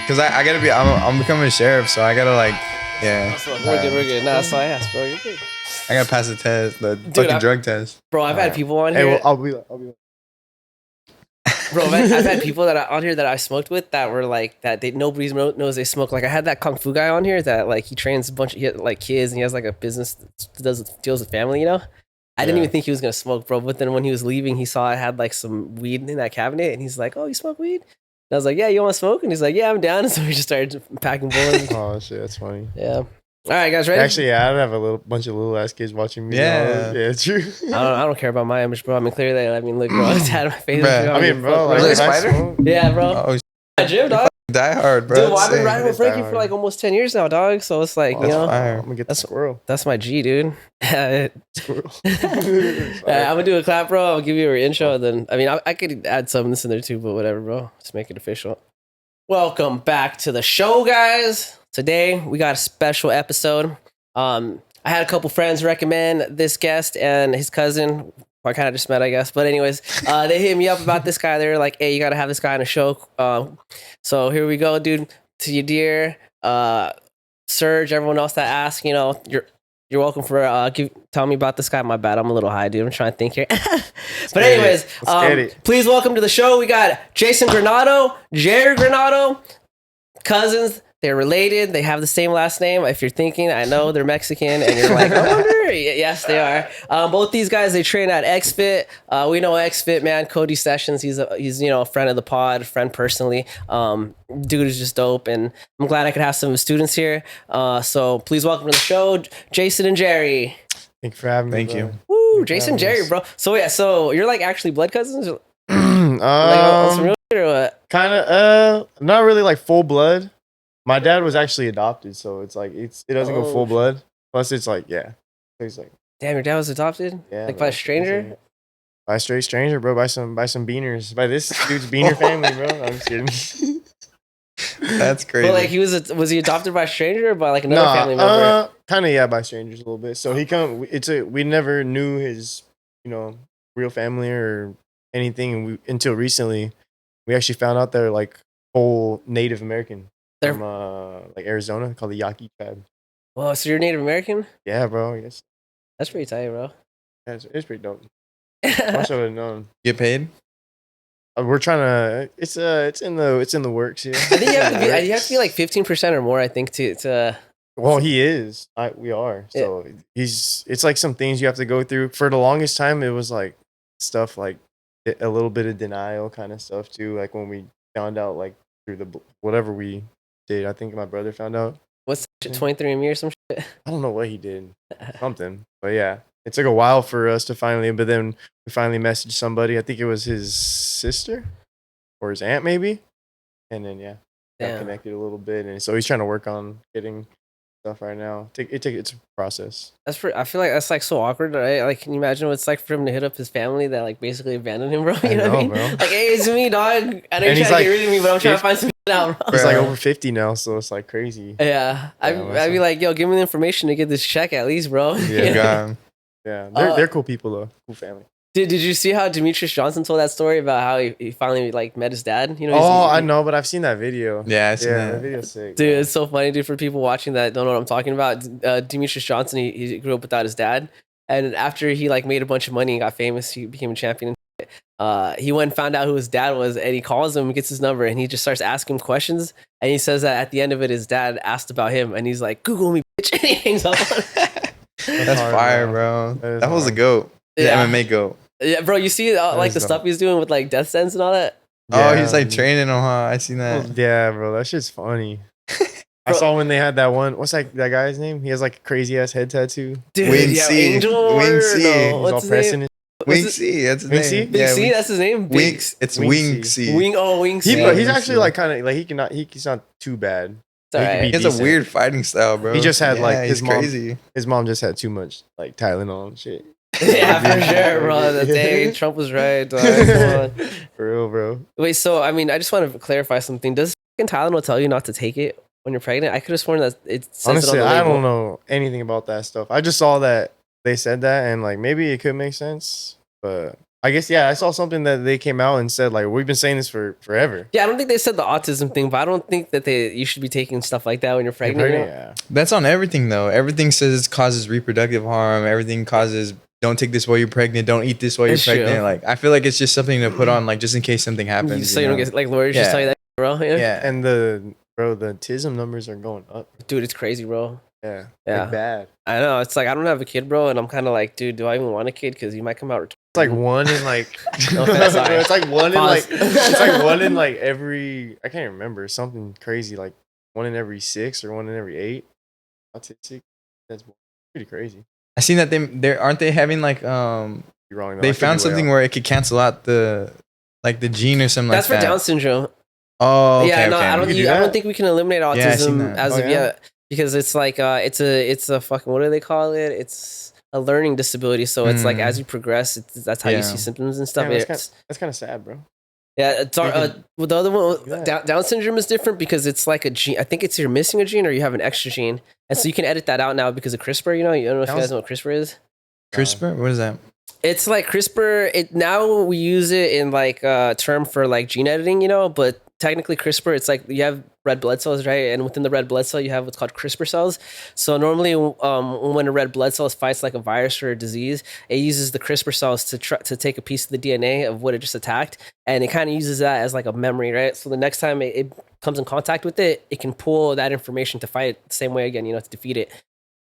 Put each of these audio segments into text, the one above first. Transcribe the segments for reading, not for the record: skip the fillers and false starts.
Cause I gotta be. I'm becoming a sheriff, so I gotta like, yeah. We're good. We're good. Nah, that's all I asked, bro. You're good. I gotta pass the test, the Dude, fucking drug test. Bro, I've had people on here. Hey, well, I'll be. Bro, I've had people that on here that I smoked with that were like that. Nobody knows they smoke. Like I had that kung fu guy on here that like he trains a bunch of like kids and he has like a business that deals with family. You know, I didn't even think he was gonna smoke, bro. But then when he was leaving, he saw I had like some weed in that cabinet and he's like, "Oh, you smoke weed?" And I was like, "Yeah, you want to smoke?" And he's like, "Yeah, I'm down." And so we just started packing bullets. Oh shit, that's funny. Yeah. All right, guys, ready? Actually, yeah, I don't have a bunch of little ass kids watching me. Yeah. Yeah, true. I don't care about my image, bro. I mean, clearly, look, bro, I had my face. Bruh. I mean, bro, Was like, it a if I spider? smoke- Yeah, bro. Oh, Yeah, Jim, dog. die hard, bro. Dude, well, I've been riding with It's Frankie die for like almost 10 years now, dog. So it's like, you know, fire. I'm gonna get the squirrel. that's my G, dude. Squirrel. I'm gonna do a clap, bro. I'll give you an intro. Then, I mean, I could add some of this in there too, but whatever, bro. Just make it official. Welcome back to the show, guys. Today we got a special episode. I had a couple friends recommend this guest and his cousin, who I kind of just met, I guess. But anyways, they hit me up about this guy. They're like, "Hey, you got to have this guy on a show." So here we go, dude. To you, dear Serge, everyone else that asked, you know, you're welcome for telling me about this guy. My bad, I'm a little high, dude. I'm trying to think here. But anyways, please welcome to the show. We got Jason Granado, Jarred Granado, cousins. They're related. They have the same last name. If you're thinking, I know they're Mexican, and you're like, I wonder. Yes, they are. Both these guys, they train at XFit. We know XFit, man. Cody Sessions. He's you know, a friend of the pod, friend personally. Dude is just dope, and I'm glad I could have some of his students here. So please welcome to the show, Jason and Jerry. Thank you for having me. Thank you. Woo, Jason and Jerry, bro. So yeah, so you're like actually blood cousins, like some real shit or what? Kind of. Not really like full blood. My dad was actually adopted, so it's like it doesn't go full blood. Plus, it's like So he's like, damn, your dad was adopted, yeah, like by a stranger. By a straight stranger, bro. By some beaners. By this dude's beaner family, bro. I'm just kidding. That's crazy. But like was he adopted by a stranger or by like another family member? Kind of, yeah, by strangers a little bit. So we never knew his, you know, real family or anything, and until recently, we actually found out they're like whole Native American from like Arizona, called the Yaqui tribe. Whoa, so you're Native American? Yeah, bro. Yes, That's pretty tight, bro. yeah, it's pretty dope. I should have known. Get paid? We're trying to. It's in the works. Yeah. I think you have to be like 15% or more. I think to. Well, he is. We are. So it's like some things you have to go through. For the longest time, it was like stuff like a little bit of denial kind of stuff too. Like when we found out, like through the whatever we did. I think my brother found out. What's 23andMe or some shit? I don't know what he did. Something. But yeah, it took a while for us to finally. But then we finally messaged somebody. I think it was his sister or his aunt, maybe. And then got connected a little bit, and so he's trying to work on getting stuff right now. It's a process. I feel like that's like so awkward, right? Like, can you imagine what it's like for him to hit up his family that like basically abandoned him, bro? You know what I mean? Bro. Like, hey, it's me, dog. I know you're trying to get rid of me, but I'm trying to find some shit out, bro. He's like over 50 now, so it's like crazy. Yeah, I'd be like, yo, give me the information to get this check at least, bro. Yeah, they're cool people though, cool family. Did you see how Demetrius Johnson told that story about how he finally like met his dad? You know? I know, but I've seen that video. Yeah, I seen that. That video's sick. Dude, it's so funny, dude. For people watching that don't know what I'm talking about, Demetrius Johnson, he grew up without his dad, and after he like made a bunch of money and got famous, he became a champion. He went and found out who his dad was, and he calls him, gets his number, and he just starts asking him questions. And he says that at the end of it, his dad asked about him, and he's like, "Google me, bitch," and he hangs up on him. That's hard, fire, bro. That was a goat. Yeah. The MMA goat. Yeah, bro, you see like the stuff he's doing with like death sentence and all that? Oh, he's like training him, huh? I seen that. Yeah, bro, that shit's funny. I saw when they had that one. What's that guy's name? He has like a crazy ass head tattoo. Dude, Wing C. Angel Wing C. No, He's all what's his pressing name? it. Wing C, that's his Wing name. C? Big C, that's his name. Wing. It's Wing C. Wing C. He's actually like kind of like he's not too bad. It's all right. He has a weird fighting style, bro. He just had like his mom. crazy. His mom just had too much like Tylenol and shit. Yeah, for sure, bro. The day Trump was right. Dog. Come on. For real, bro. Wait, so I mean, I just want to clarify something. Does fucking Tylenol tell you not to take it when you're pregnant? I could have sworn that it says Honestly, it on the label. I don't know anything about that stuff. I just saw that they said that, and like maybe it could make sense, but I guess, yeah, I saw something that they came out and said, like, we've been saying this for forever. Yeah, I don't think they said the autism thing, but I don't think that you should be taking stuff like that when you're pregnant. Yeah. That's on everything though. Everything says it causes reproductive harm. Everything causes don't take this while you're pregnant. Don't eat this while you're pregnant. True. Like, I feel like it's just something to put on, like, just in case something happens. So you don't get, like, lawyers just tell you that, bro. Yeah. And the autism numbers are going up. Dude, it's crazy, bro. Yeah. Yeah. Like bad. I know. It's like, I don't have a kid, bro. And I'm kind of like, dude, do I even want a kid? Because you might come out retarded. It's like one in like No offense, sorry. it's like one in Pause. like it's like one in like every, I can't remember, something crazy, like 1 in every 6 or 1 in every 8 autistic. That's pretty crazy. I seen that they aren't they having like You're wrong though. they found something where it could cancel out the gene or something That's like for that. Down syndrome. Oh, okay, Yeah, no, okay. I don't. You can do I don't that? think we can eliminate Yeah, I seen autism that. as Oh, of yeah? yet because it's like it's a fucking, what do they call it? It's a learning disability. So it's like as you progress, that's how you Yeah. see symptoms and stuff. Damn, It's- that's kind of sad, bro. Yeah, it's You can- well, the other one, Yeah. Down syndrome is different because it's like a gene. I think it's you're missing a gene or you have an extra gene, and so you can edit that out now because of CRISPR. You don't know if you guys know what CRISPR is. CRISPR? What is that? It's like CRISPR. Now we use it in like a term for like gene editing, but technically CRISPR, it's like you have red blood cells, right? And within the red blood cell, you have what's called CRISPR cells. So normally, when a red blood cell fights like a virus or a disease, it uses the CRISPR cells to take a piece of the DNA of what it just attacked, and it kind of uses that as like a memory, right? So the next time it comes in contact with it, it can pull that information to fight it the same way again, to defeat it.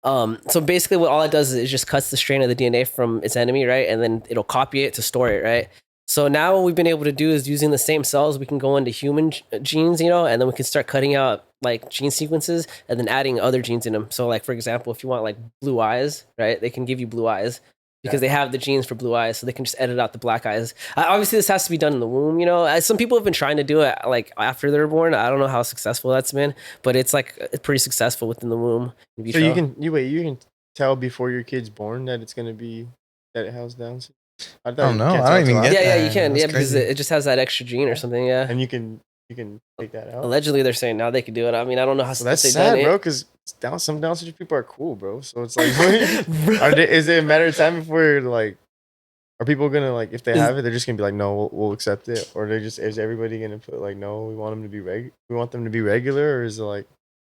So basically what all it does is it just cuts the strain of the DNA from its enemy, right? And then it'll copy it to store it, right? So now what we've been able to do is using the same cells, we can go into human genes, and then we can start cutting out like gene sequences and then adding other genes in them. So like, for example, if you want like blue eyes, right? They can give you blue eyes because they have the genes for blue eyes. So they can just edit out the black eyes. Obviously this has to be done in the womb, Some people have been trying to do it like after they're born. I don't know how successful that's been, but it's like it's pretty successful within the womb. So you can tell before your kid's born that it's gonna be that it has Down syndrome. I don't know. you can't I don't tell even till get after. Yeah, you can. That's Yeah, because crazy. it just has that extra gene or something. Yeah. And you can take that out. Allegedly, they're saying now they can do it. I mean, I don't know how So that's they've sad, done bro. it. Because some Down syndrome people are cool, bro. So it's like, is it a matter of time before like, are people gonna like, if they have it, they're just gonna be like, no, we'll accept it, or is everybody gonna put like, no, we want them to be we want them to be regular, or is it like,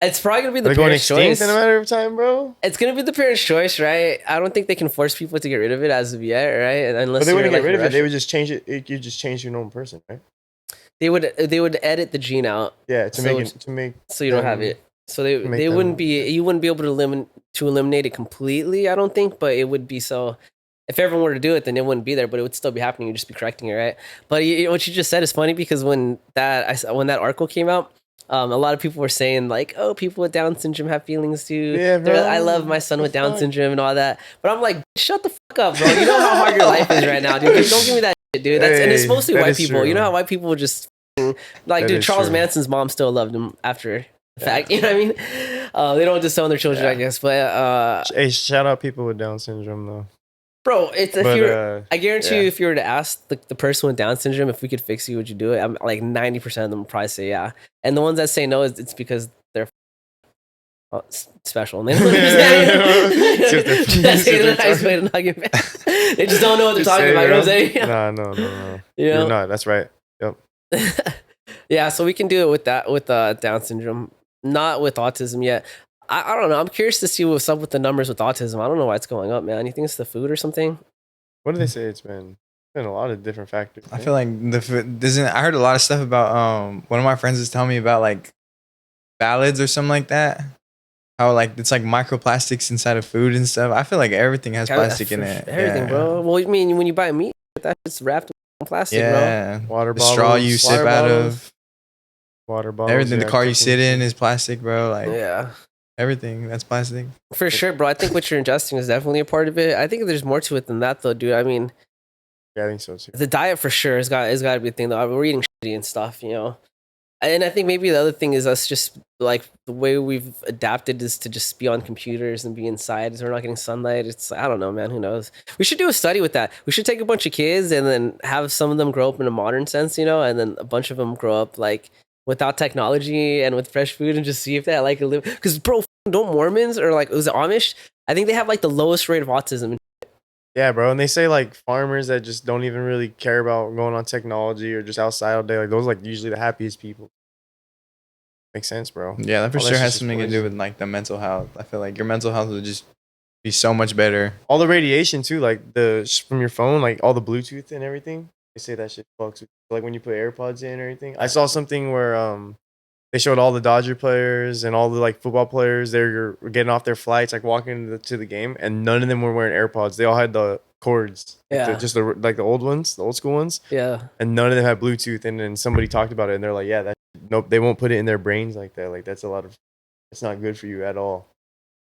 It's probably gonna be they're the going parents' extinct choice. in a matter of time, bro? It's gonna be the parents' choice, right? I don't think they can force people to get rid of it as of yet, right? And unless But they wouldn't you're, get rid of like, it. They would just change it. You just change your normal person, right? They would edit the gene out Yeah, So to make so you don't have them- it. So they make they them- wouldn't be you wouldn't be able to eliminate it completely. I don't think, but it would be so. If everyone were to do it, then it wouldn't be there, but it would still be happening. You'd just be correcting it, right? But what you just said is funny because when that article came out, a lot of people were saying like, "Oh, people with Down syndrome have feelings too." Yeah, bro. I love my son with Down fuck? syndrome and all that. But I'm like, shut the fuck up, bro. You know how hard your life is right now, dude. Don't give me that shit, dude. And it's Hey, mostly that white is people. true. You know how white people just like, That dude. is Charles true. Manson's mom still loved him after the fact. You know what I mean? They don't disown their children, Yeah. I guess. But Hey, shout out people with Down syndrome though. bro, it's if But you're. I guarantee yeah. you, if you were to ask the person with Down syndrome if we could fix you, would you do it? I'm like 90% of them would probably say yeah. And the ones that say no, it's because they're special. And they don't understand. That's a nice way to not get mad. They just don't know what they're talking about. You know what I'm saying? No. You know? You're not. That's right. Yep. Yeah, so we can do it with Down syndrome, not with autism yet. I don't know. I'm curious to see what's up with the numbers with autism. I don't know why it's going up, man. You think it's the food or something? What do they say? It's been a lot of different factors. I feel like I heard a lot of stuff about one of my friends was telling me about like salads or something like that. How like it's like microplastics inside of food and stuff. I feel like everything has plastic in it. Everything, Yeah. bro. Well, you mean when you buy meat, that's wrapped in plastic, Yeah. water The bottles, straw you sip water out bottles, of. water bottles. Everything. The yeah, car you cooking. sit in is plastic, bro. bro. Like Yeah, everything that's plastic. for sure, bro. I think what you're ingesting is definitely a part of it. I think there's more to it than that, though, dude. I mean, Yeah, I think so too. the diet for sure has got to be a thing, though. We're eating shitty and stuff, And I think maybe the other thing is us just like the way we've adapted is to just be on computers and be inside. So we're not getting sunlight. It's I don't know, man. Who knows? We should do a study with that. We should take a bunch of kids and then have some of them grow up in a modern sense, and then a bunch of them grow up like without technology and with fresh food and just see if they like a live. Because bro, don't Mormons or like was it Amish? I think they have like the lowest rate of autism. Yeah, bro. And they say like farmers that just don't even really care about going on technology or just outside all day, like those like usually the happiest people. Makes sense, bro. Yeah, that for All sure shit's has just something to do poison. with like the mental health. I feel like your mental health would just be so much better. All the radiation too, like from your phone, like all the Bluetooth and everything. They say that shit fucks with, like when you put AirPods in and everything. I saw something where they showed all the Dodger players and all the like football players. They're getting off their flights, like walking to the game, and none of them were wearing AirPods. They all had the cords, like Yeah. just the old ones, the old school ones, Yeah. and none of them had Bluetooth. And then somebody talked about it, and they're like, "Yeah, that nope, they won't put it in their brains like that. Like that's it's not good for you at all."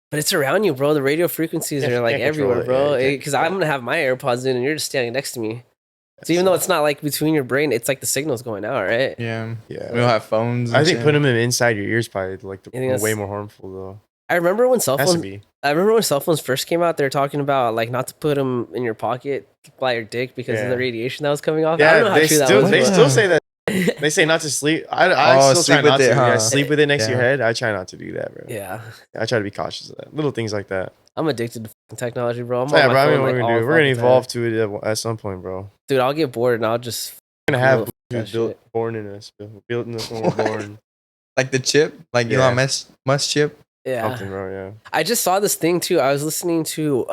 But it's around you, bro. The radio frequencies Yeah, are like can't control everywhere, it. bro. Yeah, you can't Because I'm gonna have my AirPods in, and you're just standing next to me. So even though it's not like between your brain, it's like the signal's going out, right? Yeah. Yeah. We don't have phones. And I think shit. putting them inside your ears probably like You think that's- way more harmful though. I remember when cell Has to phones. be. I remember when cell phones first came out. They were talking about like not to put them in your pocket by your dick because of Yeah. the radiation that was coming off. I Yeah, don't know how they true that still was. they but- still say that. They say not to sleep. I Oh, still sleep try not with to. it, huh? Yeah, sleep with it next to your Yeah. head. I try not to do that, bro. Yeah, I try to be cautious of that. Little things like that. I'm addicted to fucking technology, bro. I'm Yeah, on my bro. I phone, mean, what like, we're all gonna do? We're gonna fucking evolve time. to it at some point, bro. Dude. I'll get bored and I'll just. We're gonna have Real that Bluetooth born in us, built in us when we're born. Like the chip, like Yeah. Elon Musk chip. Yeah, Something, bro. Yeah. I just saw this thing too. I was listening to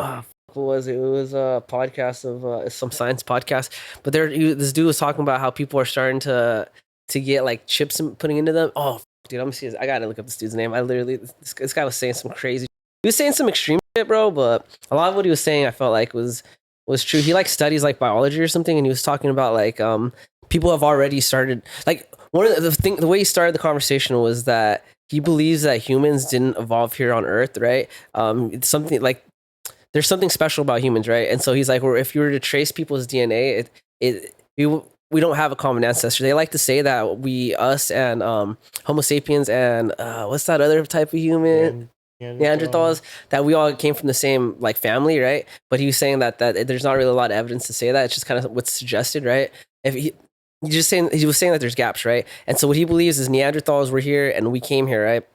what was it? It was a podcast of some science podcast. But this dude was talking about how people are starting to get like chips and putting into them. Oh, dude, I'm gonna see this. I gotta look up this dude's name. I literally this guy was saying some crazy. He was saying some extreme shit, bro. But a lot of what he was saying, I felt like was true. He like studies like biology or something, and he was talking about like people have already started like one of the way he started the conversation was that he believes that humans didn't evolve here on Earth, right? It's something like there's something special about humans, right? And so he's like, well, if you were to trace people's DNA, we don't have a common ancestor. They like to say that us and Homo sapiens and what's that other type of human? Neanderthals, that we all came from the same like family, right? But he was saying that there's not really a lot of evidence to say that. It's just kind of what's suggested, right? If he was saying that there's gaps, right? And so what he believes is Neanderthals were here and we came here, right?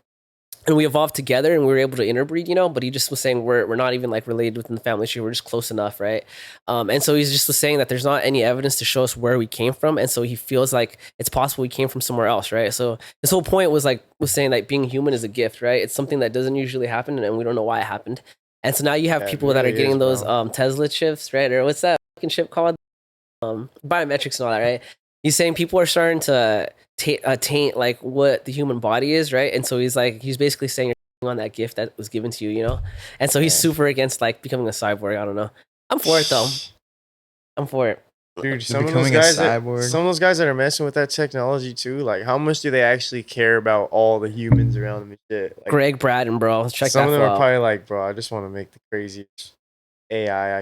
And we evolved together and we were able to interbreed, you know, but he just was saying we're not even like related within the family tree. We're just close enough, right? And so he's just was saying that there's not any evidence to show us where we came from. And so he feels like it's possible we came from somewhere else, right? So his whole point was saying like being human is a gift, right? It's something that doesn't usually happen and we don't know why it happened. And so now you have people that are getting those Tesla chips, right? Or what's that fucking chip called? Biometrics and all that, right? He's saying people are starting to taint like what the human body is, right? And so he's basically saying you're on that gift that was given to you, you know? And so he's super against like becoming a cyborg. I don't know. I'm for it though. I'm for it. Dude, some of those guys that are messing with that technology too, like how much do they actually care about all the humans around them and shit? Like, Greg Braden, bro. Check some that of them out. are probably like, bro, I just want to make the craziest AI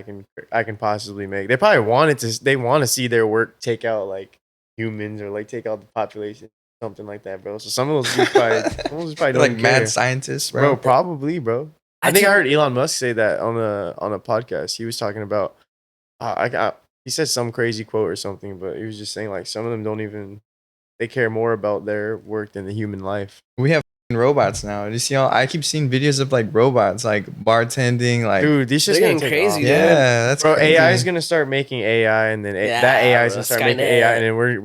I can possibly make. They probably want to see their work take out like humans or like take out the population, something like that, bro. So some of those dudes probably don't like care. mad scientists, bro. Probably, bro. I think I heard Elon Musk say that on a podcast. He was talking about he said some crazy quote or something, but he was just saying like some of them they care more about their work than the human life. We have robots now. You see I keep seeing videos of like robots like bartending, like dude, these shit's they're gonna getting take crazy, off. yeah, that's bro. crazy. AI is gonna start making AI, and then that AI is gonna start making AI, and then we're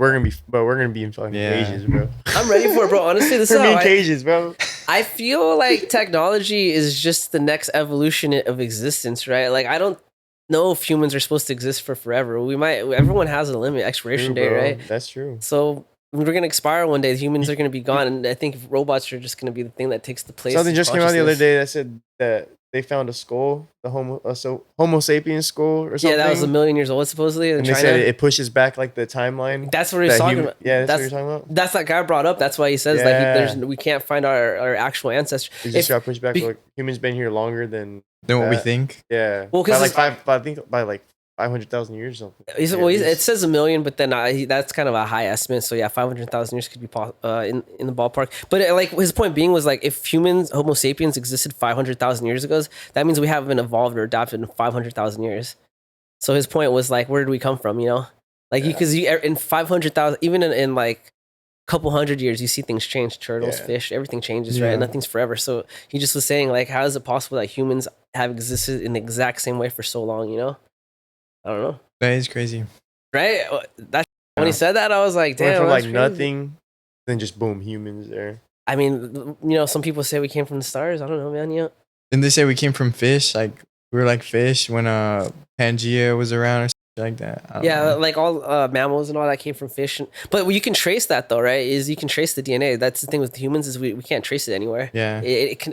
gonna be in fucking cages, bro. I'm ready for it, bro. Honestly, this is We're how in cages, bro. I feel like technology is just the next evolution of existence, right? Like I don't know if humans are supposed to exist for forever. Everyone has a limit, expiration date, right? That's true. So we're gonna expire one day. The humans are gonna be gone, and I think robots are just gonna be the thing that takes the place. Something of just came out the other consciousness. day that said that they found a skull, the Homo sapiens skull or something. Yeah, that was 1 million years old supposedly in and China. they said it pushes back like the timeline. That's what he's talking about. Yeah, that's what you're talking about. That's that guy brought up. That's why he says we can't find our actual ancestors. It just got pushed back. Like humans been here longer than what we think. Yeah. Well, because I think by like 500,000 years or something. It says 1 million, but then that's kind of a high estimate. So yeah, 500,000 years could be in the ballpark. But like his point being was like if humans, Homo sapiens, existed 500,000 years ago, that means we haven't evolved or adapted in 500,000 years. So his point was like, where did we come from? You know, like because in 500,000, even in like a couple hundred years, you see things change. Turtles, fish, everything changes, right? Nothing's forever. So he just was saying like, how is it possible that humans have existed in the exact same way for so long? You know. I don't know. That is crazy. Right? When he said that, I was like, damn. Went from like crazy. nothing, then just boom, humans there. I mean, some people say we came from the stars. I don't know, man. Yeah. Didn't they say we came from fish? Like we were like fish when Pangea was around or something like that. I don't know. Like all mammals and all that came from fish. But you can trace that though, right? You can trace the DNA. That's the thing with humans is we can't trace it anywhere. Yeah. It's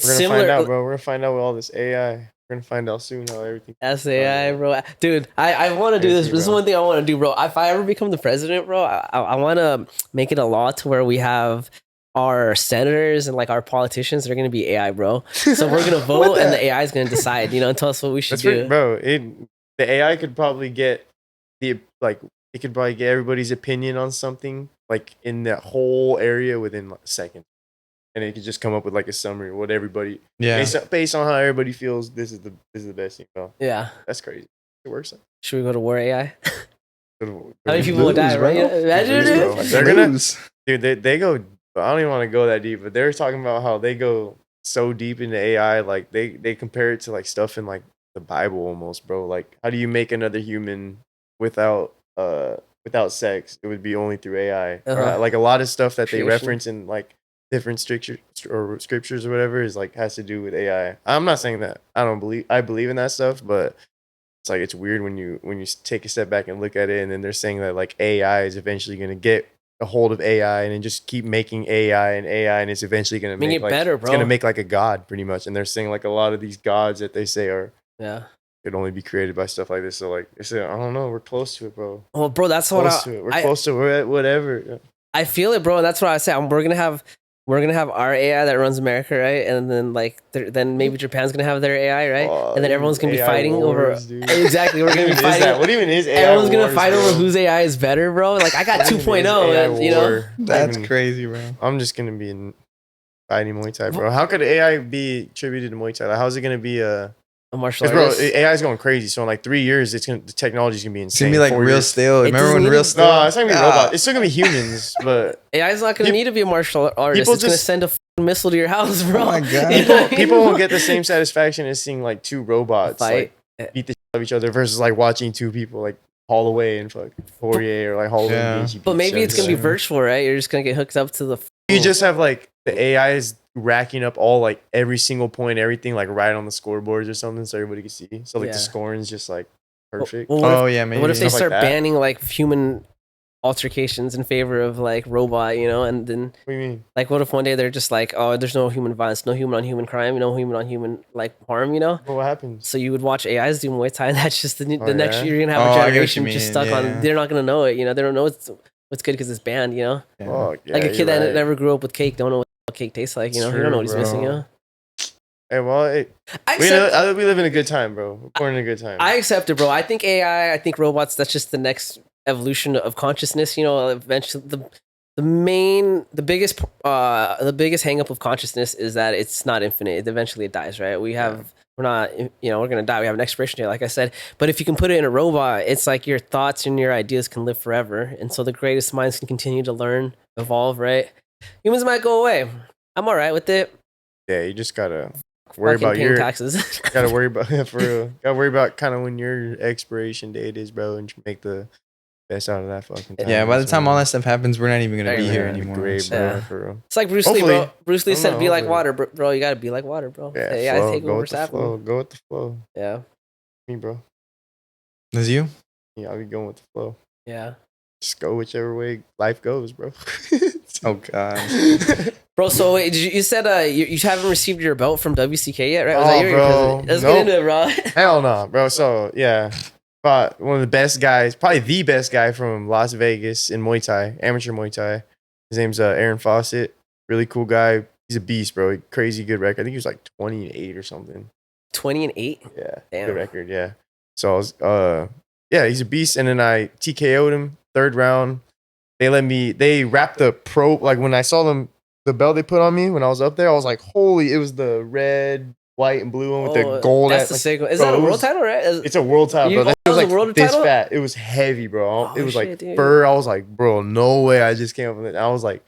We're gonna similar. find out, bro. We're gonna find out with all this AI. We're gonna find out soon how everything. That's AI, bro. Dude, I want to do this. This is one thing I want to do, bro. If I ever become the president, bro, I want to make it a law to where we have our senators and like our politicians are going to be AI, bro. So we're going to vote and the AI is going to decide, and tell us what we should do. Bro, the AI could probably get it could probably get everybody's opinion on something like in that whole area within like a second. And it could just come up with like a summary of what everybody based on how everybody feels. This is the best thing. Yeah, that's crazy. It works. Should we go to war AI? How many people lose, would die, bro. right? Imagine it. They're gonna, dude. They go. I don't even want to go that deep, but they're talking about how they go so deep into AI. Like they compare it to like stuff in like the Bible almost, bro. Like how do you make another human without sex? It would be only through AI. Uh-huh. Like a lot of stuff that Creation. they reference in like different scriptures or whatever is like has to do with AI. I'm not saying that I believe in that stuff, but it's like it's weird when you take a step back and look at it, and then they're saying that like AI is eventually going to get a hold of AI and then just keep making AI, and it's eventually going to make it like, better, bro. It's going to make like a god pretty much. And they're saying like a lot of these gods that they say are could only be created by stuff like this. So like they say, I don't know, we're close to it, bro. Well, bro, that's we're close to it. We're at whatever. Yeah. I feel it, bro. That's what I say. We're gonna have our AI that runs America, right? And then then maybe Japan's gonna have their AI, right? And then everyone's gonna be fighting over. Dude. Exactly, we're gonna be fighting. What even is AI? Everyone's gonna wars, fight bro? over whose AI is better, bro. Like I got 2.0, That's crazy, bro. I'm just gonna be fighting Muay Thai, bro. How could AI be attributed to Muay Thai? Like, how's it gonna be a martial artist? Bro, AI is going crazy. So in like 3 years, the technology's gonna be insane. It's gonna be like real stale. Remember when real stale? No, it's not gonna be robots. It's still gonna be humans, but AI is not gonna need to be a martial artist. It's gonna send a missile to your house, bro. Oh my god! People won't get the same satisfaction as seeing like two robots fight, like, beat the shit out of each other versus like watching two people like haul away and fuck Poirier or like haul away. But maybe it's gonna be virtual, right? You're just gonna get hooked up to the. You just have like the AI is racking up all like every single point, everything like right on the scoreboards or something, so everybody can see. So like the scoring's just like perfect. Well, maybe. What if they start like banning like human altercations in favor of like robot, and then what do you mean? Like what if one day they're just like, oh, there's no human violence, no human on human crime, no human on human like harm, Well, what happens? So you would watch AIs do Muay Thai, and that's just the next year you're gonna have a generation just stuck on. They're not gonna know it, they don't know what's good because it's banned, Yeah. Like a kid that never grew up with cake don't know what cake tastes like, you don't know what he's missing, Hey, well, we live in a good time, bro. We're born in a good time. I accept it, bro. I think AI, I think robots, that's just the next evolution of consciousness. Eventually, the biggest hang up of consciousness is that it's not infinite. Eventually, it dies. Right? We're not. We're gonna die. We have an expiration date, like I said. But if you can put it in a robot, it's like your thoughts and your ideas can live forever, and so the greatest minds can continue to learn, evolve. Right? Humans might go away. I'm all right with it. Yeah, you just gotta worry about your taxes. Gotta worry about for real. Gotta worry about kind of when your expiration date is, bro, and make the best out of that fucking time. Yeah, by the time all that stuff happens, we're not even gonna be here anymore. anymore. Great, bro, for real. It's like Bruce Lee, bro. Bruce Lee said, "Be like water, bro. You gotta be like water, bro." Yeah, flow, go with the flow. Go with the flow. Yeah, me, bro. Is you? Yeah, I'll be going with the flow. Yeah. Just go whichever way life goes, bro. Oh god, bro. So wait, you said you haven't received your belt from WCK yet, right? Was that bro. Let's get into it, bro. Hell no, bro. So yeah, but one of the best guys, probably the best guy from Las Vegas in Muay Thai, amateur Muay Thai. His name's Aaron Fawcett. Really cool guy. He's a beast, bro. Crazy good record. I think he was like 20-8 or something. 20-8. Yeah, damn. Good record. Yeah. So I was, he's a beast. And then I TKO'd him 3rd round. They wrapped the pro, like when I saw them, the belt they put on me when I was up there, I was like, holy, it was the red, white, and blue one with the gold. That's the sick one. Is that a world title, right? It's a world title, bro. That was like world this title? fat. It was heavy, bro. It was shit, like dude. fur. I was like, bro, no way. I just came up with it. I was like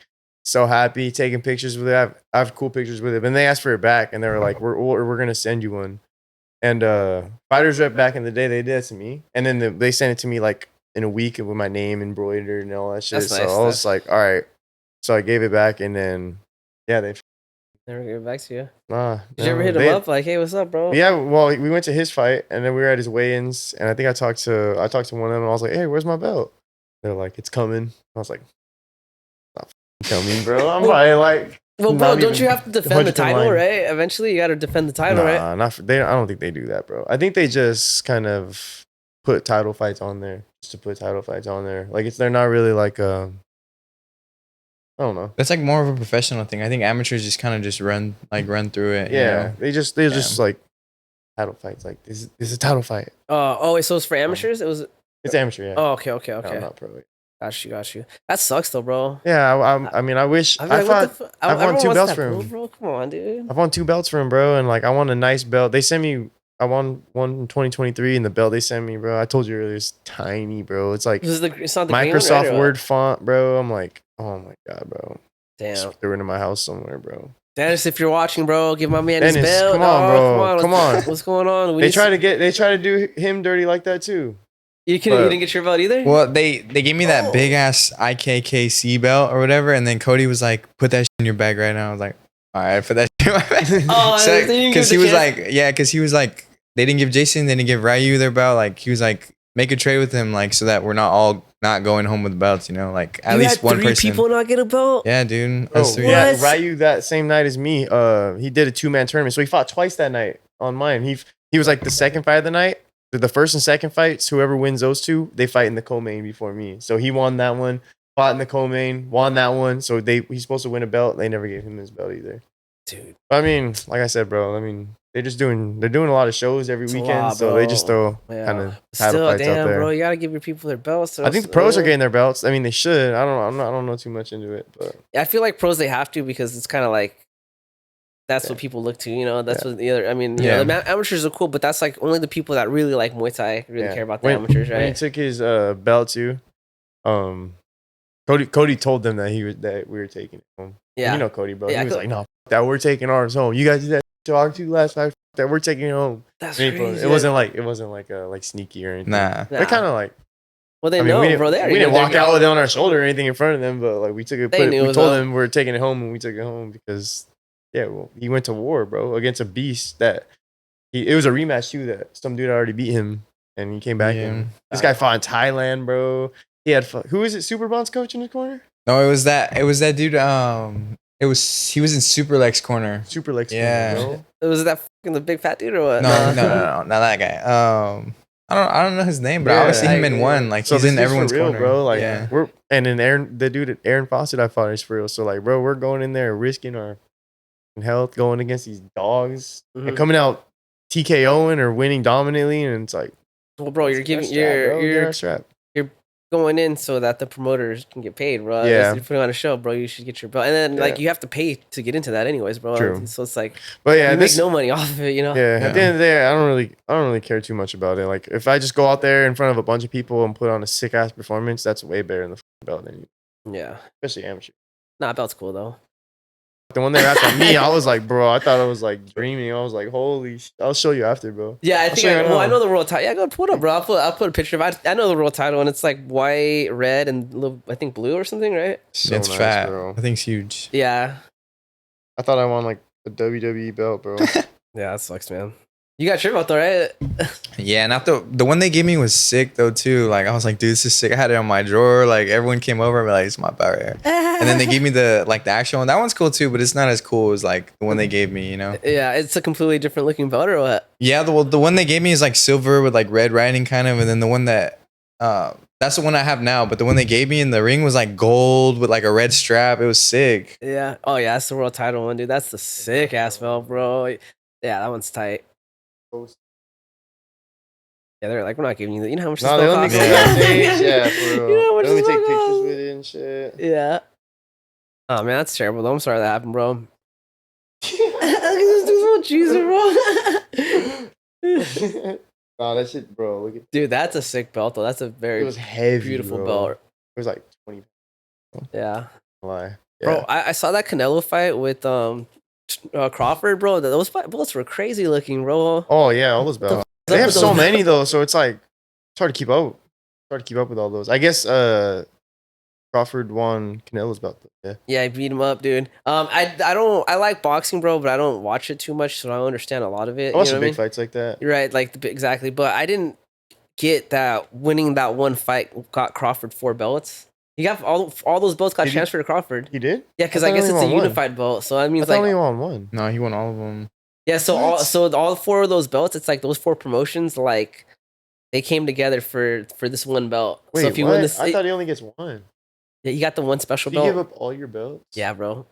so happy taking pictures with it. I have cool pictures with it. And they asked for it back and they were like, we're going to send you one. And Fighters Rep back in the day, they did that to me, and then they sent it to me like in a week with my name embroidered and all that shit. That's So nice. I was like, all right. So I gave it back, and then they Never get back to you. nah. Did you ever hit him up like, hey, what's up, bro? Yeah, well, we went to his fight, and then we were at his weigh-ins, and I think I talked to one of them, and I was like, hey, where's my belt? They're like, it's coming. I was like, not coming, bro. I'm probably like. Well, bro, don't you have to defend the title, line. right? Eventually, you got to defend the title, right? Nah, not for, I don't think they do that, bro. I think they just kind of put title fights on there just to put title fights on there. Like they're not really like I don't know. That's like more of a professional thing. I think amateurs just kind of just run through it. Yeah, you know? they just like title fights. Like this is a title fight. Wait, so it's for amateurs? It's amateur, yeah. Oh, okay. No, not pro. Got you. That sucks though, bro. Yeah, I mean, I wish I've won 2 belts for him. Bro. Come on, dude. I've won 2 belts for him, bro, and like I won a nice belt. They sent me. I won one in 2023, and the belt they sent me, bro. I told you earlier, it's tiny, bro. It's like it's not the Microsoft green one, right, Word font, bro. I'm like, oh my god, bro. Damn. Just threw it in my house somewhere, bro. Dennis, if you're watching, bro, give my man his Dennis, belt. come on, bro. Come on. What's going on? They try to do him dirty like that too. You didn't get your belt either? Well, they gave me that big ass IKKC belt or whatever, and then Cody was like, "Put that shit in your bag right now." I was like, "All right, put that shit in my bag." Oh, because he was like, they didn't give Jason, they didn't give Ryu their belt. Like he was like, make a trade with him, like so that we're not all not going home with belts. You know, like at least one person. 3 people not get a belt? Yeah, dude. Oh, That's 3. yeah, Ryu that same night as me. He did a 2-man tournament, so he fought twice that night on mine. He was like the second fight of the night. The first and second fights, whoever wins those 2, they fight in the co-main before me. So he won that one, fought in the co-main, won that one. So he's supposed to win a belt. They never gave him his belt either. Dude. I mean, like I said, bro. I mean, they're doing a lot of shows every weekend, so they just throw kind of title fights out there. Bro, you gotta give your people their belts. I think the pros are getting their belts. I mean, they should. I don't know too much into it, but I feel like pros they have to because it's kind of like. That's what people look to, you know. That's what the other. I mean, you know, the amateurs are cool, but that's like only the people that really like Muay Thai really care about the amateurs, right? When he took his belt too, Cody told them that we were taking it home. Yeah, you know Cody, bro. Yeah, he was like, "No, that we're taking ours home. You guys did that to our 2 last night. That we're taking it home." That's crazy. It wasn't like sneaky or anything. Nah. They're kind of like. Well, they know, bro. We didn't walk out with it on our shoulder or anything in front of them, but like we took it. We told them we're taking it home, and we took it home because. Yeah, well, he went to war, bro, against a beast that it was a rematch too that some dude already beat him and he came back and this guy fought in Thailand, bro. He had who is it? Superbond's coach in the corner? No, it was that dude. He was in Super Lex corner. Super Lex corner, bro. Was that fucking the big fat dude or what? No, not that guy. I don't know his name, but I always see him in one. Like so he's in everyone's real, corner, bro. Like and then Aaron Fawcett I fought is for real. So like, bro, we're going in there risking our health going against these dogs and coming out TKOing or winning dominantly, and it's like, well, bro, you're going in so that the promoters can get paid, bro. Yeah, you're putting on a show, bro. You should get your belt, and then like you have to pay to get into that, anyways, bro. True. So it's like, but yeah, you make no money off of it, you know. Yeah, at the end of the day, I don't really care too much about it. Like if I just go out there in front of a bunch of people and put on a sick ass performance, that's way better than the belt than you. Yeah, especially amateur. Nah, belt's cool though. The one they were after me, I was like, bro, I thought I was like dreaming. I was like, holy I'll show you after, bro. Yeah, I think I know the world title. Yeah, go put it up, bro. I'll put a picture of it. I know the world title, and it's like white, red, and little, I think blue or something, right? So it's nice, fat. Bro. I think it's huge. Yeah. I thought I won like a WWE belt, bro. Yeah, that sucks, man. You got your belt though, right? Yeah, not the one they gave me was sick though too. Like I was like, dude, this is sick. I had it on my drawer. Like everyone came over and be like, it's my belt right here. And then they gave me the actual one. That one's cool too, but it's not as cool as like the one they gave me, you know? Yeah, it's a completely different looking belt or what? Yeah, the one they gave me is like silver with like red writing kind of, and then the one that that's the one I have now, but the one they gave me in the ring was like gold with like a red strap. It was sick. Yeah. Oh yeah, that's the world title one, dude. That's the sick ass belt, bro. Yeah, that one's tight. Yeah, they're like, we're not giving you that. You know how much this belt costs? Yeah, for real. You know how much they take pictures with it and shit. Yeah. Oh man, that's terrible though. I'm sorry that happened, bro. Look at this dude's cheesy, bro. Nah, that shit, bro. Look at dude, that's a sick belt though. That's a very beautiful belt. It was like 20. Yeah. Lie. Yeah. Bro, I saw that Canelo fight with Crawford, bro. Those belts were crazy looking, bro. Oh yeah, all those belts. They have so many though, so it's like it's hard to keep up. It's hard to keep up with all those. I guess Crawford won Canelo's belt. Yeah. Yeah, I beat him up, dude. I like boxing, bro, but I don't watch it too much, so I don't understand a lot of it. I watch big fights like that. You're right, like exactly. But I didn't get that winning that one fight got Crawford 4 belts. He got all those belts got transferred to Crawford. He did? Yeah, because I guess it's a unified belt. So that means I only won one. No, he won all of them. Yeah, so all 4 of those belts, it's like those 4 promotions, like they came together for this one belt. Wait, so if you what? win this, I thought he only gets one. Yeah, you got the one special belt. You give up all your belts? Yeah, bro.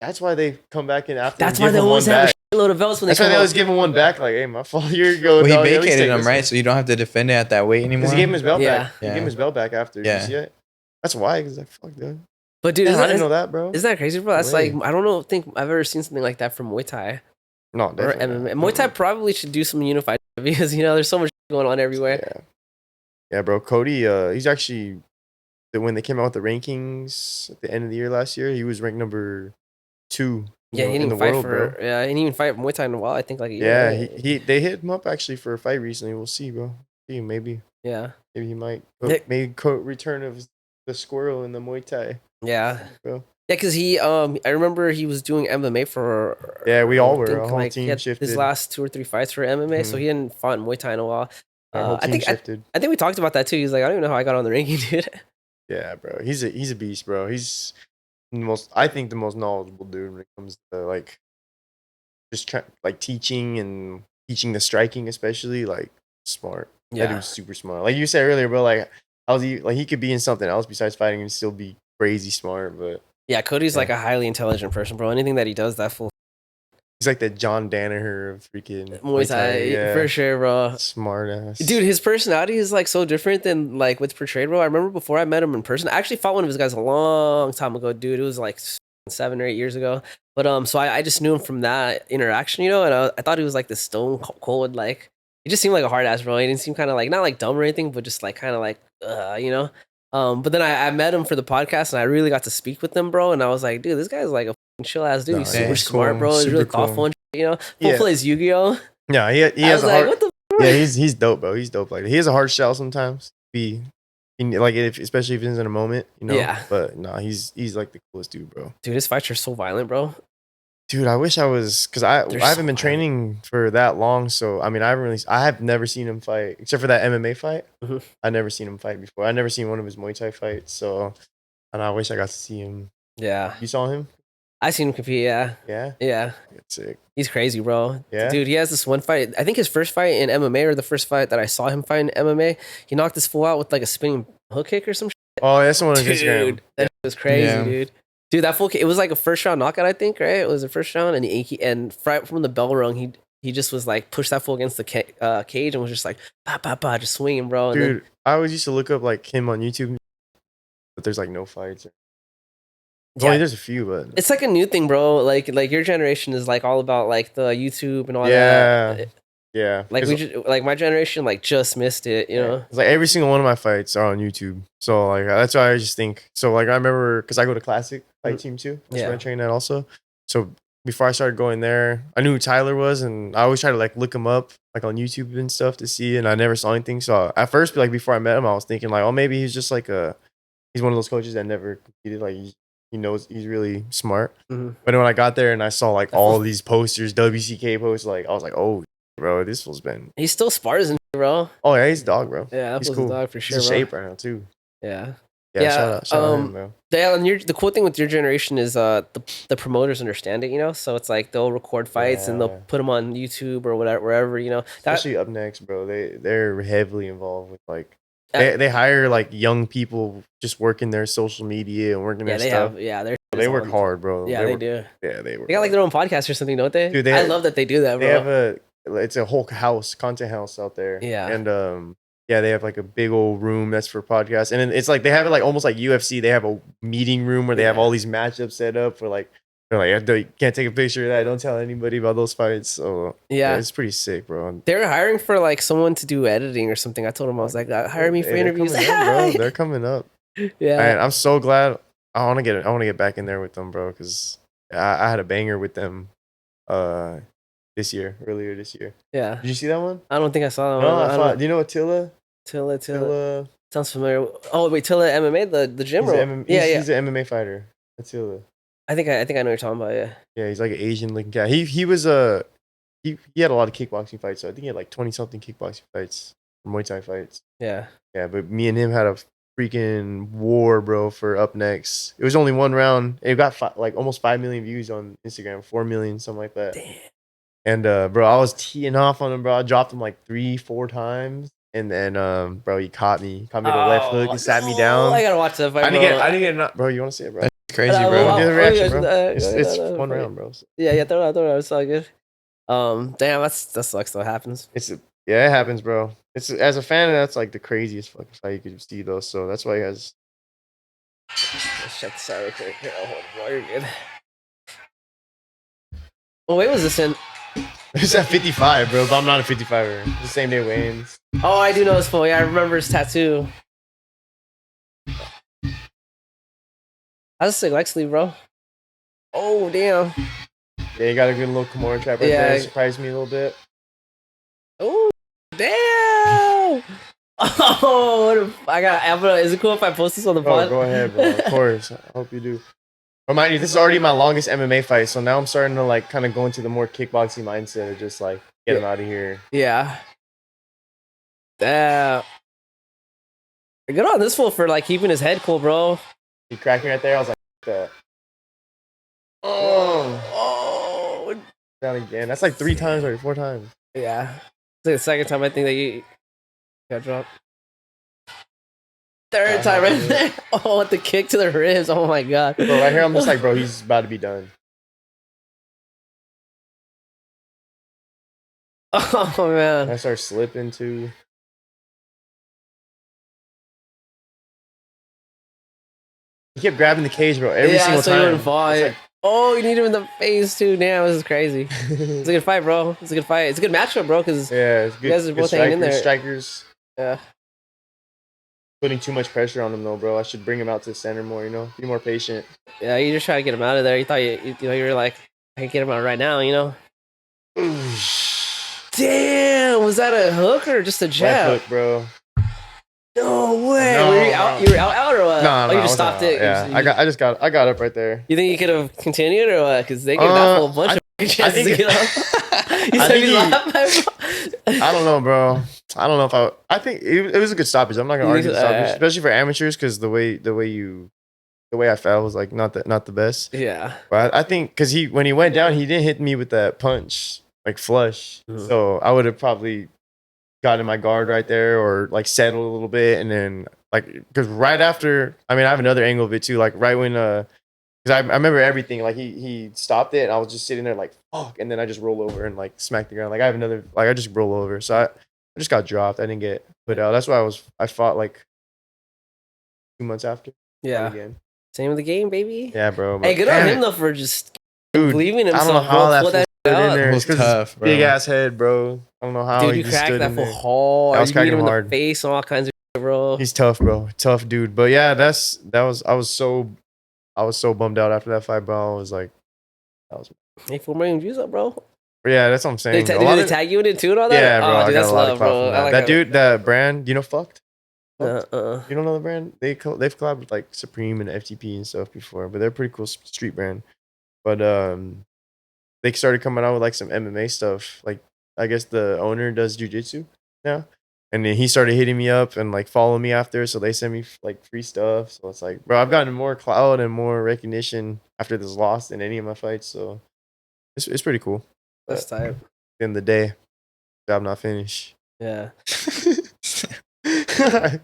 That's why they come back in after. That's why they always have a shitload of belts when they come. That's why they always give him one back. Like, hey, my fault. You're going. Well, he vacated him, right? So you don't have to defend it at that weight anymore. Because he gave him his belt back. Yeah. He gave him his belt back after. Yeah. Did you see it? That's why. Because like, fuck, dude. But dude, I didn't know that, bro. Isn't that crazy, bro? That's like I don't think I've ever seen something like that from Muay Thai. No, definitely. Or MMA. Muay Thai probably should do some unified because there's so much going on everywhere. Yeah, bro. Cody, he's actually when they came out with the rankings at the end of the year last year, he was ranked number 2. Yeah, he didn't even fight for. Yeah, he didn't even fight Muay Thai in a while. I think like a year. Yeah, they hit him up actually for a fight recently. We'll see, bro. See, maybe. Yeah. Maybe he might. Maybe return of the squirrel in the Muay Thai. Yeah. Bro. Yeah, because he, I remember he was doing MMA for. Yeah, we all were. Our whole team shifted. His last 2 or 3 fights for MMA, so he hadn't fought in Muay Thai in a while. Our whole team shifted. I think we talked about that too. He's like, I don't even know how I got on the ranking, dude. Yeah, bro. He's a beast, bro. He's the most knowledgeable dude when it comes to like just teaching the striking, especially like smart. Yeah. That dude's super smart. Like you said earlier, bro. Like he could be in something else besides fighting and still be crazy smart. But yeah, Cody's like a highly intelligent person, bro. Anything that he does, that full. He's like the John Danaher of freaking Muay Thai, for sure, bro. Smart ass. Dude, his personality is like so different than like what's portrayed, bro. I remember before I met him in person, I actually fought one of his guys a long time ago, dude. It was like 7 or 8 years ago. But so I just knew him from that interaction, and I thought he was like this stone cold, like he just seemed like a hard ass, bro. He didn't seem kind of like not like dumb or anything, but just like kind of like But then I met him for the podcast, and I really got to speak with him, bro. And I was like, dude, this guy's like a chill ass dude. He's super smart, bro. He's really thoughtful and shit, Full plays Yu-Gi-Oh. Yeah, he has a hard. What the yeah, he's dope, bro. He's dope. Like he has a hard shell sometimes. Especially if he's in a moment, Yeah. But nah, he's like the coolest dude, bro. Dude, his fights are so violent, bro. Dude, I wish I was, because I haven't been training for that long. So I mean, I have never seen him fight except for that MMA fight. Mm-hmm. I've never seen him fight before. I've never seen one of his Muay Thai fights. So, and I wish I got to see him. Yeah. You saw him? I seen him compete. Yeah. Yeah. Yeah. That's sick. He's crazy, bro. Yeah. Dude, he has this one fight. I think his first fight in MMA or the first fight that I saw him fight in MMA, he knocked this fool out with like a spinning hook kick or some shit. Oh, that's the one on Instagram. Dude, that was crazy, dude. Dude, that fool, it was like a first round knockout, I think, right? It was a first round, and right from the bell rung, he just was like pushed that fool against the cage and was just like, just swinging, bro. And dude, I always used to look up like him on YouTube, but there's like no fights. There's a few, but it's like a new thing, bro. Like your generation is like all about like the YouTube and all that. Yeah. Like my generation like just missed it, you know. It's like every single one of my fights are on YouTube. So like that's why I just think. So like I remember because I go to Classic Fight Team too. That's where I train at also. So before I started going there, I knew who Tyler was, and I always try to like look him up like on YouTube and stuff to see. And I never saw anything. So at first, like before I met him, I was thinking like, oh, maybe he's just like he's one of those coaches that never competed. Like he knows he's really smart. Mm-hmm. But then when I got there and I saw like all these posters, WCK posters, like I was like, oh. Bro, this fool's been. He still spars and shit, bro. Oh yeah, he's a dog, bro. Yeah, that he's fool's a dog for sure. He's in shape right now too. Yeah. Shout out him, bro. And the cool thing with your generation is the promoters understand it, so it's like they'll record fights and they'll put them on YouTube or whatever, wherever, Especially Up Next, bro. They're heavily involved with like they hire like young people just working their social media and working their stuff. They work hard, bro. Yeah, they do. Yeah, they work. They got like their own podcast or something, don't they? Dude, I love that they do that, bro. It's a whole content house out there. Yeah. And they have like a big old room that's for podcasts. And then it's like they have it like almost like UFC. They have a meeting room where they have all these matchups set up for like they're like, you can't take a picture of that. Don't tell anybody about those fights. So yeah, it's pretty sick, bro. They're hiring for like someone to do editing or something. I told them I was like, hire me for interviews. Bro, they're coming up. Yeah. And I'm so glad. I want to get back in there with them, bro, because I had a banger with them earlier this year. Yeah. Did you see that one? I don't think I saw that No, one. I thought. Do you know Attila? Attila. Sounds familiar. Oh wait, Attila MMA, the gym bro. He's an MMA fighter. Attila. I think I know what you're talking about. Yeah. Yeah, he's like an Asian looking guy. He was he had a lot of kickboxing fights. So I think he had like 20 something kickboxing fights, Muay Thai fights. Yeah. Yeah, but me and him had a freaking war, bro, for up next. It was only one round. It got like almost 5 million views on Instagram, 4 million, something like that. Damn. And bro, I was teeing off on him, bro. I dropped him like 3-4 times. And then, bro, he caught me with a left hook and sat me down. I gotta watch that fight, I didn't get bro. You want to see it, bro? That's crazy, bro. Give the reaction, bro. It's one round, bro. Yeah, throw it out. It's all good. Damn, that sucks. That happens. It happens, bro. It's as a fan, that's like the craziest fucking fight you could see, though. So that's why you guys. Let's check this out real quick. Here, hold on, you're good. What weight was this in? It's at 55, bro. But I'm not a 55er. It's the same day weigh-ins. Oh, I do know this fool. Yeah, I remember his tattoo. That's a sick leg sleeve, bro. Oh, damn. Yeah, you got a good little Kimura trap right there. It surprised me a little bit. Oh, damn. Oh, is it cool if I post this on the pod? Go ahead, bro. Of course. I hope you do. Remind you, this is already my longest MMA fight, so now I'm starting to like kind of go into the more kickboxing mindset of just like get him out of here. Yeah. Damn. Good on this fool for like keeping his head cool, bro. He cracked me right there. I was like, that. Oh. Down again. That's like 3 times or 4 times. Yeah. It's like the second time I think that you got dropped. Third time right there. Oh, with the kick to the ribs. Oh my god. Bro, right here I'm just like, bro, he's about to be done. Oh man. I start slipping too. He kept grabbing the cage, bro, every single time. You wouldn't fall. Like, oh, you need him in the face too. Damn, this is crazy. It's a good fight, bro. It's a good fight. It's a good matchup, bro. Because it's good. You guys are both hanging in there. Strikers. Yeah. Putting too much pressure on him though, bro. I should bring him out to the center more. Be more patient. Yeah, you just try to get him out of there. You thought you were like, I can get him out right now. Damn, was that a hook or just a jab? Left hook, bro. No way. No, you were out or what? No, you just stopped it. Yeah, I got up right there. You think you could have continued or what? Because they gave that whole bunch of chances to get up. You said you laughed. I don't know, bro. I don't know if I think it was a good stoppage. I'm not gonna argue the stoppage, especially for amateurs, because the way I fell was like not the best. Yeah. But I think because when he went down, he didn't hit me with that punch like flush. Mm-hmm. So I would have probably gotten my guard right there or like settled a little bit, and then like because right after, I have another angle of it too. Like right when because I remember everything. Like he stopped it, and I was just sitting there like fuck, and then I just roll over and like smack the ground. Like I have another, like I just roll over. So I just got dropped. I didn't get put out. That's why I fought like 2 months after. Yeah. Again. Same with the game, baby. Yeah, bro. Hey, good on him though for just believing himself. I don't know how that stood in there. It was tough, bro. Big ass head, bro. I don't know how. Dude, you cracked that full hard. I was cracking him in hard. The face and all kinds of shit, bro. He's tough, bro. Tough dude. But yeah, I was so bummed out after that fight, bro. I was like, Hey, 4 million views up, bro. Yeah, that's what I'm saying. Did they tag you in it too and all that? Yeah, bro. Oh, dude, that's love, bro. That dude, that brand, fucked? You don't know the brand? They've collabed with like Supreme and FTP and stuff before, but they're a pretty cool street brand. But they started coming out with like some MMA stuff. Like I guess the owner does jujitsu now, and then he started hitting me up and like following me after. So they send me like free stuff. So it's like, bro, I've gotten more clout and more recognition after this loss than any of my fights. So it's pretty cool. That's tight. At the end of the day, job not finished. Yeah. It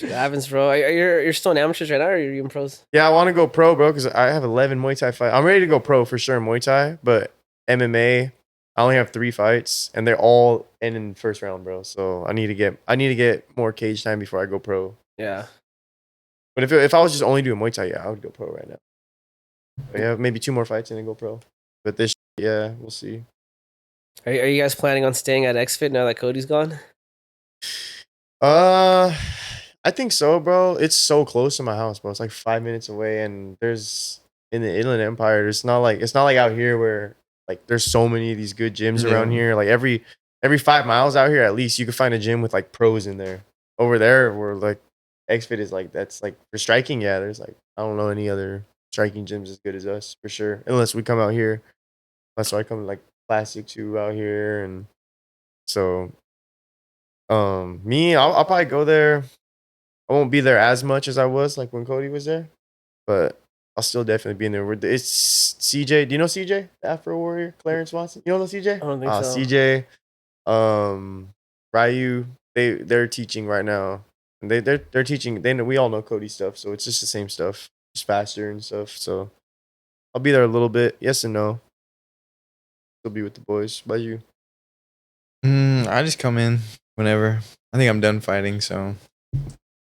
happens, bro. You're still in amateurs right now, or are you in pros? Yeah, I want to go pro, bro, because I have 11 Muay Thai fights. I'm ready to go pro for sure in Muay Thai, but MMA, I only have 3 fights, and they're all in the first round, bro. So I need to get more cage time before I go pro. Yeah. But if I was just only doing Muay Thai, yeah, I would go pro right now. But yeah, maybe 2 more fights and then go pro. But this, yeah, we'll see. Are you guys planning on staying at XFit now that Cody's gone? I think so, bro. It's so close to my house, bro. It's like 5 minutes away, and there's in the Inland Empire. It's not like out here where like there's so many of these good gyms around here. Like every 5 miles out here, at least you can find a gym with like pros in there. Over there, where like XFit is like that's like for striking. Yeah, there's like I don't know any other striking gyms as good as us for sure. Unless we come out here, that's why I come like Classic 2 out here, and so me, I'll probably go there. I won't be there as much as I was like when Cody was there, but I'll still definitely be in there. It's CJ. Do you know CJ, the Afro Warrior, Clarence Watson? You don't know CJ? I don't think so. CJ, Ryu. They're teaching right now. And they're teaching. We all know Cody stuff, so it's just the same stuff, just faster and stuff. So I'll be there a little bit. Yes and no. Still be with the boys. What about you? I just come in whenever. I think I'm done fighting, so.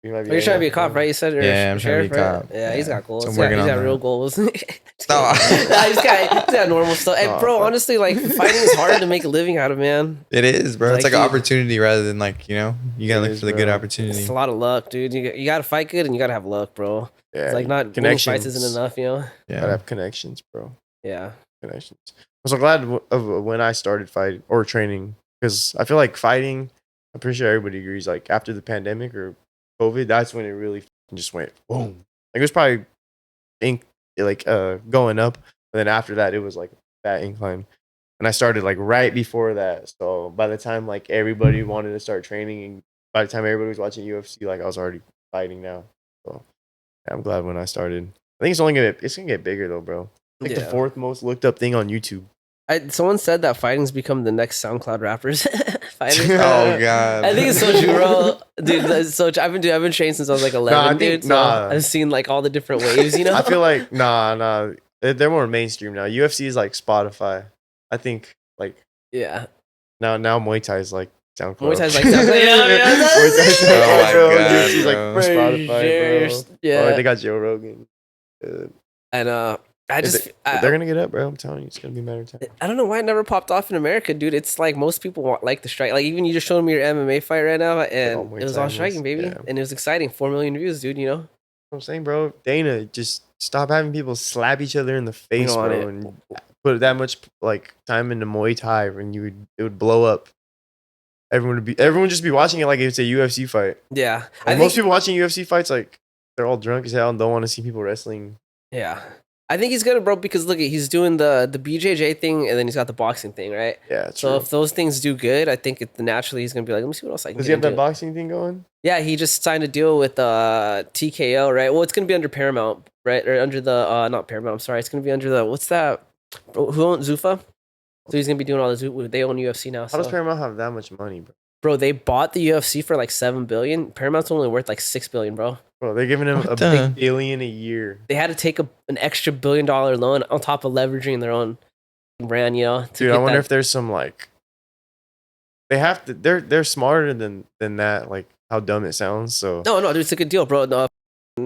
You're trying to be a cop, right? You said, yeah, I'm trying to be a cop. Yeah, he's got goals. So He's got real goals. He's He's got normal stuff. And bro, honestly, like fighting is hard to make a living out of, man. It is, bro. It's like an opportunity rather than like, you gotta look for the good opportunity. It's a lot of luck, dude. You gotta fight good and you gotta have luck, bro. Yeah, it's like not winning fights isn't enough, Yeah, gotta have connections, bro. Yeah, connections. I'm so glad of when I started fighting or training, because I feel like fighting. I'm pretty sure everybody agrees. Like after the pandemic or COVID, that's when it really just went boom. Like it was probably going up, but then after that it was like that incline. And I started like right before that. So by the time like everybody wanted to start training, and by the time everybody was watching UFC, like I was already fighting now. So yeah, I'm glad when I started. I think it's gonna get bigger though, bro. Like the 4th most looked up thing on YouTube. Someone said that fighting's become the next SoundCloud rappers. Fighting. Oh god! I think it's so true, bro. Dude, so I've been training since I was like 11, dude. So I've seen like all the different waves, I feel like nah. They're more mainstream now. UFC is like Spotify. I think like now Muay Thai is like SoundCloud. Muay Thai's like SoundCloud. Yeah. Oh my god! UFC's like Spotify, bro. Yeah. Oh, they got Joe Rogan. And they're gonna get up, bro. I'm telling you, it's gonna be a matter of time. I don't know why it never popped off in America, dude. It's like most people like the strike. Like even you just showed me your MMA fight right now, and it was all striking, baby, and it was exciting. 4 million views, dude. You know. I'm saying, bro, Dana, just stop having people slap each other in the face, bro, and put that much like time into Muay Thai, and it would blow up. Everyone would just be watching it like it's a UFC fight. Yeah, most people watching UFC fights, like they're all drunk as hell and don't want to see people wrestling. Yeah. I think he's gonna, bro, because look, he's doing the BJJ thing and then he's got the boxing thing, right? Yeah. So if those things do good, I think naturally he's gonna be like, let me see what else I can. Does he have that boxing thing going? Yeah, he just signed a deal with TKO, right? Well, it's gonna be under Paramount, right? Or under the not Paramount. I'm sorry, it's gonna be under the what's that? Who owns Zuffa? So he's gonna be doing all the Zuffa. They own UFC now. How does Paramount have that much money, bro? Bro, they bought the UFC for like $7 billion. Paramount's only worth like $6 billion, bro. Bro, they're giving him $1 billion a year. They had to take an extra $1 billion loan on top of leveraging their own brand, Dude, I wonder if there's some like they have to. They're smarter than that. Like how dumb it sounds. So no, dude, it's a good deal, bro. No,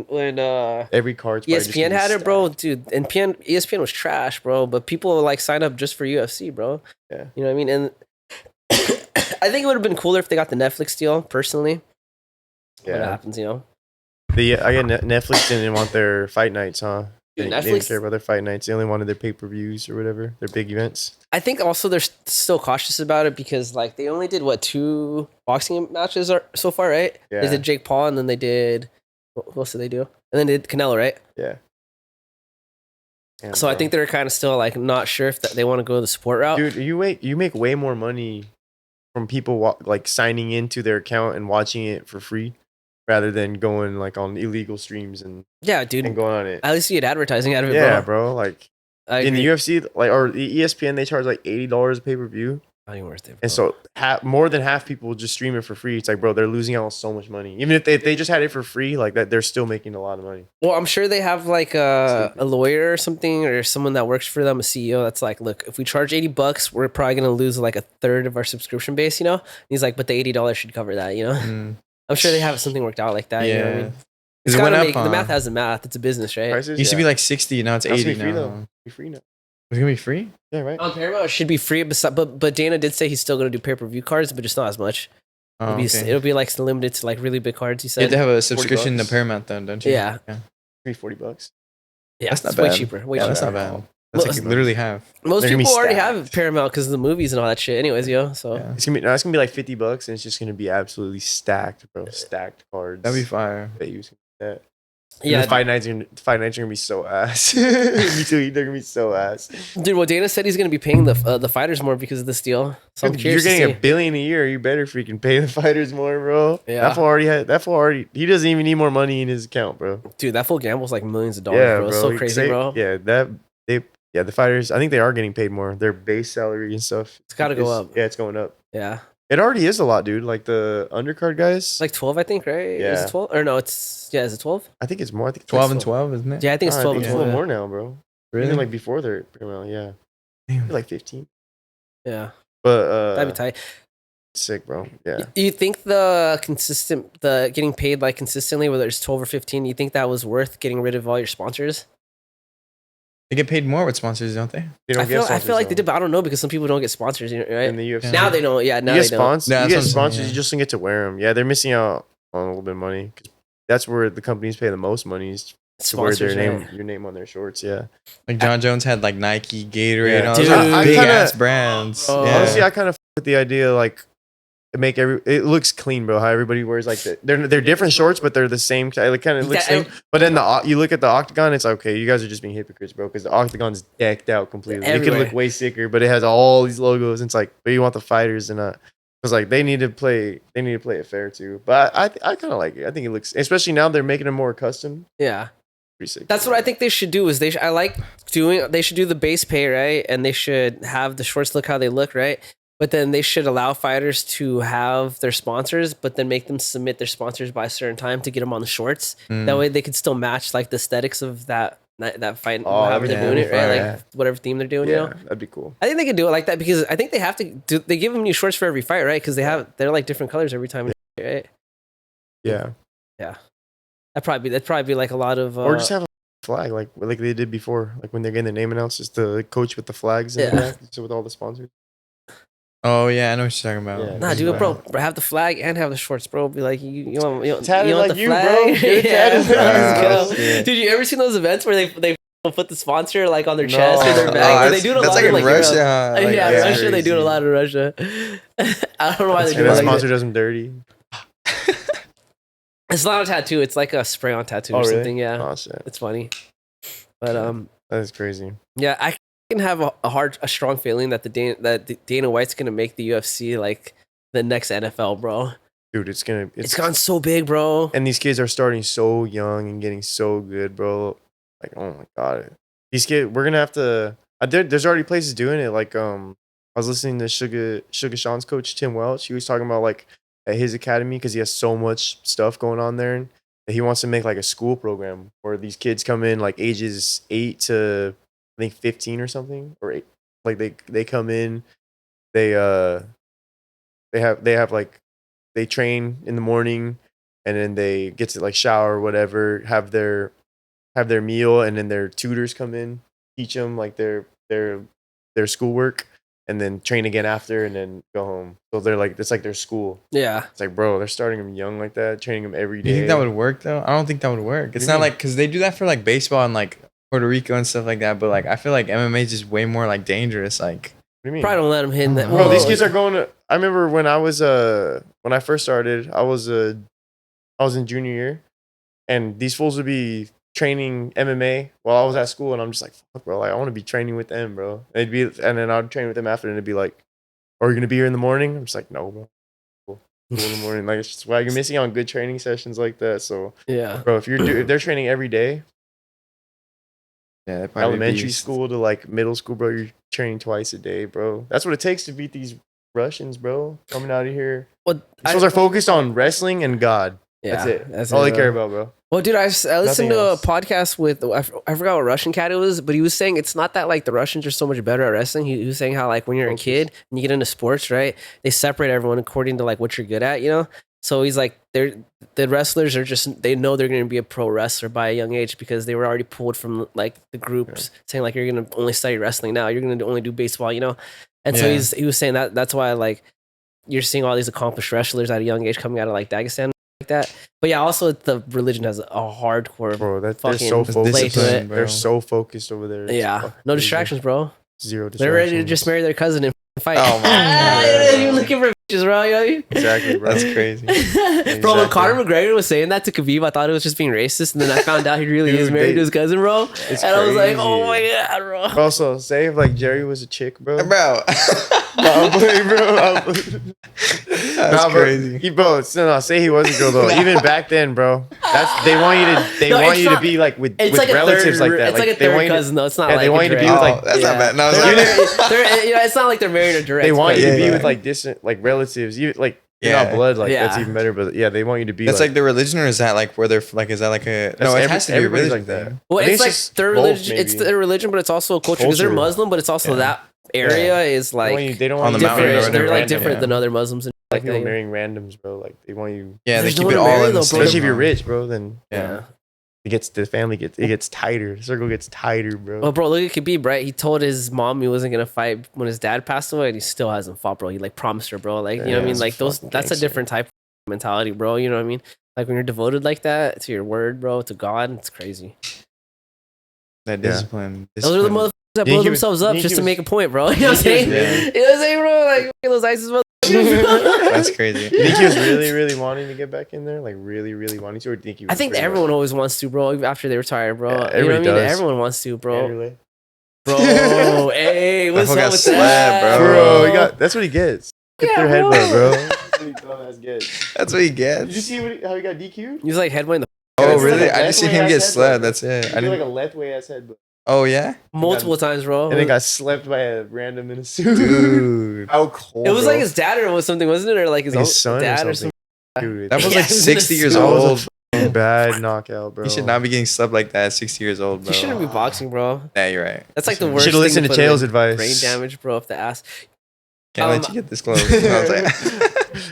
when every card's ESPN had it, bro, dude, and ESPN was trash, bro. But people like sign up just for UFC, bro. Yeah, you know what I mean. And I think it would have been cooler if they got the Netflix deal. Personally, what happens, I get Netflix didn't want their fight nights, huh? Dude, they didn't care about their fight nights. They only wanted their pay-per-views or whatever, their big events. I think also they're still cautious about it because like they only did 2 boxing matches so far, right? Yeah. They did Jake Paul and then they did what else did they do? And then they did Canelo, right? Yeah. So I think they're kind of still like not sure if they want to go the sport route. Dude, you make way more money from people like signing into their account and watching it for free rather than going like on illegal streams and dude, and going on it. At least you get advertising out of it. Yeah, bro. Like in the UFC, like or the ESPN, they charge like $80 a pay-per-view. Not even worth it, bro. And so more than half people will just stream it for free. It's like, bro, they're losing out on so much money. Even if they just had it for free, like that, they're still making a lot of money. Well, I'm sure they have like a lawyer or something or someone that works for them, a CEO that's like, look, if we charge $80, we're probably gonna lose like a third of our subscription base, And he's like, but the $80 should cover that, I'm sure they have something worked out like that. Yeah. You know what I mean? It's the math has the math. It's a business, right? Prices, it used to be like 60, now it's 80 free, now. though. Be free now. It's gonna be free? Yeah, right. On Paramount, it should be free, but Dana did say he's still gonna do pay-per-view cards, but just not as much. It'll be like limited to like really big cards. He said you have to have a subscription to Paramount, then, don't you? Yeah. $40. Yeah, that's not it's bad. way cheaper. That's not bad. That's like literally half. Most They're gonna be people already stacked. have Paramount because of the movies and all that shit. Anyways, yo. So Yeah. It's gonna be like $50, and it's just gonna be absolutely stacked, bro. Stacked cards. That'd be fire. That you that. yeah, The fight nights are gonna be so ass. Me too. They're gonna be so ass. dude. Well, Dana said he's gonna be paying the fighters more because of this deal. So I'm You're curious. getting to see. $1 billion a year. You better freaking pay the fighters more, bro. Yeah. That fool already. He doesn't even need more money in his account, bro. Dude, that full gambles like millions of dollars, Yeah, bro. It's so crazy, bro. Yeah, the fighters. I think they are getting paid more. Their base salary and stuff. It's got to go up. Yeah, it's going up. Yeah, It already is a lot, dude. Like the undercard guys. it's like 12, I think, right? Yeah. Is it 12? Or no, is it 12? I think it's more. I think it's 12 like and 12, isn't it? Yeah, I think it's I 12 think and it's a 12. little Yeah. more now, bro. Really? Even like before they're yeah. Damn. Like 15. Yeah, But that'd be tight. sick, bro. Yeah. You think the getting paid like consistently, whether it's 12 or 15, you think that was worth getting rid of all your sponsors? They get paid more with sponsors, don't they? They don't I feel sponsors, like they though. did, but I don't know because some people don't get sponsors, right? in the UFC. Yeah. Now they don't. Yeah, now you they get don't. sponsors. Yeah, You that's get what I'm saying, sponsors. yeah. You just don't get to wear them. Yeah, they're missing out on a little bit of money because that's where the companies pay the most money is to wear Sponsors, their right? name, your name on their shorts. Yeah. Like John Jones had like Nike, Gatorade, Yeah. and all Dude. those I big kinda- ass brands. Oh. Yeah. Honestly, I kind of with the idea like it looks clean, bro. How everybody wears like they're different shorts, but they're the same. It kind of looks Yeah, same. But then you look at the octagon, it's okay. You guys are just being hypocrites, bro, because the octagon's decked out completely. It Everywhere. could look way sicker, but it has all these logos. And it's like, but you want the fighters and because like they need to play it fair too. But I kind of like it. I think it looks, especially now they're making it more custom. Yeah. Pretty sick. That's what I think they should do. Is they should do the base pay, right? And they should have the shorts look how they look, right? But then they should allow fighters to have their sponsors, but then make them submit their sponsors by a certain time to get them on the shorts. That way they could still match like the aesthetics of that fight, Oh, however they're doing it, right? yeah. Like whatever theme they're doing, Yeah, you know. that'd be cool. I think they could do it like that because I think they have to. They give them new shorts for every fight, right? Because they're like different colors every time, right? Yeah, That'd probably be like a lot of. or just have a flag like they did before, like when they're getting the name announced, just the coach with the flags. And Yeah. so with all the sponsors. Oh yeah, I know what you're talking about. Yeah. Nah, do it, bro. Have the flag and have the shorts, bro. Be like, you want Tatted want like the you, flag? bro. Get it Yeah, tatted. bro, let's Oh, go. shit. Dude, you ever seen those events where they put the sponsor like on their chest or their No. back? Oh, They do it a that's lot like in in like Russia. Europe. Like, Yeah, that's Russia. They do it a crazy. lot in Russia. I don't know why they do And it the like sponsor that. does them dirty. It's not a tattoo. It's like a spray on tattoo or Oh, really? something. Yeah, Oh shit, it's funny. But that is crazy. yeah, I can have a strong feeling that Dana White's gonna make the UFC like the next NFL, bro. Dude, it's It's gone so big, bro. and these kids are starting so young and getting so good, bro. Like, oh my god, these kids. We're gonna have to. There's already places doing it. Like, I was listening to Sugar Sean's coach Tim Welch. He was talking about like at his academy because he has so much stuff going on there, and he wants to make like a school program where these kids come in like ages 8 to I think 15 or something, or 8. Like they come in, they have like they train in the morning, and then they get to like shower or whatever, have their meal, and then their tutors come in, teach them like their schoolwork, and then train again after, and then go home. So they're like, it's like their school. Yeah. It's like, bro, they're starting them young like that, training them every You day. think that would work though? I don't think that would work. It's do you not mean? like because they do that for like baseball and like Puerto Rico and stuff like that. But like I feel like MMA is just way more like dangerous. Like What do you mean? Probably don't let him hit in that. Bro, Bro, Whoa, these kids are going to. I remember when I was when I first started, I was in junior year, and these fools would be training MMA while I was at school, and I'm just like, fuck, bro, like I want to be training with them, bro. And then I'd train with them after, and it'd be like, are you gonna be here in the morning? I'm just like, no, bro. Cool in the morning, like it's just why you're missing on good training sessions like that. So, Yeah. bro, if they're training every day, yeah, that probably elementary be- school to like middle school, bro, you're training twice a day, bro. That's what it takes to beat these Russians, bro. Coming out of here. Well, These fools are focused on wrestling and God. That's it. That's all they care about, bro. Well, dude, I listened Nothing to else. a podcast with I forgot what Russian cat it was, but he was saying it's not that like the Russians are so much better at wrestling. He was saying how like when you're a Focus. kid and you get into sports, right? They separate everyone according to like what you're good at, you know. So he's like, the wrestlers are just they know they're going to be a pro wrestler by a young age because they were already pulled from like the groups saying like you're going to only study wrestling now, you're going to only do baseball, you know. And so he was saying that's why like you're seeing all these accomplished wrestlers at a young age coming out of like Dagestan like that. But yeah, also the religion has a hardcore Bro, they're fucking so play focused. to it. They're so focused over there. It's Yeah, fucking no crazy. distractions, bro. Zero distractions. They're ready to just marry their cousin and fight. Oh my God. You looking for bitches, bro? You know what I mean? Exactly, bro. That's crazy. Bro, when Conor McGregor was saying that to Khabib, I thought it was just being racist, and then I found out he really is married to his cousin, bro. It's And I was like, crazy. oh my God, bro. Also, say if like Jerry was a chick, bro. Bro. Probably, bro. That's crazy. Bro, say he was a girl though. Even back then, bro. They want you to. No, want it's you to not- be like with It's like relatives a third, like that. It's like a they want third you to- cousin, though. It's not Yeah, like they want you to be with Oh, like. that's not bad. No, They're it's not married- you know, it's not like they're married or direct. They want you to be Yeah. with like distant like relatives. You like you're Yeah. not blood. Like Yeah. that's even better. But yeah, they want you to be. That's like the religion, or is that like where they're like? Is that like a? No, it has to be a everybody's religion like that. thing. Well, I think it's like just their both, religion. It's maybe. their religion, but it's also a culture because they're Culture. Muslim, but it's also Yeah. that area is like They don't On want the you to mountain marry or different. whatever, They're like random, different yeah. than other Muslims and Like like people that. marrying randoms, bro. Like they want you. Yeah, they There's keep no it one to all marry, in though, the bro. Especially if same. you're rich, bro. Then Yeah. it gets tighter. The circle gets tighter, bro. Well, bro, look at Khabib, right? He told his mom he wasn't gonna fight when his dad passed away, and he still hasn't fought, bro. He like promised her, bro. Like, you know what I Yeah, mean? it's Like those, fucking that's a gangster. different type of mentality, bro. You know what I mean? Like when you're devoted like that to your word, bro, to God, it's crazy. That Yeah. discipline. Those are the motherfuckers that You blow think he was- themselves you up think just he to was- make a point, bro. You know what I'm think he saying? was really- You know what I'm saying, bro? Like those ISIS motherfuckers. That's crazy. You think he was really, really wanting to get back in there? Like really, really wanting to, or do you think he was? I think pretty everyone always wants to, bro. Even after they retire, bro. Yeah, You know what I everybody mean? does. Everyone wants to, much? bro. Really? Bro, hey, what's fool up got with slapped, that, bro. That's what he gets. Get Yeah, their bro. headbutt, bro. That's what he dumbass gets. That's what he Did you gets. see how he got DQ'd? He's like headway in the Oh, It's like really? a I just seen him left-way get ass slapped. headbutt. That's it. He I did like didn't. a left way ass headbutt, Oh yeah, multiple times, bro. and then got slapped by a random in a suit. dude. How cold? It was bro. like his dad or something, wasn't it? Or like his, Like own his son dad or or something. something. Dude, That was Yeah, like he was 60 years that was a old. fucking bad knockout, bro. He should not be getting slapped like that at 60 years old, bro. He shouldn't be boxing, bro. Yeah, you're right. That's like the You worst. should have listened to put Taylor's in advice. brain damage, bro, up the ass. Can't let you get this close. I was like,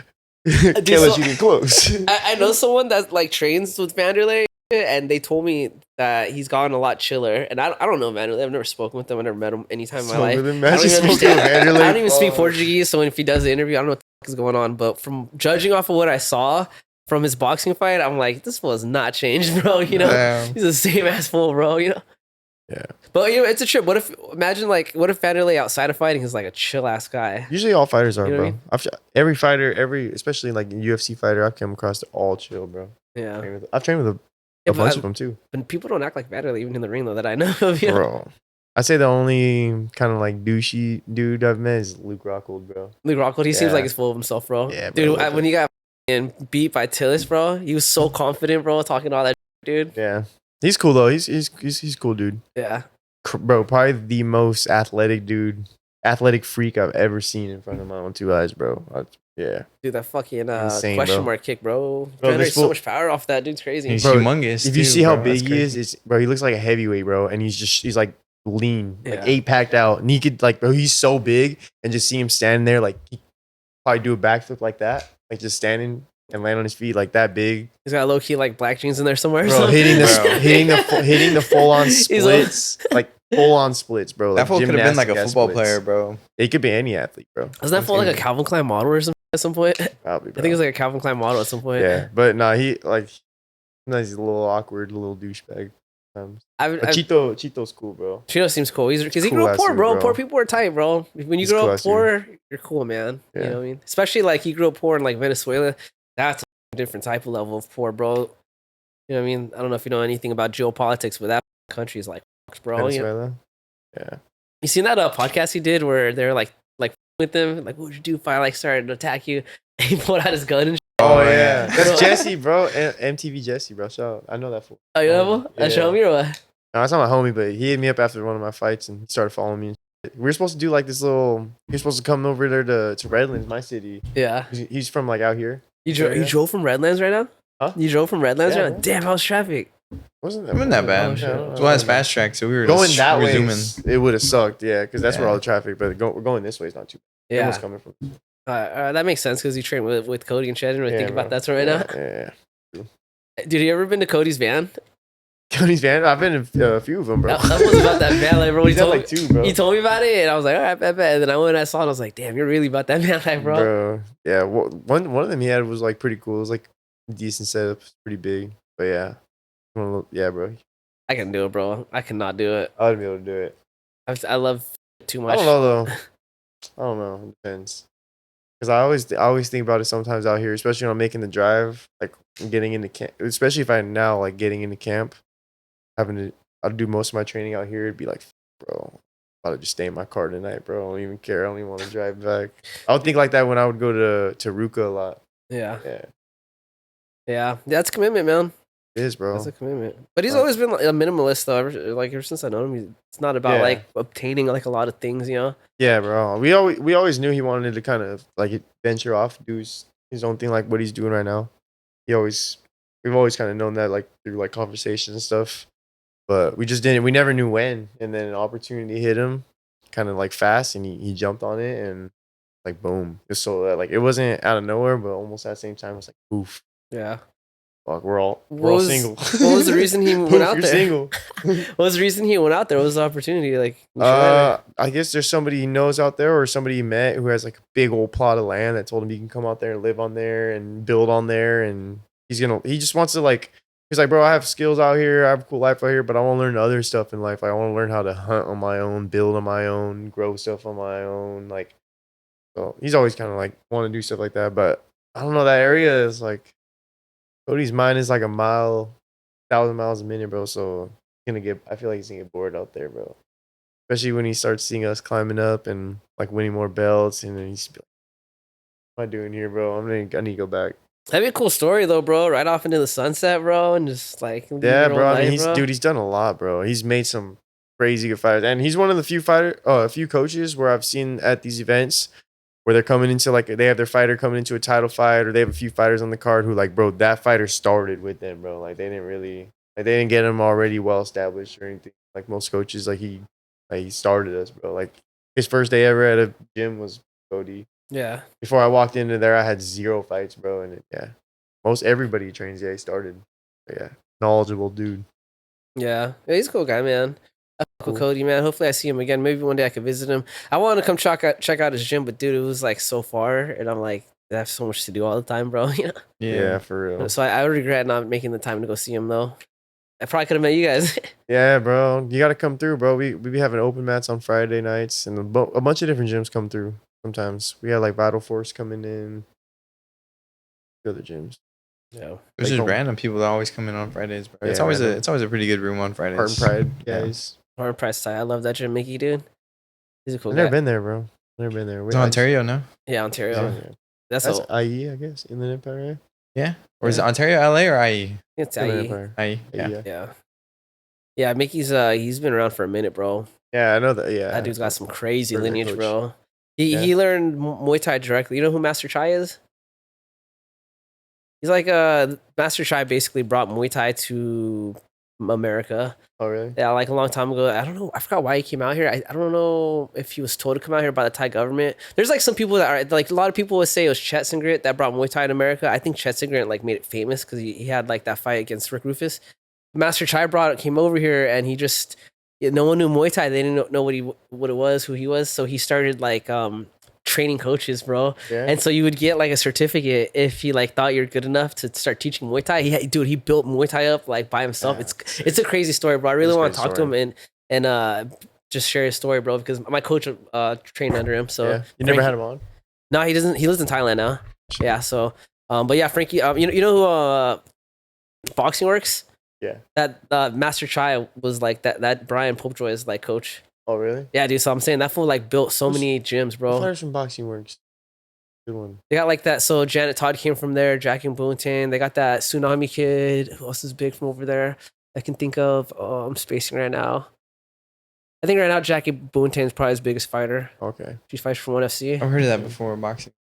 Can't Dude, let so- you get close. I know someone that like trains with Vanderlei, and they told me that he's gotten a lot chiller. And I don't know Vanderlei. I've never spoken with him. I've never met him any time in my life. I don't even understand. I don't even speak Portuguese, so if he does the interview, I don't know what the fuck is going on. But from judging off of what I saw from his boxing fight, I'm like, this fool has not changed, bro. You know, damn. he's the same ass fool, bro. You know. Yeah. But you know, it's a trip. What if what if Vanderlei outside of fighting is like a chill ass guy? Usually all fighters are, You know what I bro. Every fighter, especially like UFC fighter, I've come across, they're all chill, bro. Yeah. I've trained with Yeah, a bunch but of them too, But people don't act like Vanderlei even in the ring though that I know of. You know? bro. I say the only kind of like douchey dude I've met is Luke Rockhold, bro. Luke Rockhold, he seems Yeah. like he's full of himself, bro. Yeah, bro, Dude, look when he got beat by Tillis, bro, he was so confident, bro, talking all that, dude. Yeah, he's cool though. He's cool, dude. Yeah. Bro, probably the most athletic freak I've ever seen in front of my own two eyes, bro. Yeah, Dude, that fucking Insane, question bro. mark kick, bro. Bro, Generates this so fool- much power off that. Dude's crazy. He's Bro, humongous. if you too, see how bro. big That's he is, crazy. it's bro. He looks like a heavyweight, bro, and he's like lean, like Yeah. 8 packed out, and he could like, bro, he's so big, and just see him standing there, like he probably do a backflip like that, like just standing and land on his feet like that big, He's got low key like black jeans in there somewhere. or bro. something. Hitting the full on He's splits, like full on splits, bro. That Like fool could have been like a gymnastic-ass football splits. player, bro. It could be any athlete, bro. Wasn't that for like a Calvin Klein model or something at some point? Probably, I bro. think it was like a Calvin Klein model at some point. Yeah, but nah, he like sometimes he's a little awkward, a little douchebag. But Chito's cool, bro. Chino seems cool. Because he Cool grew up ass poor, dude, bro. bro. Poor people are tight, bro. When you He's grow cool up ass poor, you're cool, man. You Yeah. know what I mean? Especially like he grew up poor in like Venezuela. That's a different type of level of poor, bro. You know what I mean? I don't know if you know anything about geopolitics, but that country is like, bro. You, know? Venezuela. Yeah. You seen that podcast he did where they're like with them, like, what would you do if I like started to attack you? And he pulled out his gun and Oh yeah. yeah, that's Jesse, bro. MTV Jesse, bro. So I know that fool. oh, you know him? Yeah. Show me or what? No, it's not my homie, but he hit me up after one of my fights and he started following me. And shit. We were supposed to do like this little. He was supposed to come over there to Redlands, my city. Yeah. He's from like out here. You drove from Redlands right now? Huh? You drove from Redlands Yeah, right now? bro. Damn, how's traffic? Wasn't that Wasn't that bad. Oh, shit. It's why it's fast track, so we were Going just, that we were way, zooming. it would have sucked. Yeah, because that's where Yeah. all the traffic. But we're going this way is not too. Yeah. Almost coming from. That makes sense because you train with Cody and Chad. I didn't really Yeah, think about bro. that right now. Yeah. Dude, you ever been to Cody's van? Cody's van. I've been in a few of them, bro. That was about that van life, bro. He's had like 2, bro. He told me about it, and I was like, all right, bet. And then I went and I saw it, and I was like, damn, you're really about that van life, bro. Yeah, one of them he had was like pretty cool. It was like decent setup. It's pretty big. But yeah. Yeah, bro. I can do it, bro. I cannot do it. I would be able to do it. I love too much. I don't know though. I don't know. It depends. Because I always think about it sometimes out here, especially when I'm making the drive, like getting into camp. Especially if I now like getting into camp, having to I'll do most of my training out here. It'd be like, bro, I'm about to just stay in my car tonight, bro. I don't even care. I don't even want to drive back. I would think like that when I would go to Ruka a lot. Yeah. Yeah. Yeah. That's commitment, man. It is, bro. That's a commitment. But he's always been like, a minimalist, though. Ever since I know him, it's not about like obtaining like a lot of things, you know. Yeah, bro. We always knew he wanted to kind of like venture off, do his own thing, like what he's doing right now. We've always kind of known that like through like conversations and stuff, but we just didn't. We never knew when, and then an opportunity hit him, kind of like fast, and he jumped on it, and like boom. So like it wasn't out of nowhere, but almost at the same time, it was like poof. Yeah. Fuck, we're all single. What was the reason he went out there? Single. What was the reason he went out there? What was the opportunity? Like, I guess there's somebody he knows out there, or somebody he met who has like a big old plot of land that told him he can come out there and live on there and build on there, and he just wants to like. He's like, bro, I have skills out here, I have a cool life out here, but I want to learn other stuff in life. I want to learn how to hunt on my own, build on my own, grow stuff on my own. Like, so he's always kind of like want to do stuff like that, but I don't know. That area is like. Cody's mind is like 1,000 miles a minute, bro. So I feel like he's gonna get bored out there, bro. Especially when he starts seeing us climbing up and like winning more belts, and then he's like, "What am I doing here, bro? I need to go back." That'd be a cool story, though, bro. Right off into the sunset, bro, and just like yeah, bro. I mean, he's done a lot, bro. He's made some crazy good fighters, and he's one of the few coaches where I've seen at these events. Where they're coming into like they have their fighter coming into a title fight, or they have a few fighters on the card who like, bro, that fighter started with them, bro. Like they didn't get him already well established or anything. Like most coaches, like he started us, bro. Like his first day ever at a gym was Cody. Yeah. Before I walked into there, I had 0 fights, bro, and most everybody trains. Yeah, he started. But yeah, knowledgeable dude. Yeah, he's a cool guy, man. Cool. Cody, man. Hopefully I see him again. Maybe one day I could visit him. I wanted to come check out his gym, but dude, it was like so far, and I'm like, I have so much to do all the time, bro. Yeah, for real. So I regret not making the time to go see him, though. I probably could have met you guys. Yeah, bro. You got to come through, bro. We be having open mats on Friday nights, and a bunch of different gyms come through sometimes. We had like Vital Force coming in. The other gyms. Yeah. There's just random people that always come in on Fridays, bro. Yeah, it's always a pretty good room on Fridays. Heart and Pride guys. Heart and Pride style. I love that gym, Mickey, dude. He's a cool guy. I've never been there, bro. Never been there. It's Ontario, no? Yeah, Ontario. Yeah. That's IE, I guess, Inland Empire, right? Yeah. Or is it Ontario, LA, or IE? It's IE. IE. Yeah. Yeah, Mickey's he's been around for a minute, bro. Yeah, I know that. Yeah. That dude's got some crazy lineage, bro. He learned Muay Thai directly. You know who Master Chai is? He's like Master Chai basically brought Muay Thai to America. Oh, really? Yeah, like a long time ago. I don't know. I forgot why he came out here. I don't know if he was told to come out here by the Thai government. There's like some people that are like, a lot of people would say it was Chet Singret that brought Muay Thai to America. I think Chet Singret like made it famous because he had like that fight against Rick Rufus. Master Chai came over here, and he just, no one knew Muay Thai. They didn't know what it was, who he was. So he started like training coaches, bro. Yeah. And so you would get like a certificate if he like thought you're good enough to start teaching Muay Thai. He built Muay Thai up like by himself. Yeah. It's a crazy story, bro. I really want to talk to him and just share his story, bro, because my coach trained under him. So yeah. You never had him on? No, he doesn't. He lives in Thailand now. Yeah. So but yeah, Frankie, you know who Boxing Works? Yeah. That Master Chai was like that Brian Popejoy is like coach. Oh, really? Yeah, dude. So I'm saying that fool like built so many gyms, bro. Fighters from Boxing Works. Good one. They got like that. So Janet Todd came from there. Jackie Boonton. They got that Tsunami kid. Who else is big from over there? I can think of. Oh, I'm spacing right now. I think right now Jackie Boonton is probably his biggest fighter. Okay. She fights for 1FC. I've heard of that before. Boxing.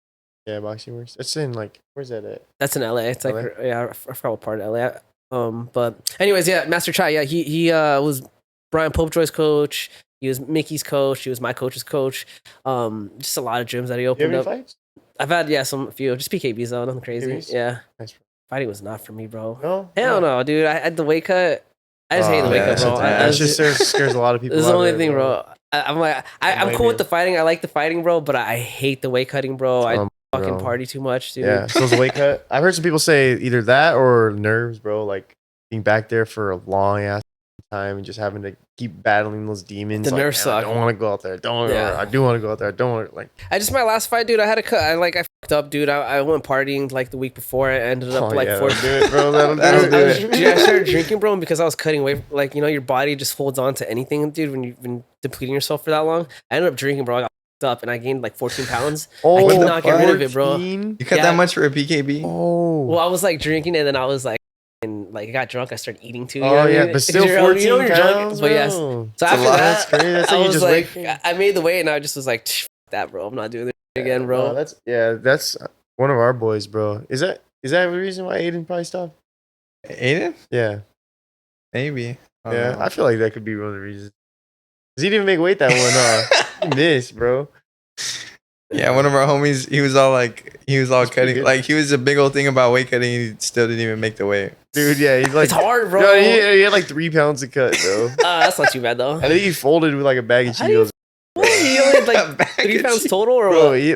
Yeah, Boxing Works. It's in like, where's that at? That's in LA. It's LA? Like, yeah, I forgot what part of LA. But anyways, yeah, Master Chai. Yeah, he was Brian Popejoy's coach. He was Mickey's coach. He was my coach's coach. Just a lot of gyms that he opened up. Fights? I've had a few. Just PKBs though, nothing crazy. PKBs? Yeah. Nice. Fighting was not for me, bro. No, hell no, dude. I had the weight cut. I just hate the weight cut, bro. That just scares a lot of people. This is the only thing, bro. I'm cool with the fighting. I like the fighting, bro. But I hate the weight cutting, bro. fucking bro. party too much, dude. Yeah, so it's a weight cut. I've heard some people say either that or nerves, bro. Like being back there for a long ass time and just having to keep battling those demons. The like, nerves man, I suck. don't want to go out there. I do want to go out there. I don't want to like. I just my last fight, dude. I had a cut. I fucked up, dude. I went partying like the week before. I ended up like yeah, 4. do it, bro. That'll do it. Dude, I started drinking, bro, and because I was cutting weight. Like your body just holds on to anything, dude. When you've been depleting yourself for that long, I ended up drinking, bro. I got fucked up and I gained like 14 pounds. I could not get rid of it, bro. You cut that much for a PKB? Oh, well, I was like drinking and then I was like. And like I got drunk, I stared eating too. You oh know yeah, what I mean? but still 14 you know, you're pounds, drunk, but yes. bro. So after That's that, crazy. That's I how you was just like, wait. I made the weight, and I just was like, that, bro. I'm not doing this again, bro. No, that's one of our boys, bro. Is that the reason why Aiden probably stopped? Aiden? Yeah, Maybe. I feel like that could be one of the reasons. 'Cause he didn't make weight that one, huh? He missed, bro. Yeah, one of our homies, he was all That's pretty cutting. good. Like, he was a big old thing about weight cutting. He still didn't even make the weight. Dude, yeah, he's like, It's hard, bro. Yo, he had like 3 pounds to cut, bro. That's not too bad though. I think he folded with like a bag of How do you- Cheetos. He only had like Bag 3 of pounds Cheetos. total, or Bro, what? he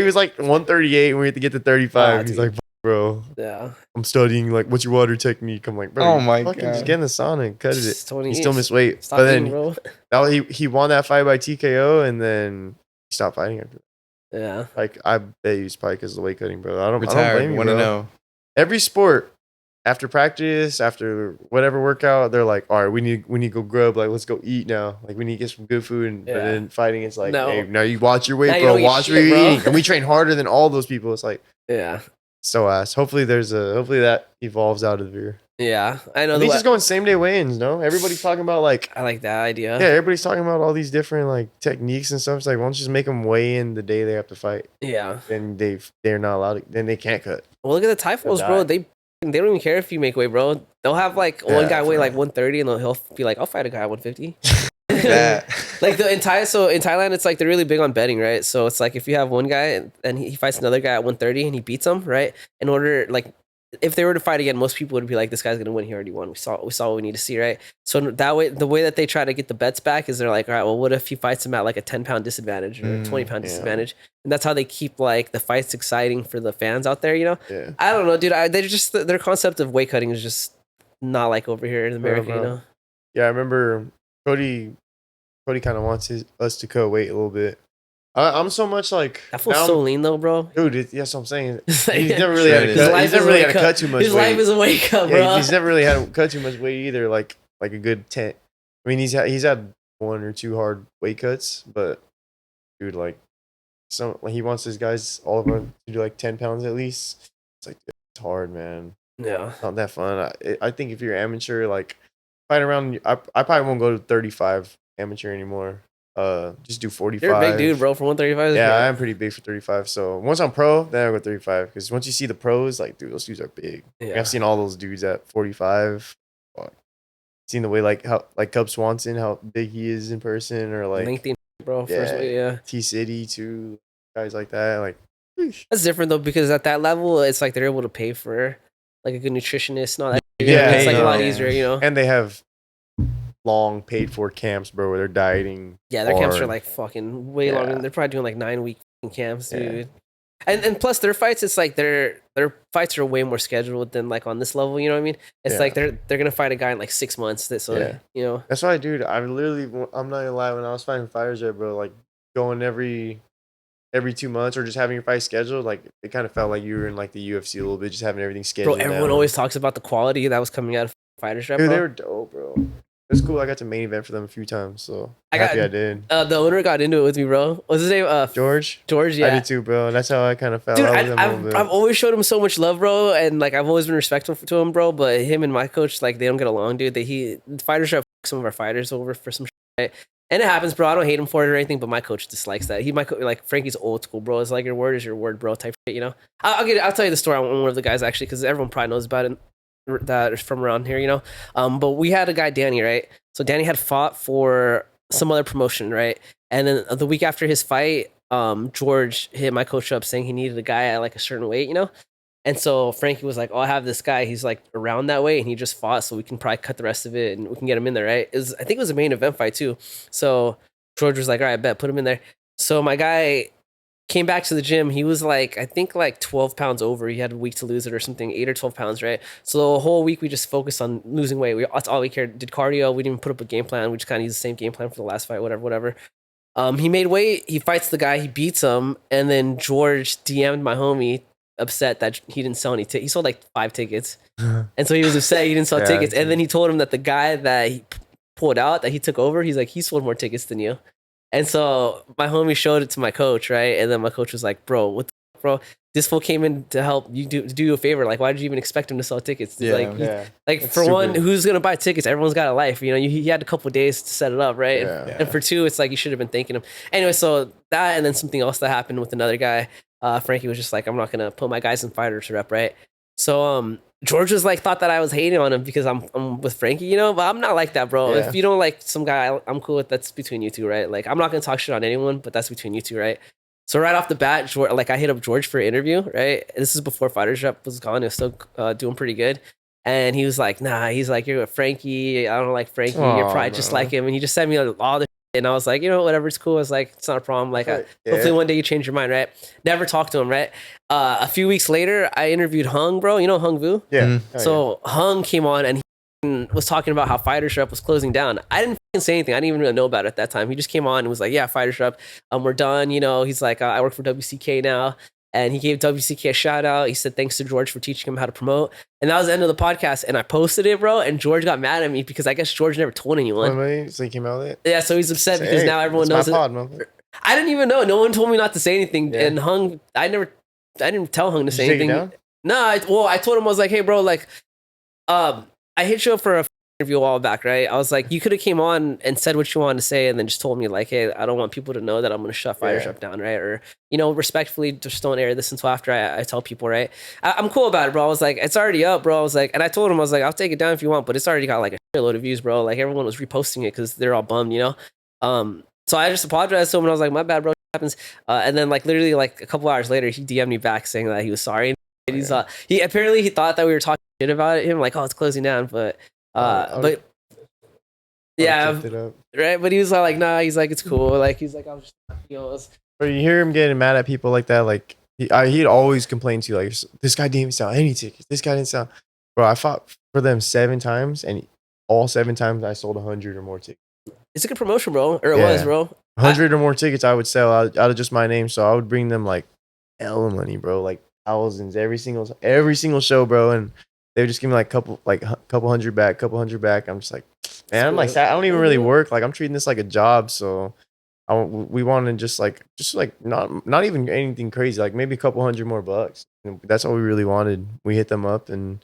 was like 138 and we had to get to 35. He's dude. like, bro, Yeah, I'm studying like what's your water technique? I'm like, bro, Oh you my fucking God. just get in the sauna and cut it. Just 20 He still eats. missed weight. Stop but eating, then bro. he won that fight by TKO and then he stopped fighting after that. Yeah, Like I bet he was probably because of the weight cutting, bro. I don't Retired. blame you, Want to bro. know? Every sport after practice, after whatever workout, they're like, all right, we need to go grub. Like, let's go eat now. Like, we need to get some good food. And but Yeah. then fighting, it's like, No. hey, now you watch your weight, Now you bro. don't eat Watch what shit, you're bro. eating. And we train harder than all those people. It's like yeah, so ass. Hopefully hopefully that evolves out of here. yeah. I know. He's just going same day weigh-ins, no? Everybody's talking about like I like that idea. yeah, everybody's talking about all these different like techniques and stuff. It's like, why don't you just make them weigh in the day they have to fight? Yeah. Then they're not allowed to, then they can't cut. Well, look at the Thai fools, bro. They don't even care if you make weight, bro. They'll have like one guy weigh for like real. 130, and he'll be like, "I'll fight a guy at 150." That. Like in Thailand, it's like they're really big on betting, right? So it's like if you have one guy and he fights another guy at 130 and he beats him, right? In order, like, if they were to fight again, most people would be like, "This guy's gonna win. He already won. We saw what we need to see, right?" So that way, the way that they try to get the bets back is they're like, "All right, well, what if he fights him at like a 10-pound disadvantage or a 20-pound yeah. disadvantage?" And that's how they keep like the fights exciting for the fans out there, you know? Yeah. I don't know, dude. They're just their concept of weight cutting is just not like over here in America, bro. you know? Yeah, I remember Cody kind of wants us to cut weight a little bit. I'm so much like That feels now so lean though, bro. dude. That's what I'm saying. He's Like, never really had to His cut. life He's never is really a had to wake cut up. too much His weight. life is a wake up, Yeah, bro. he's never really had to cut too much weight either. Like a good 10. I mean, he's had 1 or 2 hard weight cuts, but dude, like he wants his guys all of them to do like 10 pounds at least. It's like it's hard, man. Yeah. It's not that fun. I think if you're amateur, like fight around. I probably won't go to 35 amateur anymore. Just do 45. You're a big dude, bro, for 135. Yeah, I'm pretty big for 35. So once I'm pro, then I go 35. Because once you see the pros, like, dude, those dudes are big. Yeah. I've seen all those dudes at 45. Fuck. Seen the way like Cub Swanson, how big he is in person, or like Lengthy, bro. Yeah. First way, yeah. T City too, guys like that. Like, sheesh. That's different though, because at that level, it's like they're able to pay for like a good nutritionist and all that. Yeah, It's like a lot yeah. easier, you know? And they have long paid for camps, bro, where they're dieting. Yeah, their camps are hard. like fucking way Yeah. longer. They're probably doing like 9-week camps, Yeah. dude. And plus their fights, it's like their fights are way more scheduled than like on this level. You know what I mean? It's Yeah. like they're gonna fight a guy in like 6 months. So Yeah. you know, That's why, dude. I'm not gonna lie. When I was fighting fighters there, bro, like going every 2 months or just having your fight scheduled, like it kind of felt like you were in like the UFC a little bit, just having everything bro. scheduled. Everyone down. always talks about the quality that was coming out of fighters, right, Dude, bro? they were dope, bro. It was cool. I got to main event for them a few times, so I happy got- I did. The owner got into it with me, bro. What's his name? George, George. I Yeah. did too, bro. That's how I kind of fell Dude, out with him a little bit. I've always showed him so much love, bro, and like I've always been respectful to him, bro. But him and my coach, like they don't get along, dude. The fighters try to fuck some of our fighters over for some shit, right? And it happens, bro. I don't hate him for it or anything, but my coach dislikes that. Like Frankie's old school, bro. It's like your word is your word, bro. Type shit, you know. I'll tell you the story on one of the guys actually, because everyone probably knows about it. That is from around here, you know. But we had a guy, Danny, right? So Danny had fought for some other promotion, right? And then the week after his fight, George hit my coach up saying he needed a guy at like a certain weight, you know. And so Frankie was like, "Oh, I have this guy. He's like around that weight, and he just fought, so we can probably cut the rest of it, and we can get him in there, right?" I think it was a main event fight too. So George was like, "All right, bet, put him in there." So my guy came back to the gym. He was like, I think like 12 pounds over. He had a week to lose it or something, 8 or 12 pounds, right? So the whole week we just focused on losing weight. That's all we cared. Did cardio. We didn't even put up a game plan. We just kind of used the same game plan for the last fight, whatever. He made weight. He fights the guy. He beats him. And then George DM'd my homie, upset that he didn't sell any tickets. He sold like 5 tickets. And so he was upset he didn't sell tickets. And then he told him that the guy that he pulled out, that he took over, he's like, he sold more tickets than you. And so my homie showed it to my coach, right? And then my coach was like, bro, what the fuck, bro? This fool came in to help you do you a favor. Like, why did you even expect him to sell tickets? Like for stupid. One, who's gonna buy tickets? Everyone's got a life. You know, he had a couple of days to set it up, right? And for 2, it's like you should have been thanking him. Anyway, so that, and then something else that happened with another guy. Frankie was just like, I'm not gonna put my guys in fighters rep, right? So George was like, thought that I was hating on him because I'm with Frankie, you know, but I'm not like that, bro. If you don't like some guy, I'm cool with, that's between you two, right? Like, I'm not gonna talk shit on anyone, but that's between you two, right? So right off the bat, George, like I hit up George for an interview, right? This is before Fighters Rep was gone. It was still doing pretty good. And he was like, nah, he's like, you're with Frankie. I don't like Frankie. You're probably just like him. And he just sent me all the shit. And I was like, you know, whatever, it's cool. It's like, it's not a problem. Like, hopefully one day you change your mind, right? Never talked to him, right? A few weeks later, I interviewed Hung, bro. You know Hung Vu? Yeah. Mm-hmm. So Hung came on and he was talking about how Fighters Rep was closing down. I didn't say anything. I didn't even really know about it at that time. He just came on and was like, yeah, Fighters Rep, we're done. You know, he's like, I work for WCK now. And he gave WCK a shout out. He said, thanks to George for teaching him how to promote. And that was the end of the podcast. And I posted it, bro. And George got mad at me because I guess George never told anyone. So he came out with it? Yeah, so he's upset because now everyone knows it. I didn't even know. No one told me not to say anything. And Hung, I didn't tell Hung to say anything. No, I told him, I was like, hey, bro, like, I hit you up for a interview a while back, right? I was like, you could have came on and said what you wanted to say and then just told me like, hey, I don't want people to know that I'm going to shut Fighters Rep down, right? Or, you know, respectfully, just don't air this until after I tell people, right? I'm cool about it, bro. I was like, it's already up, bro. I was like, and I told him, I was like, I'll take it down if you want, but it's already got like a shitload of views, bro. Like everyone was reposting it because they're all bummed, you know? So I just apologized to him and I was like, my bad, bro. It happens. And then like literally like a couple hours later, he DM'd me back saying that he was sorry. And he's he apparently thought that we were talking shit about him, like, oh, it's closing down, but yeah, right. But he was like, nah. He's like, it's cool. Like he's like, I was just, you know. But you hear him getting mad at people like that. Like he'd always complain to you, like, this guy didn't even sell any tickets. This guy didn't sell. Bro, I fought for them 7 times, and all 7 times I sold 100 or more tickets. It's a good promotion, bro. Or it was, bro. 100 or more tickets I would sell out of just my name. So I would bring them like hella money, bro. Like thousands every single show, bro. And they would just give me like couple hundred back. I'm just like, man, I'm like, I don't even really work. Like I'm treating this like a job. So we wanted just like not even anything crazy. Like maybe a couple $100 more bucks. And that's all we really wanted. We hit them up and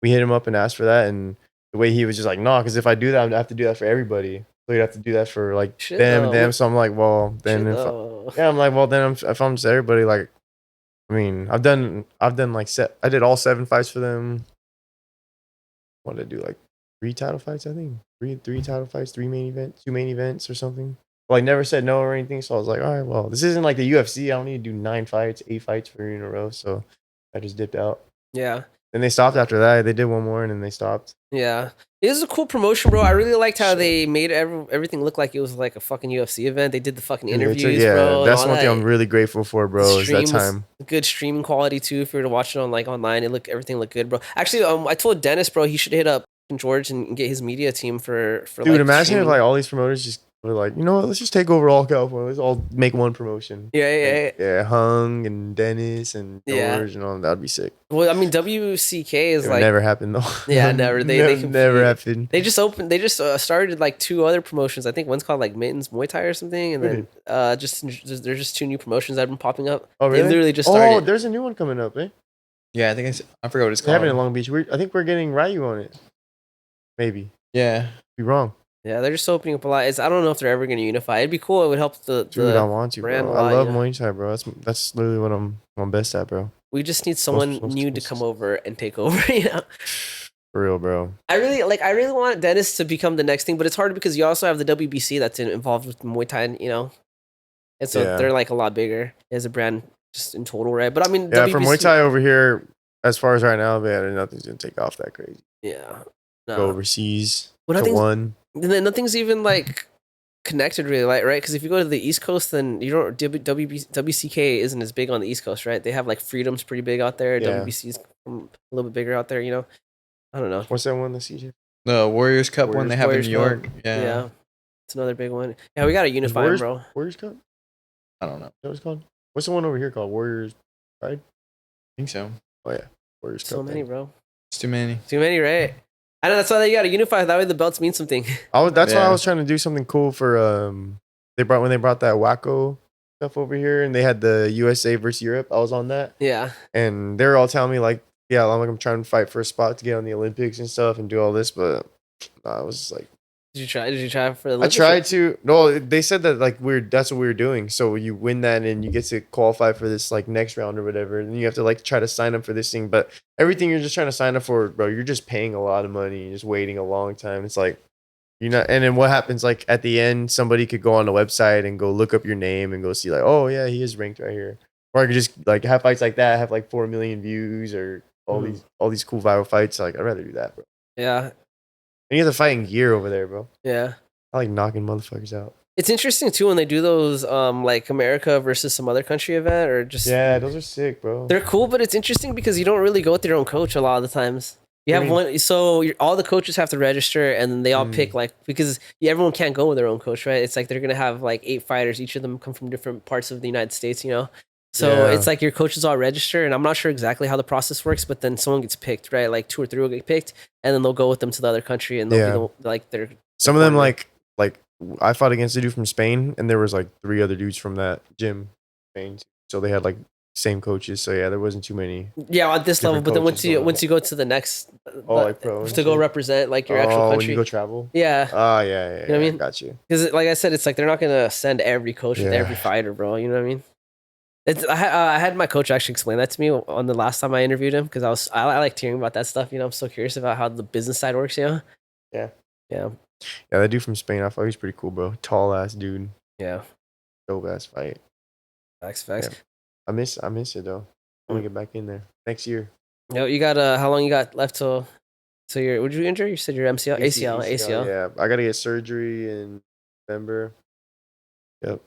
asked for that. And the way he was just like, no, because if I do that, I have to do that for everybody. So you'd have to do that for like them. So I'm like, well, then if I'm just everybody, like, I mean, I've done like I did all 7 fights for them. What did I do? Like 3 title fights, I think. Three title fights, 2 main events or something. Well, I never said no or anything. So I was like, all right, well, this isn't like the UFC. I don't need to do 9 fights, 8 fights for you in a row. So I just dipped out. Yeah. And they stopped after that. They did one more and then they stopped. Yeah. It was a cool promotion, bro. I really liked how they made everything look like it was like a fucking UFC event. They did the fucking interviews, bro. That's one thing I'm really grateful for, bro. Is that time. Good streaming quality too. If you were to watch it on like online, everything looked good, bro. Actually, I told Dennis, bro, he should hit up George and get his media team for dude, like, imagine streaming. if like all these promoters just were like, you know what, let's just take over all California. Let's all make one promotion. Yeah, Hung and Dennis and George and all that would be sick. Well, I mean, WCK is like never happened though. Yeah, never. They never happened. They just started like 2 other promotions. I think one's called like Mittens Muay Thai or something, and then there's just 2 new promotions that have been popping up. Oh, really? They literally just started. Oh, there's a new one coming up, eh? Yeah, I think I forgot what it's They called. have it in Long Beach. I think we're getting Ryu on it. Maybe. Yeah. Be wrong. Yeah, they're just opening up a lot. I don't know if they're ever going to unify. It'd be cool. It would help the Dude, I want to, brand bro. a lot, I love Muay Thai, bro. That's literally what I'm best at, bro. We just need someone new to come over and take over, you know? For real, bro. I really want Dennis to become the next thing, but it's hard because you also have the WBC that's involved with Muay Thai, you know? And so they're like a lot bigger as a brand just in total, right? But I mean, yeah, WBC, for Muay Thai over here, as far as right now, man, nothing's going to take off that crazy. Yeah. No. Go overseas. Nothing's even like connected really, like, right? Because if you go to the East Coast, then you don't WCK isn't as big on the East Coast, right? They have like Freedom's pretty big out there. Yeah. WBC's a little bit bigger out there, you know. I don't know. What's that one? The CJ? The Warriors Cup one they have in New York. Yeah, it's another big one. Yeah, we gotta unify them, bro. Warriors Cup? I don't know. What it's called? What's the one over here called? Warriors Pride? I think so. Oh yeah, Warriors Cup. So many, bro. It's too many. Too many, right? I know, that's why you gotta unify. That way the belts mean something. That's why I was trying to do something cool for when they brought that Wacko stuff over here and they had the USA versus Europe. I was on that. Yeah. And they're all telling me like, yeah, I'm trying to fight for a spot to get on the Olympics and stuff and do all this, but I was like, Did you try for the Olympics? I tried to. No, they said that like that's what we were doing. So you win that and you get to qualify for this like next round or whatever. And you have to like try to sign up for this thing. But everything you're just trying to sign up for, bro, you're just paying a lot of money. You're just waiting a long time. It's like you're not. And then what happens? Like at the end, somebody could go on the website and go look up your name and go see like, oh yeah, he is ranked right here. Or I could just like have fights like that, have like 4 million views or all these cool viral fights. Like I'd rather do that, bro. Yeah. And you have to fight in gear over there, bro. Yeah. I like knocking motherfuckers out. It's interesting too when they do those like America versus some other country event or just those are sick, bro. They're cool, but it's interesting because you don't really go with your own coach a lot of the times. You have one, so all the coaches have to register, and then they all pick like because everyone can't go with their own coach, right? It's like they're gonna have like 8 fighters, each of them come from different parts of the United States, you know. So it's like your coaches all register, and I'm not sure exactly how the process works, but then someone gets picked, right? Like 2 or 3 will get picked, and then they'll go with them to the other country, and they'll be like they're some of them like I fought against a dude from Spain, and there was like 3 other dudes from that gym, Spain. So they had like same coaches. So yeah, there wasn't too many. Yeah, at this level, but then once you go to the next, like pro to go represent like your actual country, when you go travel. Yeah. Oh yeah. You know what I mean? Got you. Because like I said, it's like they're not gonna send every coach with every fighter, bro. You know what I mean? I had my coach actually explain that to me on the last time I interviewed him because I liked hearing about that stuff. You know, I'm so curious about how the business side works. You know? Yeah. Yeah. Yeah, that dude from Spain, I thought he was pretty cool, bro. Tall ass dude. Yeah. Dope ass fight. Facts. Yeah. I miss it though. I want to get back in there next year. Yo, you got how long you got left till your? Would you injure? You said your MCL, ACL. Yeah, I gotta get surgery in November. Yep.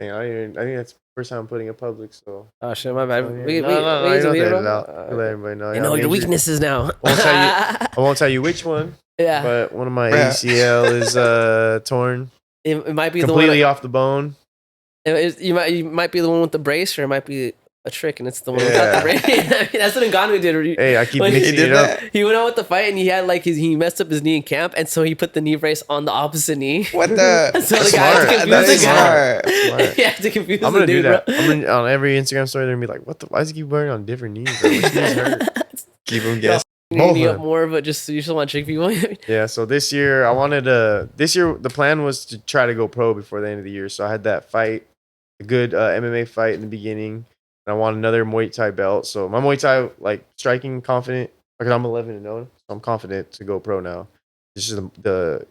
I think that's the first time I'm putting it public. So. Oh shit, my bad. No, you don't have to edit it out. Let everybody know. I know your weaknesses now. I won't tell you which one. Yeah. But one of my ACL is torn. It might be completely the one off the bone. You might be the one with the brace, or it might be a trick, and it's the one without the brace. I mean, that's what Ngannou did. Hey, I keep mixing it up. He went out with the fight, and he had like he messed up his knee in camp, and so he put the knee brace on the opposite knee. What the? So the guy had to confuse the guy. Smart. Yeah, to confuse I'm gonna the dude, do that. bro. I'm gonna, on every Instagram story, they're gonna be like, "What the? Why does he keep wearing on different knees? Bro? Which knees hurt?" Keep him guessing. Knee up more, but you just want to trick people. Yeah. So this year, I wanted to. This year, the plan was to try to go pro before the end of the year. So I had that fight, a good MMA fight in the beginning. And I want another Muay Thai belt. So my Muay Thai, like striking, confident. Because I'm 11-0, so I'm confident to go pro now. This is the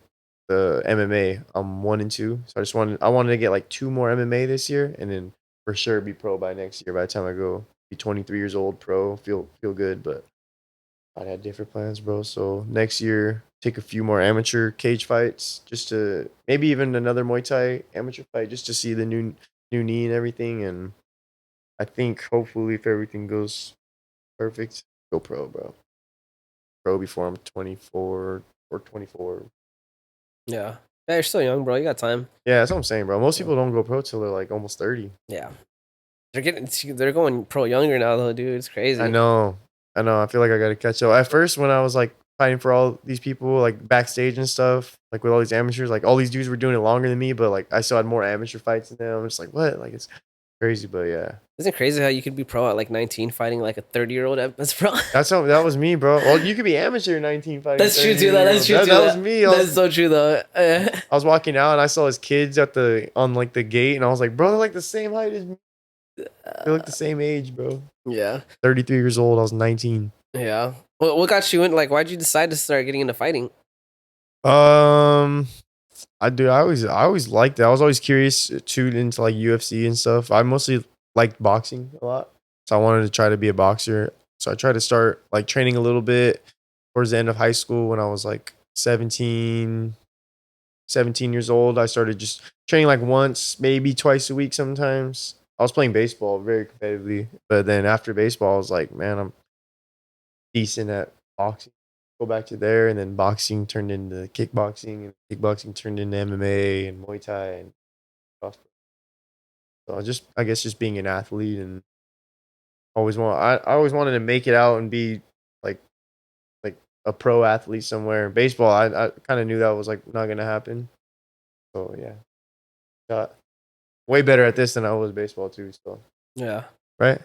MMA. I'm 1-2. So I wanted to get like 2 more MMA this year, and then for sure be pro by next year. By the time I go, be 23 years old, pro, feel good. But I had different plans, bro. So next year, take a few more amateur cage fights, just to maybe even another Muay Thai amateur fight, just to see the new knee and everything. And I think hopefully if everything goes perfect, go pro, bro. Pro before I'm 24 or 24. Yeah. Yeah, you're still young, bro. You got time. Yeah, that's what I'm saying, bro. Most people don't go pro till they're like almost 30. Yeah. They're going pro younger now though, dude. It's crazy. I know. I feel like I gotta catch up. At first when I was like fighting for all these people, like backstage and stuff, like with all these amateurs, like all these dudes were doing it longer than me, but like I still had more amateur fights than them. I'm just like, what? Like it's crazy, but yeah. Isn't it crazy how you could be pro at like 19 fighing like a 30-year-old that's pro? That was me, bro. Well, you could be amateur at 19 fighting. That's true too. That's true too. That was me. That's so true though. I was walking out and I saw his kids on like the gate, and I was like, bro, they're like the same height as me. They're like the same age, bro. Yeah. 33 years old. I was 19. Yeah. What got you in? Like, why'd you decide to start getting into fighting? I always liked it. I was always curious, tuned into like UFC and stuff. I mostly liked boxing a lot, so I wanted to try to be a boxer. So I tried to start like training a little bit towards the end of high school when I was like 17, 17 years old, I started just training like once, maybe twice a week sometimes. I was playing baseball very competitively, but then after baseball, I was like, man, I'm decent at boxing. Go back to there, and then boxing turned into kickboxing, and kickboxing turned into MMA and Muay Thai and stuff. So I guess just being an athlete and I always wanted to make it out and be like a pro athlete somewhere. Baseball, I kind of knew that was like not gonna happen. So yeah, got way better at this than I was baseball too. So Yeah. right.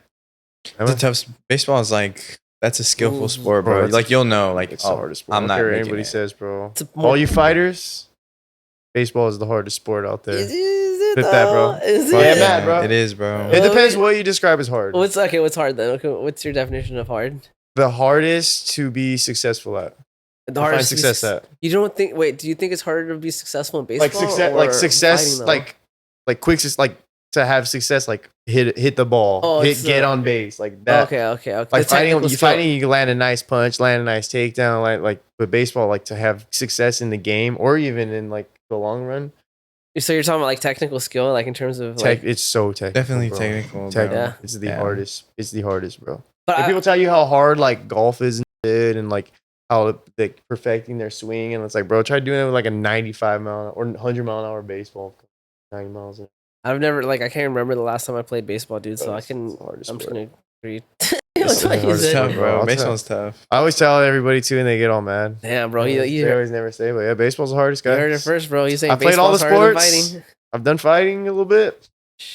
It's a tough. Baseball is like that's a skillful sport, bro. Bro, Like you'll know, like it's the hardest sport. I'm not care what making anybody it. says, bro. More- All you fighters, baseball is the hardest sport out there. Is it Fit that, bro. though? Is Fuck it? yeah, mad, bro. It is, bro. It depends what you describe as hard. What's hard then? Okay, what's your definition of hard? The hardest to be successful at. The Find hardest to be success at. You don't think? Wait, do you think it's harder to be successful in baseball? Like or success, fighting, though? like quick, like to have success, like hit the ball, Oh, get on base, like that. Okay. Like The technical skill. fighting, you can land a nice punch, land a nice takedown, like with baseball, like to have success in the game or even in like the long run. So you're talking about like technical skill, like in terms of like, It's so technical. Definitely bro. technical, bro. Yeah. It's the Yeah. hardest. It's the hardest, bro. but If I- people tell you how hard like golf is and shit, and like how like perfecting their swing, and it's like, bro, try doing it with like a 95 mile or 100 mile an hour baseball, 90 miles an hour. I've never like I can't remember the last time I played baseball, dude. So Bro, I it's can. the hardest I'm just sport. gonna agree. It's That's what the he hardest It's said. tough, bro. I'll Baseball's tough. I always tell everybody too, and they get all mad. Damn, bro. They You always never say, but yeah, baseball's the hardest, you guys. heard it first, bro. You saying I played all the baseball's harder than sports. fighting? I've done fighting a little bit.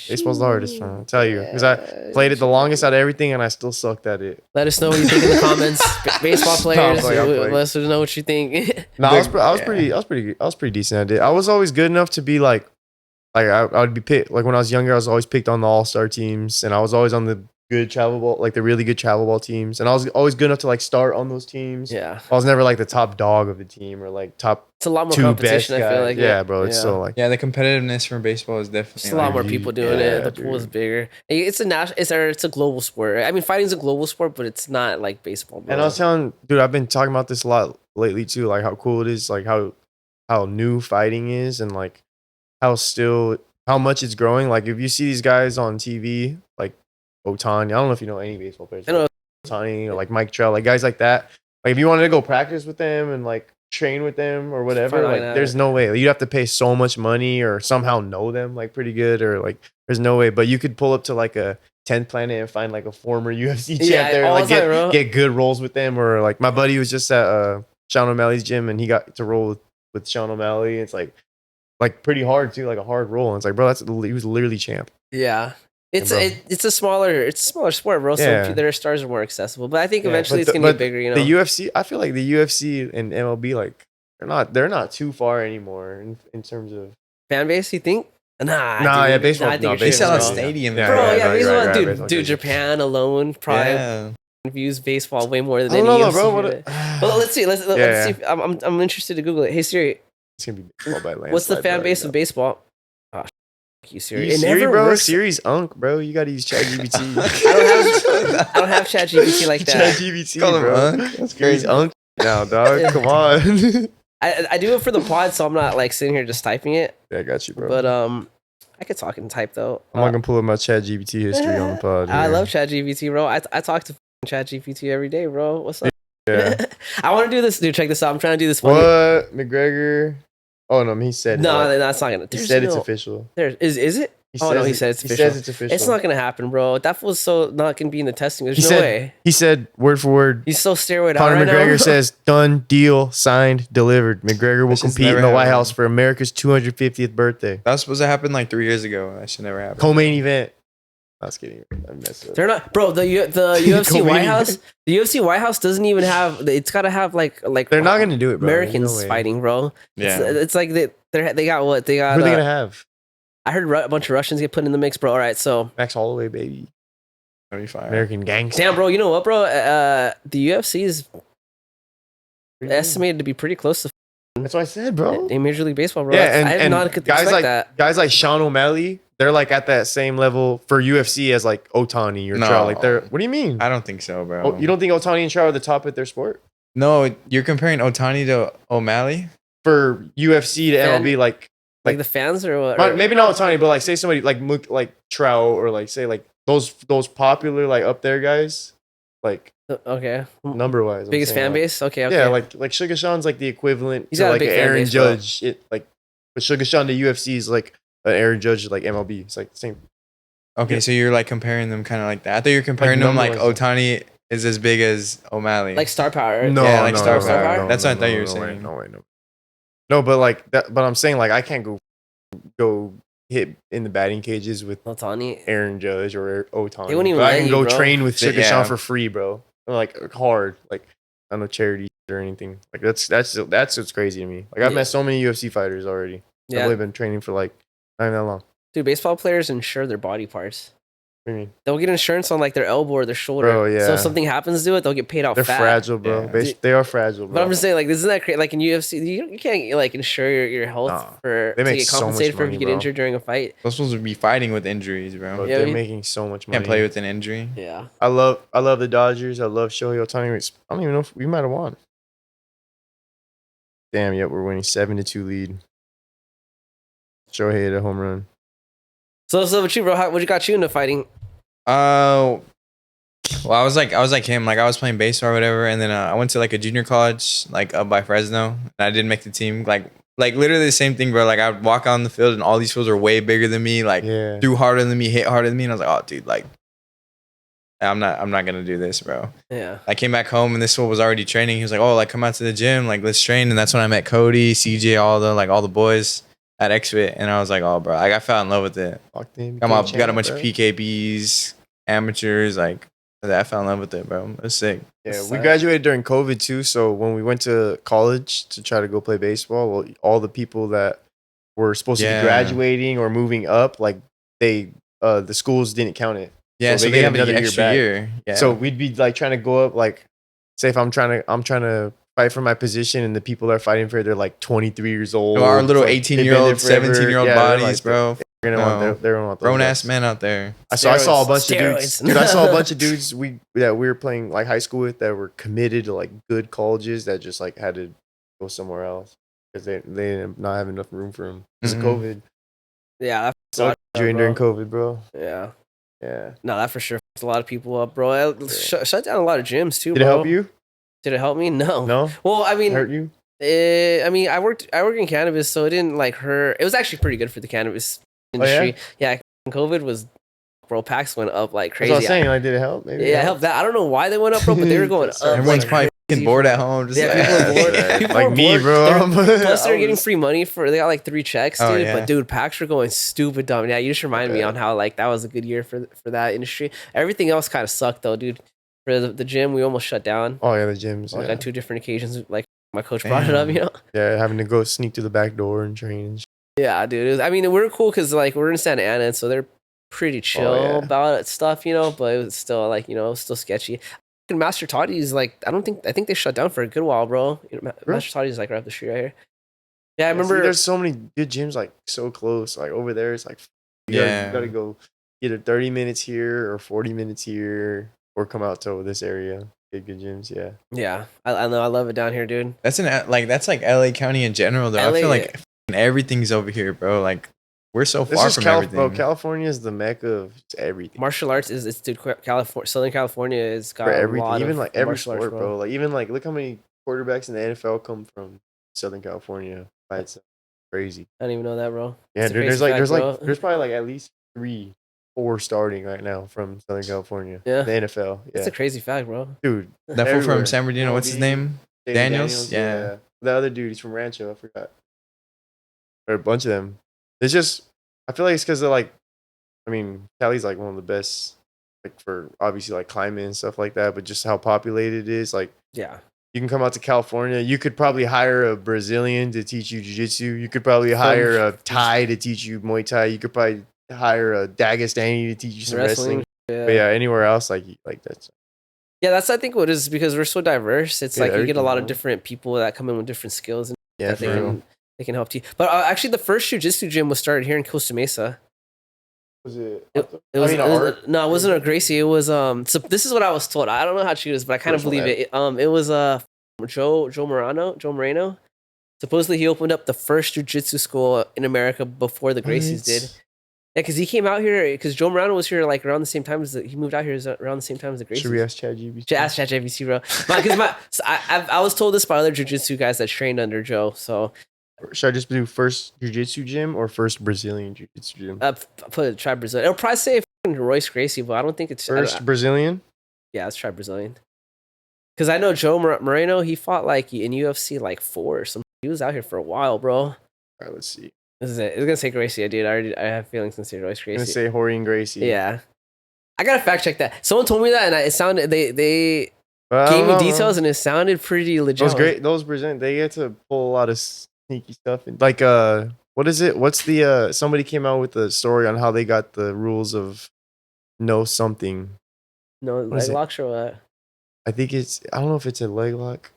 Baseball's the hardest, man. I'll tell you, because I played it the longest out of everything, and I still sucked at it. Let us know what you think in the comments. Baseball players, playing. let us know what you think. No, I was pretty decent at it. I was always good enough to be like I would be picked. Like when I was younger, I was always picked on the all-star teams, and I was always on the good travel ball, like the really good travel ball teams, and I was always good enough to like start on those teams. Yeah, I was never like the top dog of the team or like top it's a lot more two best competition. guys. I feel like yeah, bro, it's so like Yeah, the competitiveness from baseball is definitely Just a lot like, more people doing Yeah, it. The pool is dude. bigger. It's a global sport. I mean, fighting's a global sport, but it's not like baseball. Bro. And I was telling, dude, I've been talking about this a lot lately too, like how cool it is, like how new fighting is, and like how much it's growing. Like if you see these guys on TV, like Otani, I don't know if you know any baseball players. I know. Otani or like Mike Trout, like guys like that. Like if you wanted to go practice with them and like train with them or whatever, Fine, like there's no way. You'd have to pay so much money or somehow know them like pretty good, or like there's no way. But you could pull up to like a 10th Planet and find like a former UFC champ Yeah, there and all like the time, bro. get good rolls with them. Or like my buddy was just at Sean O'Malley's gym and he got to roll with Sean O'Malley. It's like pretty hard too, like a hard roll. And it's like, bro, he was literally champ. Yeah. It's bro. it's a smaller sport, bro. So Yeah. their stars are more accessible. But I think Yeah, eventually but it's gonna get bigger. You know, The UFC, I feel like the UFC and MLB, like they're not too far anymore in terms of. fan base. You think? Nah, Nah, dude. yeah, baseball- Nah, I think no, you're They tripping, sell out bro. stadiums, Yeah, Bro, right, yeah, right, baseball, right, dude, baseball dude, crazy. Japan alone probably Yeah. views baseball way more than I any don't know, UFC. bro. Well, let's see. Let's Yeah. see. I'm interested to Google it. Hey Siri, It's gonna be baseball by landslide. what's the fan bro, base you of know. baseball? Oh, you Siri. You It Siri, never bro. works. Siri's unk, bro. You gotta use ChatGPT. I don't have ChatGPT like that. ChatGPT, Call him bro. Unk? That's Siri's crazy. unk now, dog. Come on. I do it for the pod, so I'm not like sitting here just typing it. Yeah, I got you, bro. But I could talk and type though. I'm not gonna pull up my ChatGPT history on the pod. I here. love ChatGPT, bro. I talk to ChatGPT every day, bro. What's up? Yeah. I want to do this, dude. Check this out. I'm trying to do this one. What McGregor? Oh no, he said No, it. that's not gonna. He there's said it's no- official. There is it? Oh no, he said it's He official. says it's official. It's not gonna happen, bro. That was so not gonna be in the testing. There's He no said- way. He said word for word. He's so steroid out Conor right McGregor now. says done, deal, signed, delivered. McGregor will This has compete in never the White happened. House for America's 250th birthday. That was supposed to happen like 3 years ago. That should never happen. Co-main event. I was kidding. I messed up. They're not, bro. The UFC Go White in. House. The UFC White House doesn't even have. It's got to have like They're not gonna do it, bro. There's Americans no way. fighting, bro. Yeah. It's like they got what they got. Who are they gonna have? I heard a bunch of Russians get put in the mix, bro. All right, so Max Holloway, baby. That'd be fire. American gangster. damn, bro. You know what, bro? The UFC is estimated to be pretty close to That's what I said, bro. in Major League Baseball, bro. Yeah, I did and not guys expect like that. guys like Sean O'Malley, they're like at that same level for UFC as like Otani or No. Trout. Like they're. What do you mean? I don't think so, bro. Oh, you don't think Otani and Trout are the top at their sport? No, you're comparing Otani to O'Malley? for UFC to MLB, like the fans or what? Maybe not Otani, but like say somebody like Trout or like say like those popular like up there guys, like okay, number wise, biggest fan base. Okay, yeah, like Sugar Sean's like the equivalent He's to got a like big an fan Aaron base, bro. Judge. But Sugar Sean to UFC is like an Aaron Judge like MLB. It's like the same. Okay, so you're like comparing them kind of like that. I thought you were comparing them like Otani is as big as O'Malley. Like star power. No, yeah, like star power. That's what I thought you were saying. No, but like that. But I'm saying like I can't go hit in the batting cages with Otani, Aaron Judge or Otani. They wouldn't even I let can you, go bro. train with Sugar Yeah. Sean for free, bro. Like hard, like on no charity or anything. Like that's what's crazy to me. Like I've met so many UFC fighters already. I've only been training for like not even that long. Dude, baseball players insure their body parts. What do you mean? They'll get insurance on like their elbow or their shoulder. Bro, yeah. So if something happens to it, they'll get paid out They're fat. fragile, bro. Yeah. They are fragile, bro. But I'm just saying, like, isn't that crazy? Like in UFC, you can't like insure your health They to make get so much compensated for if money, you get bro. injured during a fight. They're supposed to be fighting with injuries, bro. But Yeah, they're making so much money. Can't play with an injury. Yeah. I love the Dodgers. I love Shohei Ohtani. I don't even know if we might have won. Damn, yep, we're winning 7-2 lead. Shohei hit a home run. So what you, bro? What you got you into fighting? Well, I was like him. Like I was playing baseball or whatever, and then I went to like a junior college, like up by Fresno, and I didn't make the team. Like literally the same thing, bro. Like I'd walk on the field, and all these fools are way bigger than me. Like threw harder than me, hit harder than me, and I was like, oh, dude, like I'm not gonna do this, bro. Yeah. I came back home, and this fool was already training. He was like, oh, like come out to the gym, like let's train, and that's when I met Cody, CJ, all the boys at XFIT, and I was like, oh, bro, like I fell in love with it. Got a bunch of PKBs, amateurs, like I fell in love with it, bro. It was sick. Yeah, we graduated during COVID too. So when we went to college to try to go play baseball, well, all the people that were supposed to be graduating or moving up, like the schools didn't count it. Yeah, so they have another extra year. Yeah. So we'd be like trying to go up, like say if I'm trying to fight for my position, and the people that are fighting for it, they're like 23 years old. Our little like, 18-year-old, 17-year-old bodies, like, bro. They're gonna want grown ass men out there. I saw a bunch of dudes. Dude, I saw a bunch of dudes we were playing like high school with that were committed to like good colleges that just like had to go somewhere else because they did not have enough room for them because of COVID. Yeah, So during COVID, bro. Yeah. Yeah. No, that for sure fucked a lot of people up, bro. Shut down a lot of gyms too. Did it help you? Did it help me? No. No. Well, I mean, hurt you? I mean, I work in cannabis, so it didn't like hurt. It was actually pretty good for the cannabis industry. Oh, yeah, COVID was, bro. Packs went up like crazy. That's what I was saying. Like, did it help? Maybe it helped that. I don't know why they went up, bro, but they were going up. Everyone's probably bored at home. Just people are bored. People like are me, bored. bro. Plus, they're getting free money they got like 3 checks, dude. Oh, yeah. But dude, packs were going stupid dumb. Yeah, you just reminded me on how like that was a good year for that industry. Everything else kind of sucked though, dude. For the gym, we almost shut down. Oh yeah, the gyms. Like on 2 different occasions, like my coach brought it up, you know. Yeah, having to go sneak to the back door and train. And yeah, dude. I mean, we're cool because like we're in Santa Ana, and so they're pretty chill about it stuff, you know. But it was still like, you know, it was still sketchy. Master Toddy's like I think they shut down for a good while, bro. You know, Master Toddy's like right up the street right here. Yeah, I remember. See, there's so many good gyms like so close. Like over there, it's like you gotta go either 30 minutes here or 40 minutes here, or come out to this area. Good gyms, yeah. Yeah, I know. I love it down here, dude. That's like LA County in general, though. LA, I feel like everything's over here, bro. Like we're so far from everything. Bro, California is the mecca of everything. Martial arts is dude. Southern California is got for everything. A lot even of like every martial sport, arts, bro. Like even like look how many quarterbacks in the NFL come from Southern California by itself. Crazy. I didn't even know that, bro. Yeah, dude, there's probably like at least 3-4 starting right now from Southern California. Yeah. The NFL. Yeah. That's a crazy fact, bro. Dude. That fool from San Bernardino, what's his name? Daniels? Yeah. The other dude, he's from Rancho, I forgot. Or a bunch of them. It's just I feel like it's because they're like I mean, Cali's like one of the best like for obviously like climate and stuff like that, but just how populated it is. Like yeah. You can come out to California. You could probably hire a Brazilian to teach you jiu-jitsu. You could probably hire a Thai to teach you Muay Thai. You could probably hire a Dagestani to teach you some wrestling. Yeah. But yeah, anywhere else like that's. Yeah, that's I think what it is because we're so diverse. It's like you get a lot of different people that come in with different skills and that they can help you. But actually, the first jiu-jitsu gym was started here in Costa Mesa. Was it? It wasn't a Gracie. It was So this is what I was told. I don't know how true it is, but I kind of believe it. It was Joe Moreno. Supposedly, he opened up the first jiu-jitsu school in America before the Gracies did. Yeah, because he came out here because Joe Morano was here like around the same time as he moved out here around the same time as the Gracies. Should we ask ChatGPT? Ask ChatGPT, bro. Because I was told this by other jiu-jitsu guys that trained under Joe. So should I just do first jiu-jitsu gym or first Brazilian jiu-jitsu gym? Try Brazilian. It'll probably say Royce Gracie, but I don't think it's first Brazilian. Yeah, let's try Brazilian. Because I know Joe Moreno, he fought like in UFC like 4 or something. He was out here for a while, bro. All right, let's see. This is it. It's gonna say Gracie, dude. I have feelings to say Royce Gracie. I'm gonna say Jorge Gracie. Yeah, I gotta fact check that. Someone told me that, and it sounded they gave me details, and it sounded pretty legit. Those great, those Brazilian, they get to pull a lot of sneaky stuff. Like what is it? What's the somebody came out with a story on how they got the rules of no something. No leg locks or what? I think it's, I don't know if it's a leg lock.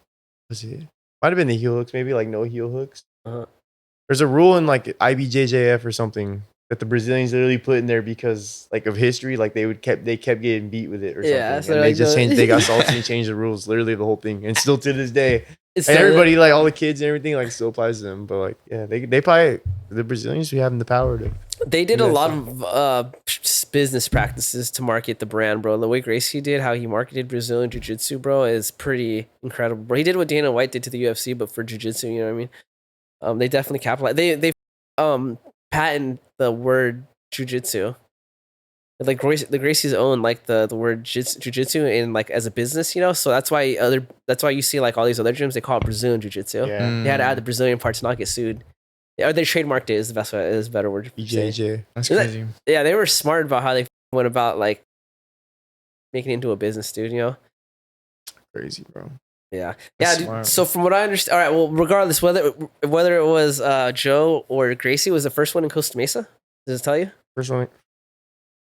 Was it? Might have been the heel hooks, maybe like no heel hooks. There's a rule in like IBJJF or something that the Brazilians literally put in there because like of history, like they kept getting beat with it or something. Yeah, so and they just changed. They got salty and changed the rules, literally the whole thing, and still to this day, and everybody like all the kids and everything like still applies to them. But like yeah, they probably the Brazilians who have the power to. They did a lot of business practices to market the brand, bro. The way Gracie did, how he marketed Brazilian Jiu-Jitsu, bro, is pretty incredible. Bro, he did what Dana White did to the UFC, but for Jiu-Jitsu, you know what I mean? They definitely capitalized. They patented the word Jiu-Jitsu. Like the Gracie's own like the word Jiu-Jitsu in like as a business, you know. So that's why you see like all these other gyms they call it Brazilian Jiu-Jitsu. Yeah. They had to add the Brazilian part to not get sued. Or they trademarked it is the best way, is a better word. BJJ. That's crazy. Yeah, they were smart about how they went about like making it into a business, dude, you know? Crazy, bro. Yeah. That's dude, so from what I understand, all right, well, regardless, whether it was Joe or Gracie was the first one in Costa Mesa? Does it tell you? First one.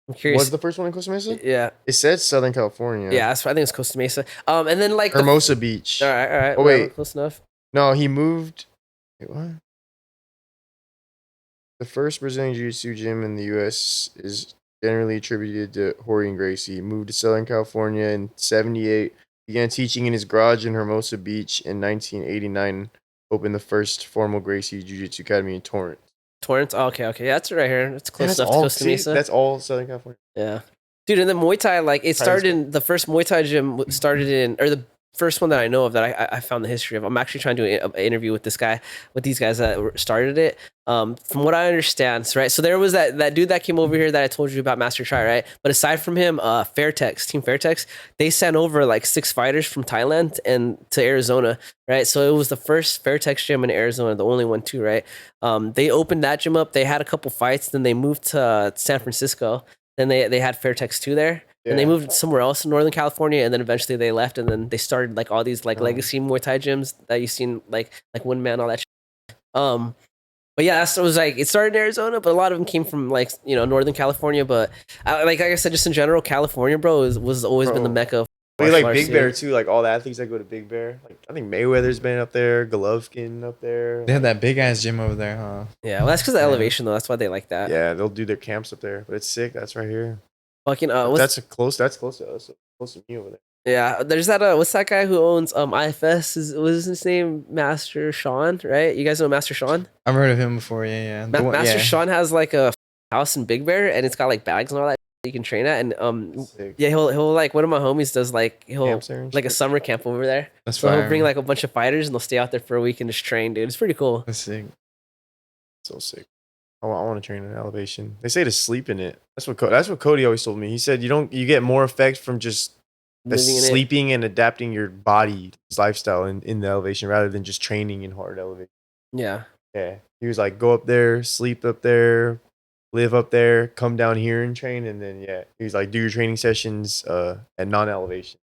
I'm curious. Was the first one in Costa Mesa? Yeah. It said Southern California. Yeah, I think it's Costa Mesa. And then like Hermosa Beach. All right. Oh, wait. Close enough. No, he moved. Wait, what? The first Brazilian Jiu-Jitsu gym in the U.S. is generally attributed to Jorge Gracie. He moved to Southern California in 1978, began teaching in his garage in Hermosa Beach in 1989, opened the first formal Gracie Jiu-Jitsu Academy in Torrance. Torrance? Oh, okay. Yeah, that's right here. It's close enough to Costa Mesa. That's all Southern California. Yeah. Dude, and then Muay Thai, like, it started in, the first Muay Thai gym started in, or the first one that I know of that I found the history of. I'm actually trying to do an interview with these guys that started it. From what I understand, right? So there was that dude that came over here that I told you about, Master Chai, right? But aside from him, Team Fairtex, they sent over like 6 fighters from Thailand and to Arizona, right? So it was the first Fairtex gym in Arizona, the only one too, right? They opened that gym up. They had a couple fights. Then they moved to San Francisco. Then they had Fairtex 2 there. Yeah. And they moved somewhere else in Northern California, and then eventually they left, and then they started like all these like legacy Muay Thai gyms that you've seen like One Man, all that shit. But yeah, so it was like it started in Arizona, but a lot of them came from like Northern California. But like I said, just in general, California, bro, was always been the mecca. We like Big Bear too, like all the athletes that go to Big Bear. Like I think Mayweather's been up there, Golovkin up there. They have that big ass gym over there, huh? Yeah, well that's because of the elevation though. That's why they like that. Yeah, they'll do their camps up there, but it's sick. That's right here. Fucking that's close to us. Close to me over there. Yeah, there's that. What's that guy who owns IFS? Was his name Master Sean? Right? You guys know Master Sean? I've heard of him before. Yeah. Master Sean has like a house in Big Bear, and it's got like bags and all that you can train at. And yeah, he'll like one of my homies does like like a summer camp over there. That's so he'll bring like a bunch of fighters, and they'll stay out there for a week and just train, dude. It's pretty cool. That's sick. So sick. I want to train in elevation. They say to sleep in it. That's what Cody always told me. He said you get more effect from just sleeping and adapting your body's lifestyle in the elevation rather than just training in hard elevation. Yeah. Yeah. He was like, go up there, sleep up there, live up there, come down here and train, and then he was like, do your training sessions at non-elevation,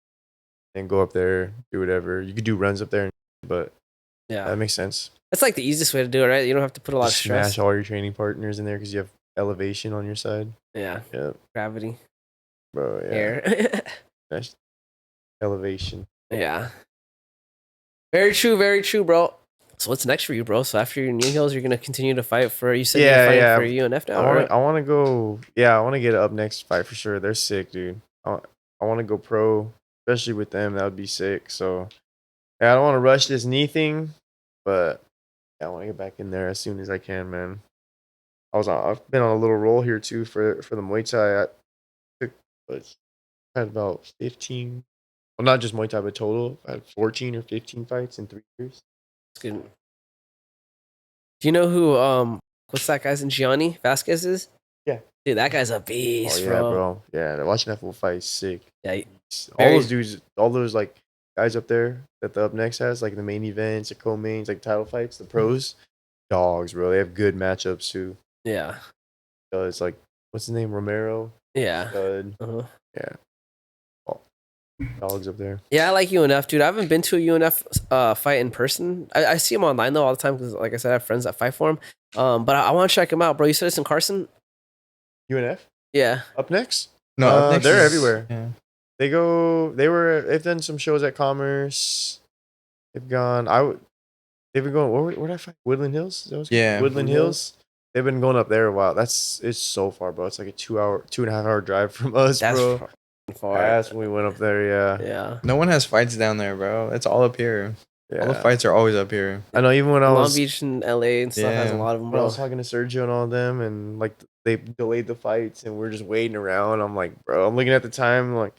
and go up there, do whatever. You could do runs up there, but yeah, that makes sense. That's like the easiest way to do it, right? You don't have to put a lot of stress. Smash all your training partners in there because you have elevation on your side. Yeah. Gravity. Bro, yeah. Air. Elevation. Yeah. Very true, bro. So what's next for you, bro? So after your knee heals, you're gonna continue to fight for. You said you're fighting for UNF now. I want to go. Yeah, I want to get up next fight for sure. They're sick, dude. I want to go pro, especially with them. That would be sick. So yeah, I don't want to rush this knee thing, but I want to get back in there as soon as I can, man. I've been on a little roll here too for the Muay Thai. I took what, had about 15. Well, not just Muay Thai, but total. I had 14 or 15 fights in 3 years. That's good. Do you know who what's that guy's in Gianni Vasquez is? Yeah. Dude, that guy's a beast, Oh yeah, bro. bro. Yeah, watching that full fight is sick. Yeah, All those dudes, all those like guys up there that the Up Next has, like the main events, the co-mains, like title fights, the pros, dogs, bro. They have good matchups too. yeah, So it's like, what's his name? Romero. yeah. Stud. Uh-huh. Yeah. Oh, dogs up there. Yeah, I like UNF, dude. I haven't been to a UNF fight in person. I see him online though all the time because, like I said, I have friends that fight for him. But I want to check him out, bro. You said it's in Carson? UNF? Yeah. Up Next? No, Up Next they're is- everywhere. Yeah. They've done some shows at Commerce. They've gone, they've been going, where did I fight? Woodland Hills? Is that what it's called? Yeah. Woodland Hills. They've been going up there a while. It's so far, bro. It's like a 2.5 hour drive from us, That's bro. far. That's when we went up there, yeah. Yeah. No one has fights down there, bro. It's all up here. All the Yeah. fights are always up here. I know, even when I Long was, Beach and LA and stuff has a Yeah. lot of them, when I bro. was talking to Sergio and all them, and like they delayed the fights, and we're just waiting around. I'm like, bro, I'm looking at the time, I'm like,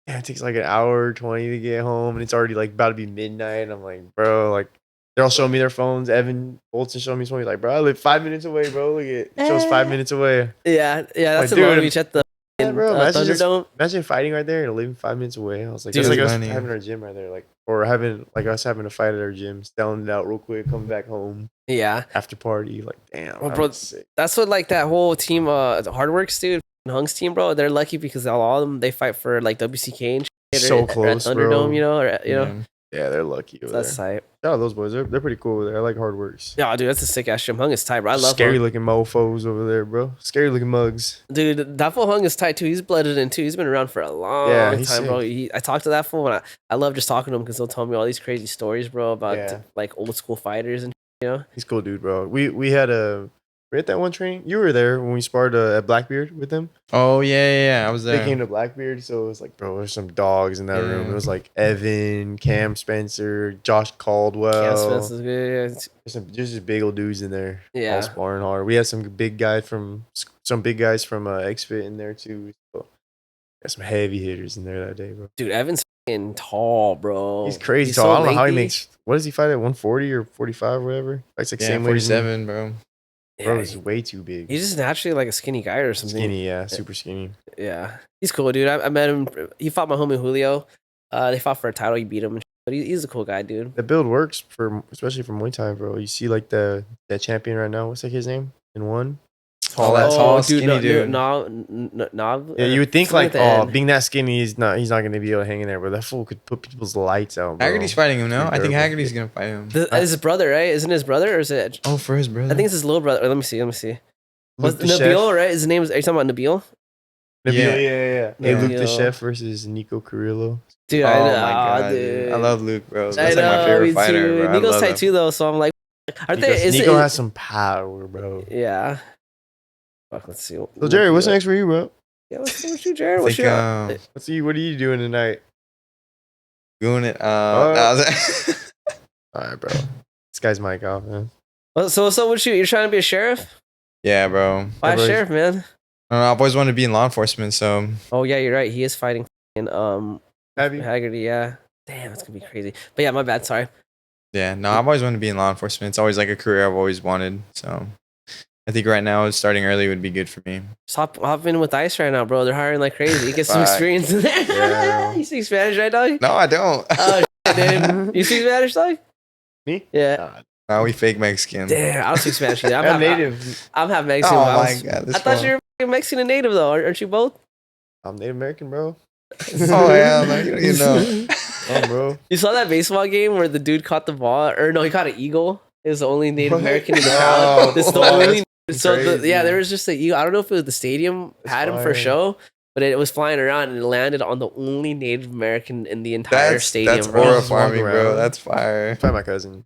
yeah, it takes like an hour 20 to get home, and it's already like about to be midnight. I'm like, bro, like they're all showing me their phones. Evan Bolton showing me something like, bro, I live 5 minutes away, bro. Look at it shows 5 minutes away. Yeah, that's Like, in Long dude, Beach at the Yeah, bro, imagine Thunderdome. Imagine fighting right there and living 5 minutes away. I was like, Dude, that's like it's us funny. having our gym right there, like, or having like us having a fight at our gym, selling it out real quick, coming back home Yeah, after party. Like, damn, Well, that bro, was sick. that's what like that whole team, the Hardworks dude, Hung's team, bro. They're lucky because all of them they fight for like WCK and shit. So or at close, Thunderdome, bro. you know, or you know. Yeah. Yeah, they're lucky over That's there. tight. Shout out those boys. They're pretty cool over there. I like hard works. Yeah, dude, that's a sick ass gym. Hung is tight, bro. I love Scary Hung. looking mofos over there, bro. Scary looking mugs. Dude, that fool Hung is tight too. He's blooded in too. He's been around for a long Yeah, he's time, bro. sick. I talked to that fool and I love just talking to him because he'll tell me all these crazy stories, bro, about Yeah. like old school fighters and you know. He's a cool dude, bro. We at that one training. You were there when we sparred at Blackbeard with them. Oh yeah. I was They there. came to Blackbeard, so it was like, bro, there's some dogs in that room. Yeah. It was like Evan, Cam Spencer, Josh Caldwell. Cam Spence is good. There's just big old dudes in there. Yeah. All sparring hard. We had some big guys from XFit in there too. So got some heavy hitters in there that day, bro. Dude, Evan's fucking tall, bro. He's crazy He's tall. I don't know how he lengthy. makes. What does he fight at 140 or 45 or whatever? Fights like Yeah, same weight as me. 47, bro. Bro, Yeah, he's way too big. he's just naturally like a skinny guy or something. Skinny, yeah, super skinny. Yeah, he's cool, dude. I met him. He fought my homie Julio. They fought for a title. He beat him, but he's a cool guy, dude. The build works especially for Muay Thai, bro. You see like that champion right now. What's like his name? In one. Tall, that tall, skinny dude. Yeah, you would think like, oh, being that skinny, he's not gonna be able to hang in there, but that fool could put people's lights out, bro. Haggerty's fighting him now. I think Incredible. Haggerty's gonna fight him. Is his brother, right? Isn't his brother or is it? Oh, for his brother. I think it's his little brother. Let me see. Luke Was the Nabil, Chef. right? His name is. Are you talking about Nabil? Nabil, Yeah. yeah. Hey, Yeah. Luke the Nabil. Chef versus Nico Carrillo. Dude, Oh I know. my god, dude. dude. I love Luke, bro. That's I like my know, favorite me fighter, too. bro. I Nico's love tight him. too, though. So I'm like, aren't they? Nico has some power, bro. Yeah. Fuck. Let's see. So Jerry, what's next for you, bro? Yeah, what's you, Jared? I What's think, your? What are you doing tonight? doing it. All right, bro. This guy's mic off, man. So what's up with you? You're trying to be a sheriff? yeah, bro. Why a bro. sheriff, man? I don't know, I've always wanted to be in law enforcement, so Oh yeah, you're right. He is fighting in Have you? Haggerty. Yeah. Damn, that's gonna be crazy. But yeah, my bad. Sorry. yeah. No, I've always wanted to be in law enforcement. It's always like a career I've always wanted. So I think right now starting early would be good for me. Just hop in with ICE right now, bro. They're hiring like crazy. You get some Fuck. experience in there. Yeah. You speak Spanish, right, dog? No, I don't. Oh, shit, dude. You speak Spanish, dog? Me? Yeah. Nah, No, we fake Mexican. Damn, I don't speak Spanish either. I'm half native. I'm half Mexican. Oh but my god, this I thought one. you were fucking Mexican and native though. Aren't you both? I'm Native American, bro. Oh hell no, you don't even know. Oh, bro. You saw that baseball game where the dude caught the ball, or no, he caught an eagle. It was the only Native What? American in the No. crowd. This is the Oh, only. that's So crazy. there was just a eagle. I don't know if it was the stadium had him for fire. show, but it was flying around and it landed on the only Native American in the entire stadium. That's bro. horrifying, Walk bro. around. That's fire. Probably my cousin.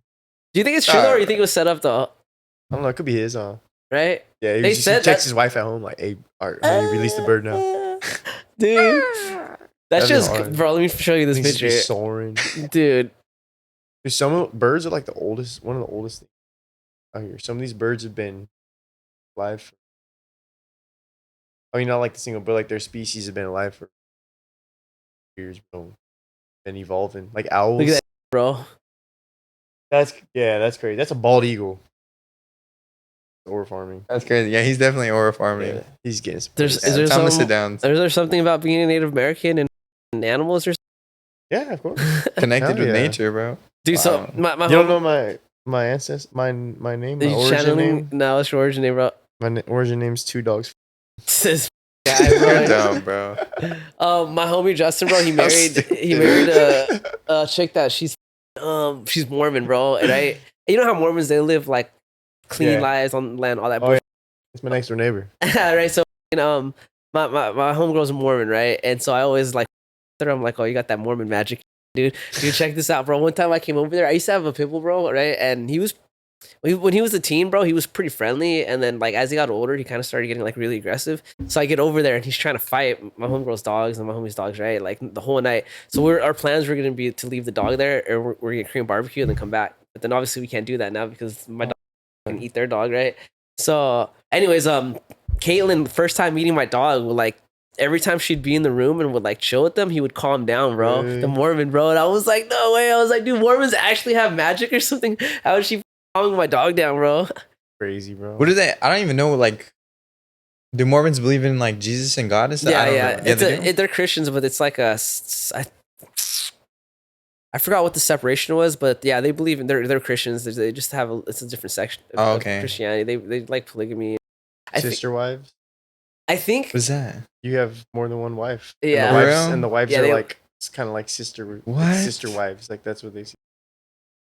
Do you think it's true though, or you think it was set up though? I don't know. It could be his, huh? Right? Yeah, he They just said checks that- his wife at home, like, hey, all right, honey, release the bird now. Dude. That's That'd be just, hard. bro. Let me show you this Things just be picture, soaring. dude. Dude, some birds are like one of the oldest things. out here. Some of these birds have been alive. I mean, not like the single, but like their species have been alive for years, bro. And evolving. Like owls. Look at that, bro. That's crazy. That's a bald eagle. Or farming. That's crazy. Yeah, he's definitely aura farming. Yeah, he's getting some. Is Yeah, there time to some- sit down. Is there something about being a Native American and animals or Yeah, of course. something? Connected Hell with yeah. nature, bro. Dude, so Wow. my You don't home- know my ancestor, my name, my you origin channeling- name. No, it's your origin name, bro. My origin name's Two Dogs. This guy, You're bro. dumb, bro. My homie Justin, bro, he married a chick that she's Mormon, bro. And you know how Mormons, they live like clean Yeah. lives on land, all that Oh, bullshit. It's my next door neighbor. Right? So my homegirl's a Mormon, right? And so I always like her. I'm like, oh, you got that Mormon magic, dude. Dude, check this out, bro. One time I came over there, I used to have a pit bull, bro, right? And when he was a teen, bro, he was pretty friendly. And then like as he got older, he kind of started getting like really aggressive. So I get over there and he's trying to fight my homegirl's dogs and my homie's dogs, right? Like the whole night. So our plans were gonna be to leave the dog there, or we're gonna Korean barbecue and then come back. But then obviously we can't do that now because my dog can eat their dog, right? So, anyways, Caitlin, the first time meeting my dog, would like every time she'd be in the room and would like chill with them, he would calm down, bro. Really? The Mormon, bro. And I was like, no way. I was like, dude, Mormons actually have magic or something? How is she calming my dog down, bro? Crazy, bro. What do they? I don't even know. Like, do Mormons believe in like Jesus and God and stuff? I don't know. They do? They're Christians, but it's like I forgot what the separation was, but yeah, they believe in they're Christians. They just have it's a different section of, Oh, of okay. Christianity. They like polygamy. Sister wives? I think What's that? You have more than one wife. Yeah. And the wives Yeah, are they- like, it's kind of like sister What? sister wives. Like that's what they see.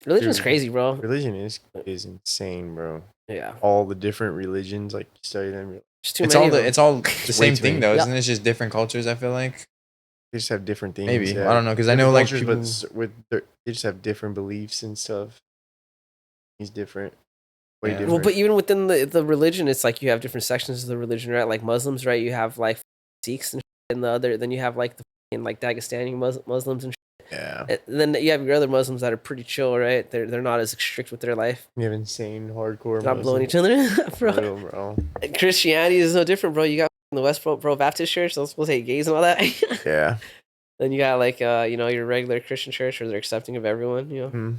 religion's Dude. crazy, bro. Religion is insane, bro. Yeah, All the different religions, like you study them, just too It's many. all of them. it's all the way same too thing many. though, Yeah. isn't it? It's just different cultures. I feel like they just have different things. maybe yeah. I don't know because I Different know like cultures, people. but they just have different beliefs and stuff. He's different. Way Yeah. different. Well, but even within the religion, it's like you have different sections of the religion, right? Like Muslims, right? You have like Sikhs and the other. Then you have like the like Dagestani Muslims and yeah, and then you have your other Muslims that are pretty chill, right? They're not as strict with their life. we have insane hardcore. They're not blowing each other, bro. Real, bro. Christianity is no different, bro. You got the West Bro Baptist Church, those supposed to hate gays and all that. Yeah. Then you got like your regular Christian church where they're accepting of everyone. You know, Hmm.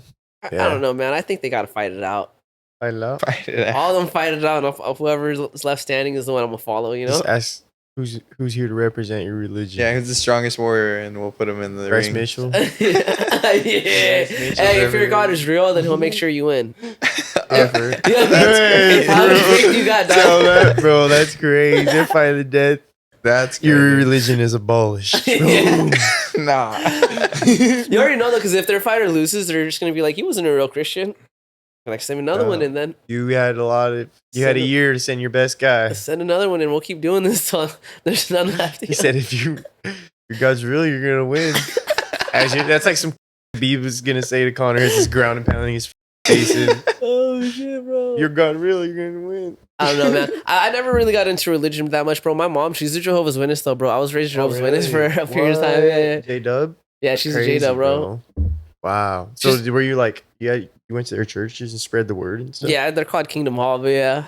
I Yeah. don't know, man. I think they got to fight it out. I love. Fight it out. All of them fight it out, and if whoever's left standing is the one I'm gonna follow. You know. Just ask who's here to represent your religion. Yeah, who's the strongest warrior, and we'll put him in the Bryce ring. Mitchell. yeah. Hey, if your God is real, then he'll make sure you win. Ever. Yeah, Hey, how bro. much faith you got, dog? Tell that, bro. That's crazy. They're fighting to death. That's Your crazy. religion is abolished. Yeah. Nah. You already know though, because if their fighter loses, they're just gonna be like, he wasn't a real Christian. Like send another one, and then You had a year to send your best guy. send another one, and we'll keep doing this till there's none left. He said, if your God's real, you're gonna win. That's like some Beeb was gonna say to Connor as he's ground and pounding his face in. Oh shit, bro. Your God real, you're gonna win. I don't know, man. I never really got into religion that much, bro. My mom, she's a Jehovah's Witness, though, bro. I was raised Jehovah's Witness for a period of time. Yeah, J Dub. yeah. She's a J-Dub, bro. Wow. So Just- were you like, you went to their churches and spread the word and stuff? Yeah, they're called Kingdom Hall, but yeah.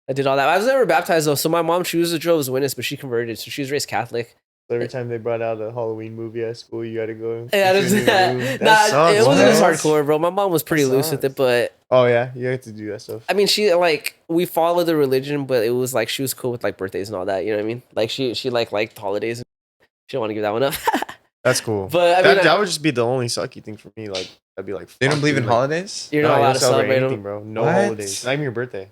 I did all that. I was never baptized, though. So my mom, she was a Jehovah's Witness, but she converted. So she was raised Catholic. So every time they brought out a Halloween movie at school, you gotta go. Yeah, sit in the room. That nah, sucks, it wasn't as man. hardcore, bro. My mom was pretty That loose with it, sucks. but Oh yeah, you have to do that stuff. I mean, she we followed the religion, but it was like she was cool with like birthdays and all that. You know what I mean? Like she liked holidays. She didn't want to give that one up. That's cool. But I mean, that would just be the only sucky thing for me. Like I'd be like, They don't fuck, believe dude, in like, holidays. you're no, not you allowed don't to celebrate anything, them. bro. No What? holidays. Not even your birthday.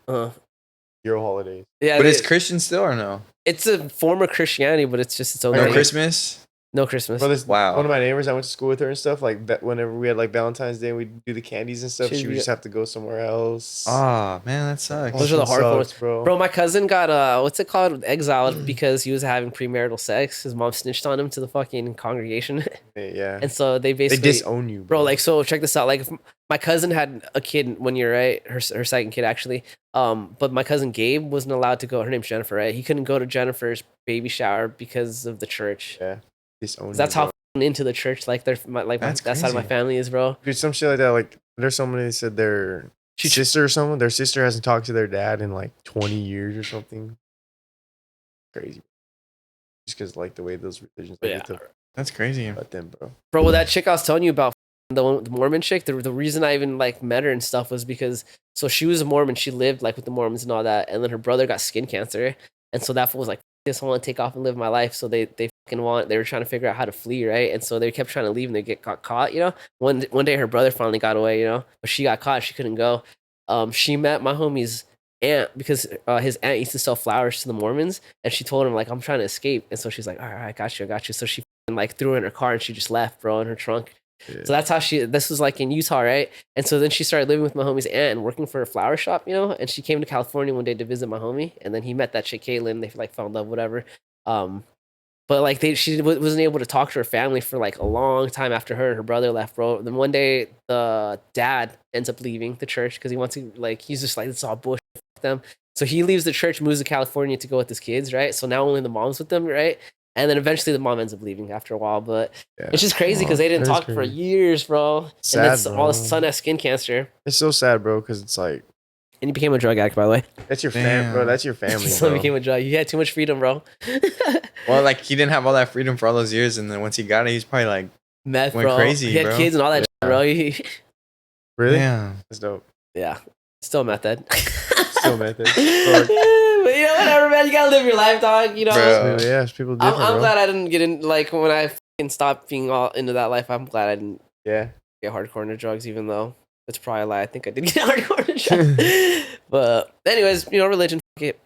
Your holidays. Yeah, But it's Christian still or no? it's a form of Christianity, but it's just its own Okay. No thing. Christmas. No Christmas. Bro, this, Wow. One of my neighbors, I went to school with her and stuff. Like whenever we had like Valentine's Day, we'd do the candies and stuff. She'd She would be- just have to go somewhere else. Oh man, that sucks. Those are the Fucking hardcore sucks, bro. Bro, my cousin got what's it called? Exiled because he was having premarital sex. His mom snitched on him to the fucking congregation, Yeah. and so they They basically disown you, bro. Like, so check this out. Like, if my cousin had a kid 1 year, right? Her second kid actually. But my cousin Gabe wasn't allowed to go. Her name's Jennifer, right? He couldn't go to Jennifer's baby shower because of the church. Yeah. Disown you, That's how bro. into the church like that side of my That's family is, bro. Dude, some shit like that. Like there's somebody that said sister or someone. Their sister hasn't talked to their dad in like 20 years or something. Crazy. Just because like the way those religions that's crazy. About them, bro. Bro, well, that chick I was telling you about, the Mormon chick, the reason I even like met her and stuff was because so she was a Mormon, she lived like with the Mormons and all that, and then her brother got skin cancer, and so that fool was like, this, I want to take off and live my life. So they were trying to figure out how to flee, right? And so they kept trying to leave and they got caught, you know. One day her brother finally got away, you know, but she got caught, she couldn't go. She met my homie's aunt because his aunt used to sell flowers to the Mormons, and she told him like, I'm trying to escape, and so she's like, all right, I got you. So she like threw her in her car and she just left, bro, in her trunk. Yeah. So that's how this was like in Utah, right? And so then she started living with my homie's aunt and working for a flower shop, you know. And she came to California one day to visit my homie, and then he met that chick Caitlin. They like fell in love, whatever. But like she wasn't able to talk to her family for like a long time after her and her brother left, bro. Then one day the dad ends up leaving the church because he wants to like he's just like, it's all bullshit, fuck them. So he leaves the church, moves to California to go with his kids, right? So now only the mom's with them, right? And then eventually the mom ends up leaving after a while. But it's just crazy because they didn't talk for years, bro. Sad, and then all of a sudden has skin cancer. It's so sad, bro, because it's like. And he became a drug addict, by the way. That's your family, bro. That's your family, So bro. he became a drug. He had too much freedom, bro. Well, like he didn't have all that freedom for all those years, and then once he got it, he's probably like meth, went bro. crazy, He had bro. kids and all that, shit, bro. Really? Yeah, that's dope. Yeah, still meth head. Still meth head. But you know, whatever, man. You gotta live your life, dog. You know. Bro. Yeah, it's people different. I'm glad I didn't get in. Like when I fucking stopped being all into that life, I'm glad I didn't. Yeah. Get hardcore into drugs, even though that's probably a lie. I think I did get hardcore into drugs. But anyways, you know, religion. Fuck it.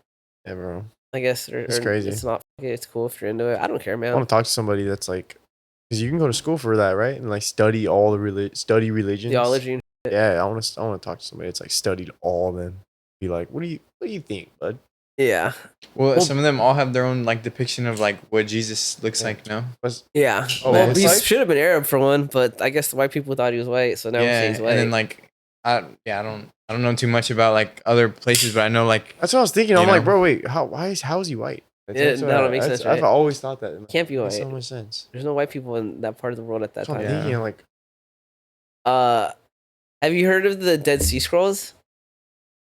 Yeah, bro. I guess it's crazy. It's not. It's cool if you're into it. I don't care, man. I want to talk to somebody that's like, because you can go to school for that, right? And like study all the study religions. Theology. And shit. Yeah, I want to talk to somebody that's like studied all of them. Be like, what do you think, bud? Yeah. Well, some of them all have their own like depiction of like what Jesus looks like. No. Yeah. Oh, well, he like? should have been Arab for one, but I guess the white people thought he was white, so now he's white. And then like, I don't know too much about like other places, but I know like that's what I was thinking. I'm like, bro, wait, how is he white? That don't make sense. Right? I've always thought that. Can't be white. Makes so much sense. There's no white people in that part of the world at that time. I'm thinking like, have you heard of the Dead Sea Scrolls?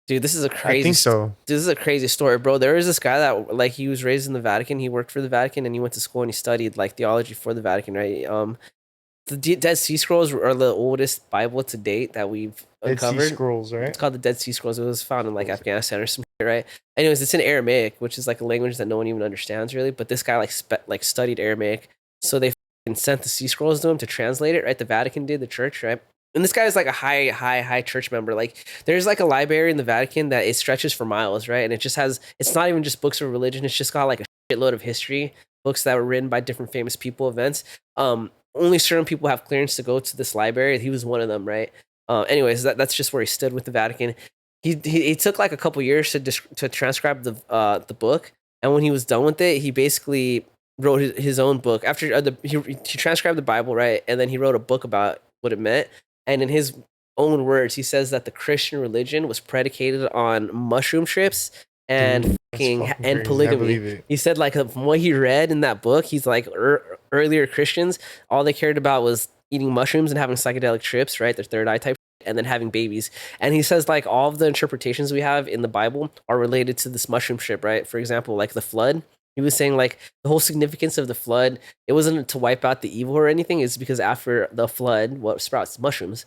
Dude, this is a crazy. I think so. This is a crazy story, bro. There is this guy that like he was raised in the Vatican. He worked for the Vatican and he went to school and he studied like theology for the Vatican, right? The Dead Sea Scrolls are the oldest Bible to date that we've uncovered. Dead Sea Scrolls, right? It's called the Dead Sea Scrolls. It was found in like Afghanistan or some shit, right? Anyways, it's in Aramaic, which is like a language that no one even understands really. But this guy like studied Aramaic, so they sent the Sea Scrolls to him to translate it, right? The Vatican did, the church, right? And this guy is like a high church member. Like there's like a library in the Vatican that it stretches for miles, right? And it just has, it's not even just books of religion. It's just got like a shitload of history books that were written by different famous people, events. Only certain people have clearance to go to this library. He was one of them, right? Anyways, that's just where he stood with the Vatican. He took like a couple years to transcribe the book. And when he was done with it, he basically wrote his own book. After he transcribed the Bible, right? And then he wrote a book about what it meant. And in his own words, he says that the Christian religion was predicated on mushroom trips and and polygamy. He said like from what he read in that book, he's like earlier Christians, all they cared about was eating mushrooms and having psychedelic trips, right? Their third eye type, and then having babies. And he says like all of the interpretations we have in the Bible are related to this mushroom trip, right? For example, like the flood. He was saying like the whole significance of the flood, it wasn't to wipe out the evil or anything. It's because after the flood, what sprouts? Mushrooms.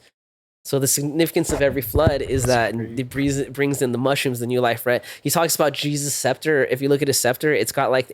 So the significance of every flood is that it brings in the mushrooms, the new life, right? He talks about Jesus' scepter. If you look at his scepter, it's got like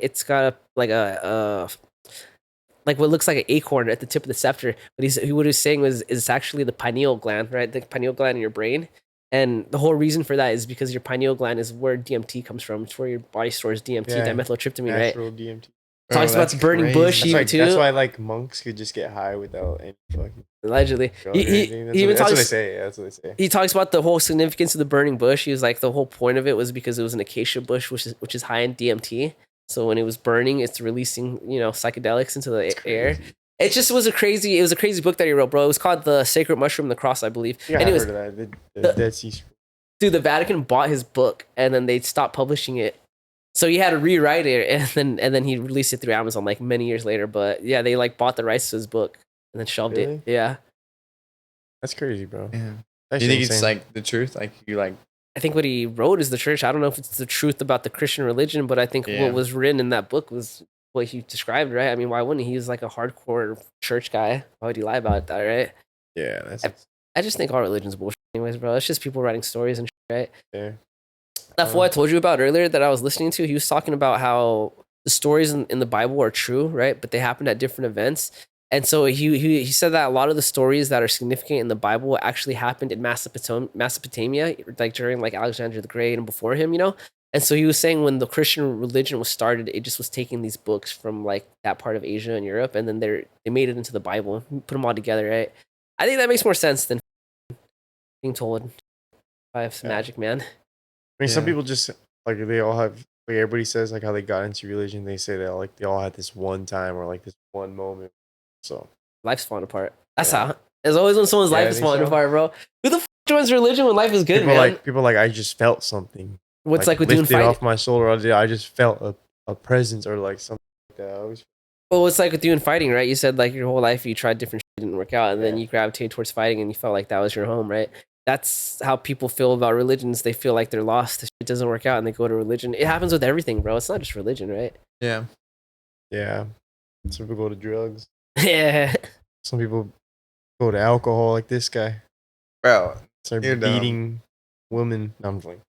what looks like an acorn at the tip of the scepter. But what he's saying was it's actually the pineal gland, right? The pineal gland in your brain. And the whole reason for that is because your pineal gland is where DMT comes from. It's where your body stores DMT, dimethyltryptamine, right? Natural DMT. Talks about the burning bush too. That's why like monks could just get high without any fucking. Allegedly, that's what they say. That's what they say. He talks about the whole significance of the burning bush. He was like, the whole point of it was because it was an acacia bush, which is high in DMT. So when it was burning, it's releasing psychedelics into the air. It just was a crazy book that he wrote, bro. It was called The Sacred Mushroom and the Cross, I believe. Yeah, I heard of that. The Dead Sea Scrolls. Dude, the Vatican bought his book and then they stopped publishing it. So he had to rewrite it and then he released it through Amazon like many years later. But yeah, they like bought the rights to his book and then shelved it. Yeah. That's crazy, bro. Yeah. Do you think it's like the truth? Like you like? I think what he wrote is the truth. I don't know if it's the truth about the Christian religion, but I think what was written in that book was what he described, right? I mean, why wouldn't he? He's like a hardcore church guy. Why would he lie about that, right? Yeah, I just think all religion's bullshit anyways, bro. It's just people writing stories and shit, right? Yeah. That fool I told you about earlier that I was listening to, he was talking about how the stories in the Bible are true, right? But they happened at different events. And so he said that a lot of the stories that are significant in the Bible actually happened in Mesopotamia, like during like Alexander the Great and before him, you know? And so he was saying when the Christian religion was started, it just was taking these books from like that part of Asia and Europe, and then they made it into the Bible, put them all together, right? I think that makes more sense than being told by some magic man. I mean, some people just like they all have like everybody says like how they got into religion. They say that like they all had this one time or like this one moment. So life's falling apart. That's how. It's always when someone's life is falling apart, bro. Who the joins religion when life is good, man? People like I just felt something. What's like with doing fighting? Off my shoulder. I just felt a presence or like something like that. Well, it's like with you in fighting, right? You said like your whole life you tried different shit, didn't work out, and then you gravitated towards fighting, and you felt like that was your home, right? That's how people feel about religions. They feel like they're lost. The shit doesn't work out, and they go to religion. It happens with everything, bro. It's not just religion, right? Yeah. Yeah. Some people go to drugs. Yeah. Some people go to alcohol, like this guy. Bro, start beating women. No, I'm like.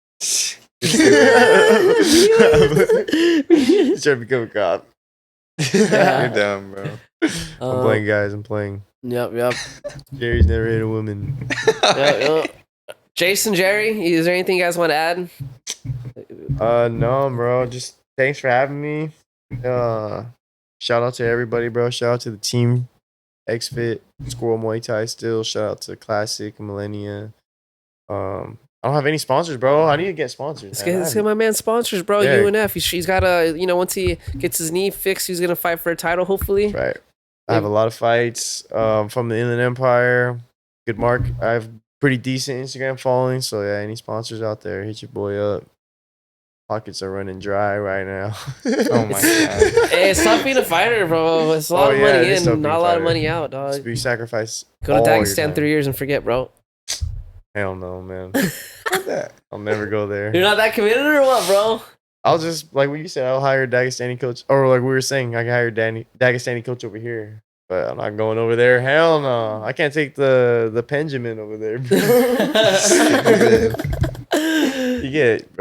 He's trying to become a cop. You're dumb, bro. I'm playing, guys. I'm playing. Yep. Jerry's never hit a woman. Yep. Jason, Jerry, is there anything you guys want to add? No, bro. Just thanks for having me. Shout out to everybody, bro. Shout out to the team. XFit, Squirrel Muay Thai still. Shout out to Classic, Millennia. I don't have any sponsors, bro. I need to get sponsors. Let's get my man sponsors, bro. Yeah. UNF. He's got a, once he gets his knee fixed, he's going to fight for a title, hopefully. Right. I have a lot of fights from the Inland Empire. Good mark. I have pretty decent Instagram following. So, yeah, any sponsors out there, hit your boy up. Pockets are running dry right now. Oh, my God. Hey, it's tough being a fighter, bro. It's a lot of money in, not a lot of money out, dog. You sacrifice. Go to Dagestan 3 years and forget, bro. Hell no, man. I'll never go there. You're not that committed or what, bro? I'll just, like what you said, I'll hire a Dagestani coach. Or like we were saying, I can hire a Dagestani coach over here. But I'm not going over there. Hell no. I can't take the Benjamin over there, bro.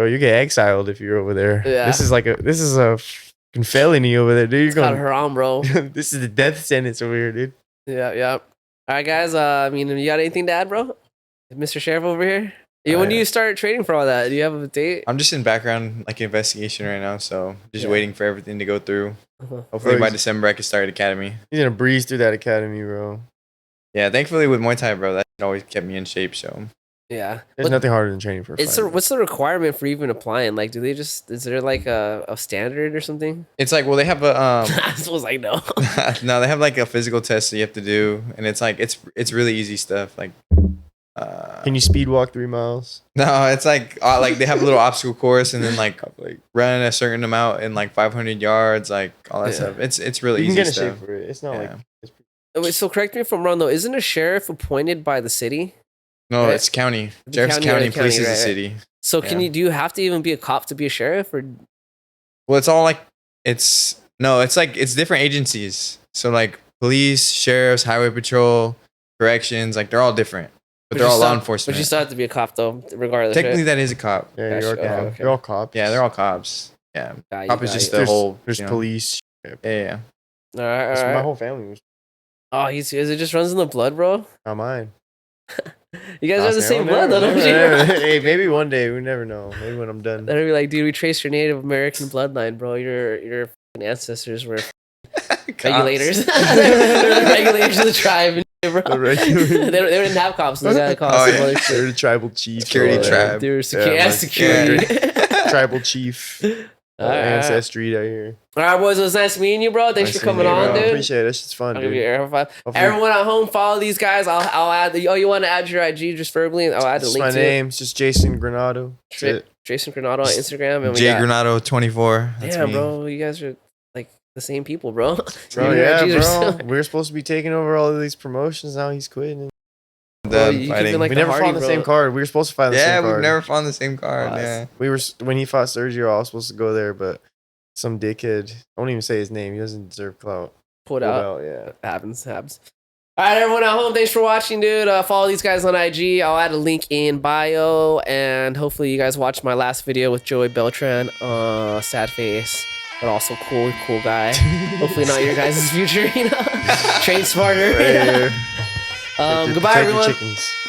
you get exiled if you're over there. Yeah. This is a fucking felony over there, dude. It's got haram, bro. This is the death sentence over here, dude. Yeah. All right, guys. You got anything to add, bro? Mr. Sheriff over here? When do you start training for all that? Do you have a date? I'm just in background investigation right now, so just waiting for everything to go through. Hopefully by December I can start academy. He's gonna breeze through that academy, bro. Yeah, thankfully with Muay Thai, bro, that always kept me in shape. So yeah, there's nothing harder than training for a fight. What's the requirement for even applying? Like, is there like a standard or something? It's like, well, they have a I was like, no. No, they have like a physical test that you have to do, and it's like it's really easy stuff. Like, can you speed walk 3 miles? No, it's like they have a little obstacle course, and then like run a certain amount in like 500 yards, like all that stuff. It's really easy. You can get stuff. a shape for it. It's not like. Wait, so correct me if I'm wrong though. Isn't a sheriff appointed by the city? No, it's county. Sheriff's county polices the city. So do you have to even be a cop to be a sheriff, or? Well, it's all like it's different agencies. So like police, sheriffs, highway patrol, corrections, like they're all different. But they're all law enforcement. But you still have to be a cop, though, regardless. Technically, that is a cop. Yeah, they're all cops. Yeah, they're all cops. Yeah, cop is just the whole. There's police. All Yeah. right. My whole family was. Oh, it just runs in the blood, bro. Not mine. You guys have the same blood, though, don't you? Hey, maybe one day. We never know. Maybe when I'm done. They'll be like, dude, we traced your Native American bloodline, bro. Your ancestors were regulators. They're the regulators of the tribe. Bro. They didn't have cops. So they got cops. They were the tribal chief. Security tribe. They were security. Tribal chief. Ancestry right here. All right, boys. It was nice meeting you, bro. Thanks for coming on, dude. Appreciate it. This shit's fun, I'll dude. give you an air high five. Everyone at home, follow these guys. I'll add. You want to add your IG just verbally? I'll add the link. My name. It's just Jason Granado. Jason Granado on Instagram. And Granado 24. Yeah, bro. You guys are like the same people, bro. Bro, yeah, bro. We're supposed to be taking over all of these promotions. Now he's quitting. Bro, you could've been like We the never Hardy fought on the same bro. card. We were supposed to fight on the Yeah, same card. we've never fought on the same card. Wow, Yeah. We were when he fought Sergio. I was supposed to go there, but some dickhead. I won't even say his name. He doesn't deserve clout. Pulled Pulled out. out, yeah. Happens. All right, everyone at home, thanks for watching, dude. Follow these guys on IG. I'll add a link in bio, and hopefully you guys watched my last video with Joey Beltran. Sad face, but also cool guy. Hopefully not your guys' future, you know. Train smarter. Right here. Goodbye, Protect your everyone. chickens.